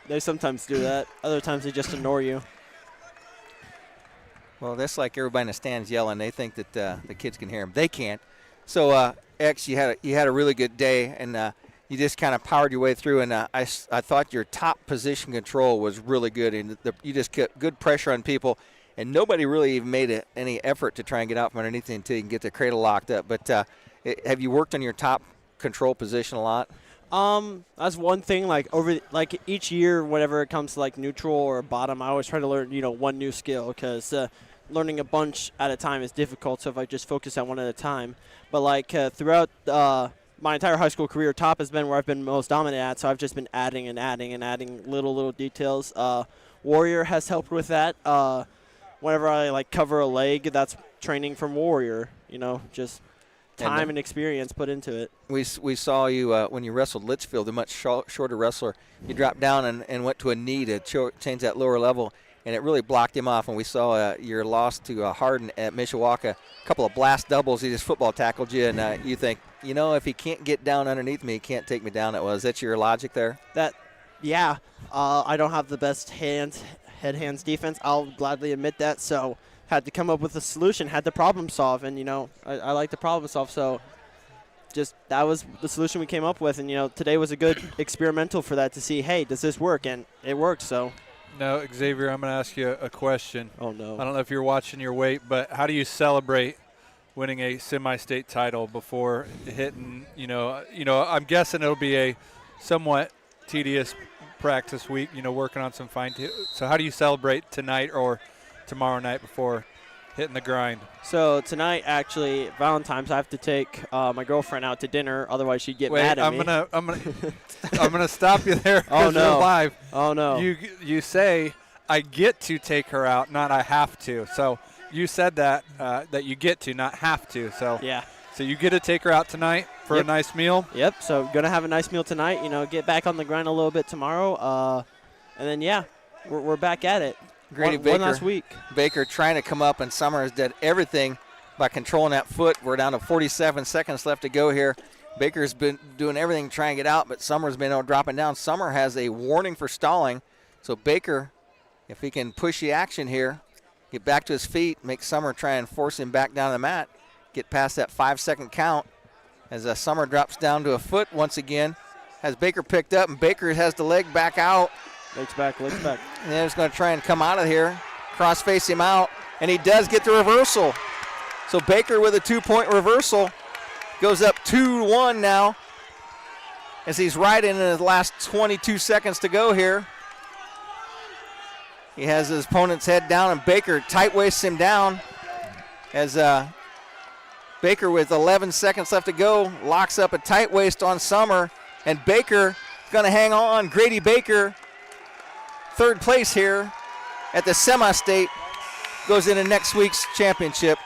They sometimes do that. Other times they just ignore you. Well, that's like everybody in the stands yelling. They think that the kids can hear them. They can't. So, X, you had a really good day, and you just kind of powered your way through. And I thought your top position control was really good, and you just kept good pressure on people, and nobody really even made any effort to try and get out from underneath it until you can get the cradle locked up. But have you worked on your top control position a lot? That's one thing. Like each year, whenever it comes to neutral or bottom, I always try to learn one new skill because learning a bunch at a time is difficult. So if I just focus on one at a time, but throughout my entire high school career, top has been where I've been most dominant at. So I've just been adding and adding and adding little details. Warrior has helped with that. Whenever I cover a leg, that's training from Warrior. Just time and experience put into it. We saw you when you wrestled Litchfield, a much shorter wrestler. You dropped down and went to a knee to change that lower level, and it really blocked him off. And we saw your loss to Hardin at Mishawaka. A couple of blast doubles. He just football tackled you, and you think, if he can't get down underneath me, he can't take me down. That's your logic there? Yeah. I don't have the best head-hands defense. I'll gladly admit that. So had to come up with a solution, had to problem solve, and I like to problem solve, so just that was the solution we came up with, and today was a good experimental for that to see, hey, does this work? And it worked. So now, Xavier, I'm going to ask you a question. Oh no, I don't know if you're watching your weight, but how do you celebrate winning a semi-state title before hitting, I'm guessing it'll be a somewhat tedious practice week, working on some so how do you celebrate tonight or tomorrow night before hitting the grind? So tonight, actually, Valentine's, I have to take my girlfriend out to dinner. Otherwise, she'd get mad at me. I'm gonna stop you there. Oh no! We're live. Oh no! You say I get to take her out, not I have to. So you said that you get to, not have to. So yeah. So you get to take her out tonight for a nice meal. Yep. So gonna have a nice meal tonight. Get back on the grind a little bit tomorrow. And then we're back at it. Grady one last week. Baker trying to come up, and Summers did everything by controlling that foot. We're down to 47 seconds left to go here. Baker's been doing everything to try and get out, but Summers been dropping down. Summer has a warning for stalling. So Baker, if he can push the action here, get back to his feet, make Summer try and force him back down to the mat, get past that 5-second count as Summer drops down to a foot once again. Has Baker picked up, and Baker has the leg back out. Legs back. And then he's going to try and come out of here, cross-face him out, and he does get the reversal. So Baker with a 2-point reversal goes up 2-1 now as he's right in the last 22 seconds to go here. He has his opponent's head down, and Baker tight waists him down as Baker with 11 seconds left to go locks up a tight waist on Summer, and Baker is going to hang on. Grady Baker, third place here at the semi-state, goes into next week's championship.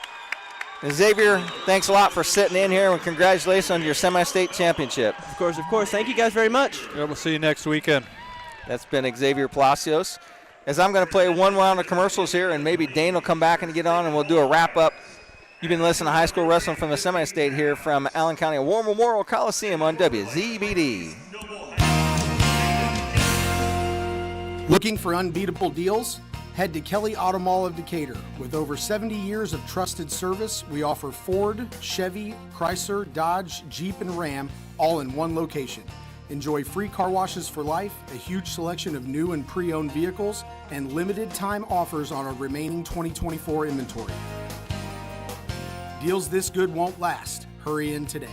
And Xavier, thanks a lot for sitting in here, and congratulations on your semi-state championship. Of course, of course. Thank you guys very much. Yeah, we'll see you next weekend. That's been Xavier Palacios. As I'm going to play one round of commercials here, and maybe Dane will come back and get on, and we'll do a wrap-up. You've been listening to high school wrestling from the semi-state here from Allen County War Memorial Coliseum on WZBD. Looking for unbeatable deals? Head to Kelly Auto Mall of Decatur. With over 70 years of trusted service, we offer Ford, Chevy, Chrysler, Dodge, Jeep, and Ram all in one location. Enjoy free car washes for life, a huge selection of new and pre-owned vehicles, and limited time offers on our remaining 2024 inventory. Deals this good won't last. Hurry in today.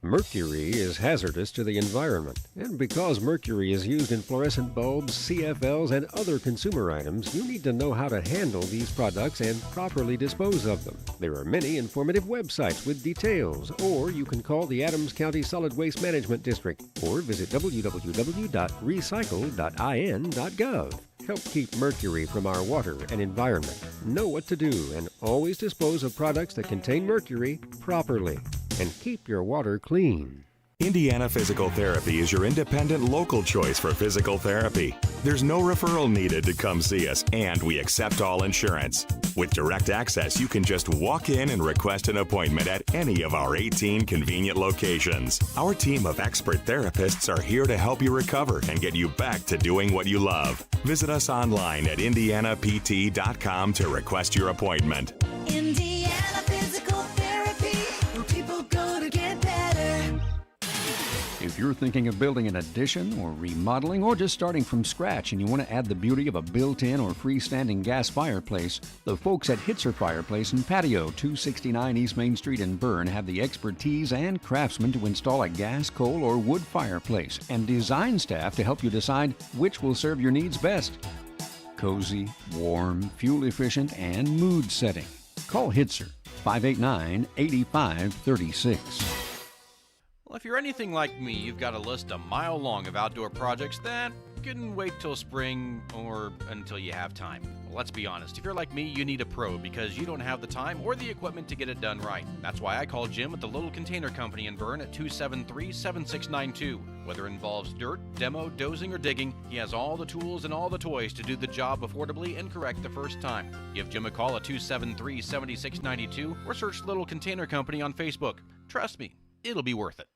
Mercury is hazardous to the environment, and because mercury is used in fluorescent bulbs, CFLs, and other consumer items, you need to know how to handle these products and properly dispose of them. There are many informative websites with details, or you can call the Adams County Solid Waste Management District, or visit www.recycle.in.gov. Help keep mercury from our water and environment. Know what to do, and always dispose of products that contain mercury properly. And keep your water clean. Indiana Physical Therapy is your independent local choice for physical therapy. There's no referral needed to come see us, and we accept all insurance. With direct access, you can just walk in and request an appointment at any of our 18 convenient locations. Our team of expert therapists are here to help you recover and get you back to doing what you love. Visit us online at indianapt.com to request your appointment. Indiana Physical Therapy, where people go to get better. If you're thinking of building an addition or remodeling or just starting from scratch and you want to add the beauty of a built-in or freestanding gas fireplace, the folks at Hitzer Fireplace and Patio, 269 East Main Street in Bern, have the expertise and craftsmen to install a gas, coal, or wood fireplace, and design staff to help you decide which will serve your needs best. Cozy, warm, fuel-efficient, and mood-setting. Call Hitzer, 589-8536. Well, if you're anything like me, you've got a list a mile long of outdoor projects that can wait till spring or until you have time. Well, let's be honest, if you're like me, you need a pro because you don't have the time or the equipment to get it done right. That's why I call Jim at the Little Container Company in Bern at 273-7692. Whether it involves dirt, demo, dozing, or digging, he has all the tools and all the toys to do the job affordably and correct the first time. Give Jim a call at 273-7692 or search Little Container Company on Facebook. Trust me, it'll be worth it.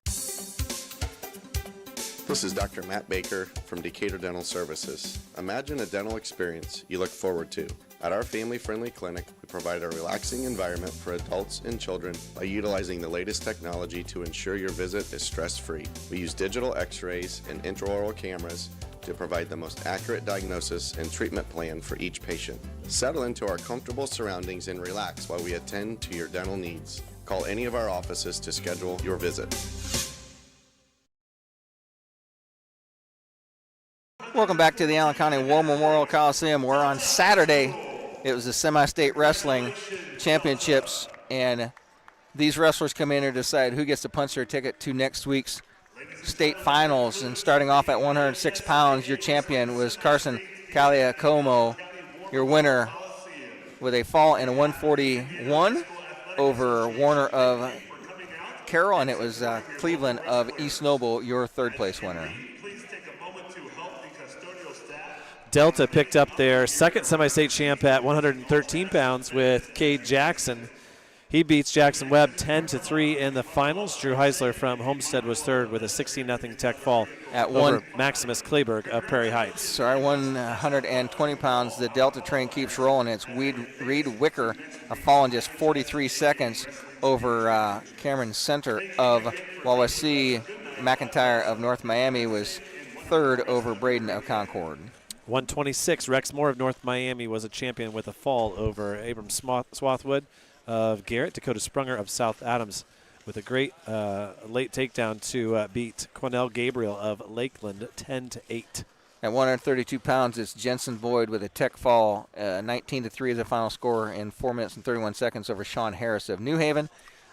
This is Dr. Matt Baker from Decatur Dental Services. Imagine a dental experience you look forward to. At our family-friendly clinic, we provide a relaxing environment for adults and children by utilizing the latest technology to ensure your visit is stress-free. We use digital x-rays and intraoral cameras to provide the most accurate diagnosis and treatment plan for each patient. Settle into our comfortable surroundings and relax while we attend to your dental needs. Call any of our offices to schedule your visit. Welcome back to the Allen County War Memorial Coliseum, where on Saturday it was the semi-state wrestling championships, and these wrestlers come in and decide who gets to punch their ticket to next week's state finals. And starting off at 106 pounds, your champion was Carson Caliacomo, your winner with a fall in a 141 over Warner of Carroll, and it was Cleveland of East Noble, your third place winner. Delta picked up their second semi-state champ at 113 pounds with Cade Jackson. He beats Jackson Webb 10-3 in the finals. Drew Heisler from Homestead was third with a 16-0 tech fall at over Maximus Kleberg of Prairie Heights. So at 120 pounds, the Delta train keeps rolling. It's Reed Wicker, a fall in just 43 seconds over Cameron Center of Wawasee. McIntyre of North Miami was third over Braden of Concord. 126, Rex Moore of North Miami was a champion with a fall over Abram Swathwood of Garrett. Dakota Sprunger of South Adams with a great late takedown to beat Cornell Gabriel of Lakeland 10-8. At 132 pounds, it's Jensen Boyd with a tech fall, 19-3 as the final score in 4 minutes and 31 seconds over Sean Harris of New Haven.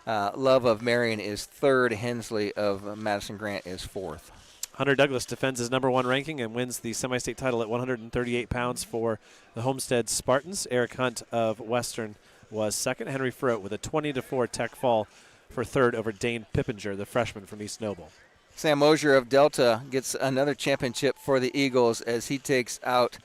Love of Marion is third. Hensley of Madison Grant is fourth. Hunter Douglas defends his number 1 ranking and wins the semi-state title at 138 pounds for the Homestead Spartans. Eric Hunt of Western was second. Henry Froat with a 20-4 tech fall for third over Dane Pippinger, the freshman from East Noble. Sam Mosier of Delta gets another championship for the Eagles as he takes out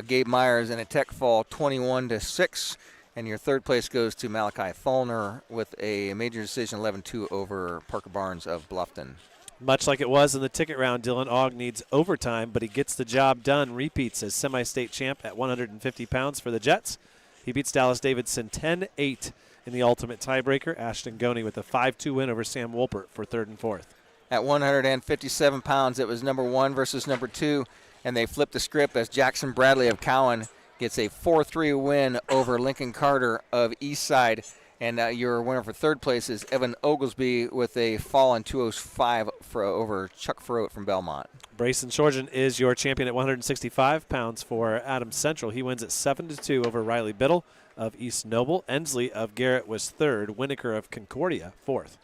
Gabe Myers in a tech fall 21-6. And your third place goes to Malachi Thalner with a major decision 11-2 over Parker Barnes of Bluffton. Much like it was in the ticket round, Dylan Ogg needs overtime, but he gets the job done. Repeats as semi-state champ at 150 pounds for the Jets. He beats Dallas Davidson 10-8 in the ultimate tiebreaker. Ashton Goney with a 5-2 win over Sam Wolpert for third and fourth. At 157 pounds, it was number 1 versus number 2, and they flipped the script as Jackson Bradley of Cowan gets a 4-3 win over Lincoln Carter of Eastside. And your winner for third place is Evan Oglesby with a fall in 205 over Chuck Froat from Belmont. Brayson Shorgen is your champion at 165 pounds for Adams Central. He wins at 7-2 over Riley Biddle of East Noble. Ensley of Garrett was third. Winokur of Concordia, fourth.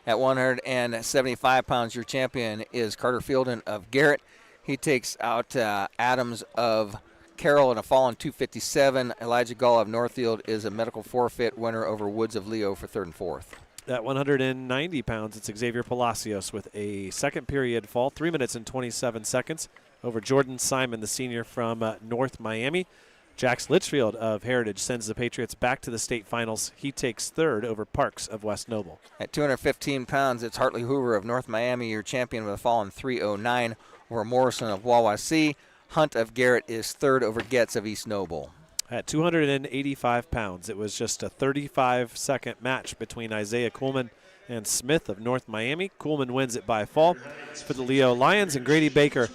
At 175 pounds, your champion is Carter Fielden of Garrett. He takes out Adams of Carroll in a fall in 257. Elijah Gall of Northfield is a medical forfeit winner over Woods of Leo for third and fourth. At 190 pounds, it's Xavier Palacios with a second period fall, 3 minutes and 27 seconds over Jordan Simon, the senior from North Miami. Jax Litchfield of Heritage sends the Patriots back to the state finals. He takes third over Parks of West Noble. At 215 pounds, it's Hartley Hoover of North Miami, your champion with a fall in 309 over Morrison of Wawasee. Hunt of Garrett is third over Getz of East Noble. At 285 pounds, it was just a 35-second match between Isaiah Kuhlman and Smith of North Miami. Kuhlman wins it by a fall for the Leo Lions, and Grady Baker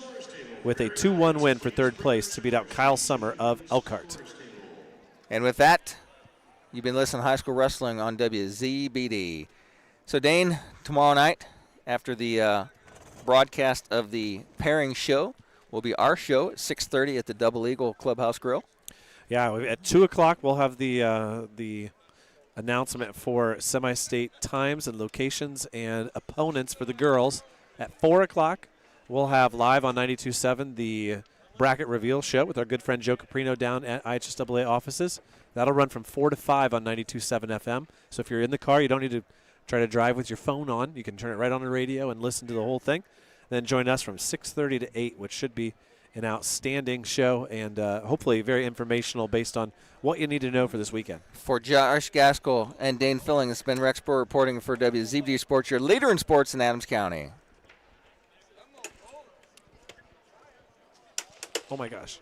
with a 2-1 win for third place to beat out Kyle Summer of Elkhart. And with that, you've been listening to High School Wrestling on WZBD. So, Dane, tomorrow night, after the broadcast of the pairing show, will be our show at 6:30 at the Double Eagle Clubhouse Grill. Yeah, at 2 o'clock we'll have the announcement for semi-state times and locations and opponents for the girls. At 4 o'clock we'll have live on 92.7 the bracket reveal show with our good friend Joe Caprino down at IHSAA offices. That'll run from 4 to 5 on 92.7 FM. So if you're in the car, you don't need to try to drive with your phone on. You can turn it right on the radio and listen to the whole thing. Then join us from 6:30 to 8, which should be an outstanding show and hopefully very informational based on what you need to know for this weekend. For Josh Gaskell and Dane Filling, it's been Rex Burr reporting for WZBD Sports, your leader in sports in Adams County. Oh, my gosh.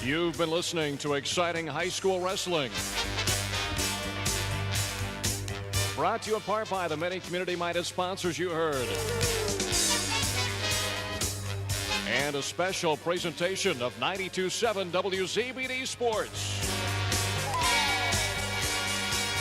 You've been listening to exciting high school wrestling. Brought to you in part by the many community-minded sponsors you heard. And a special presentation of 92.7 WZBD Sports.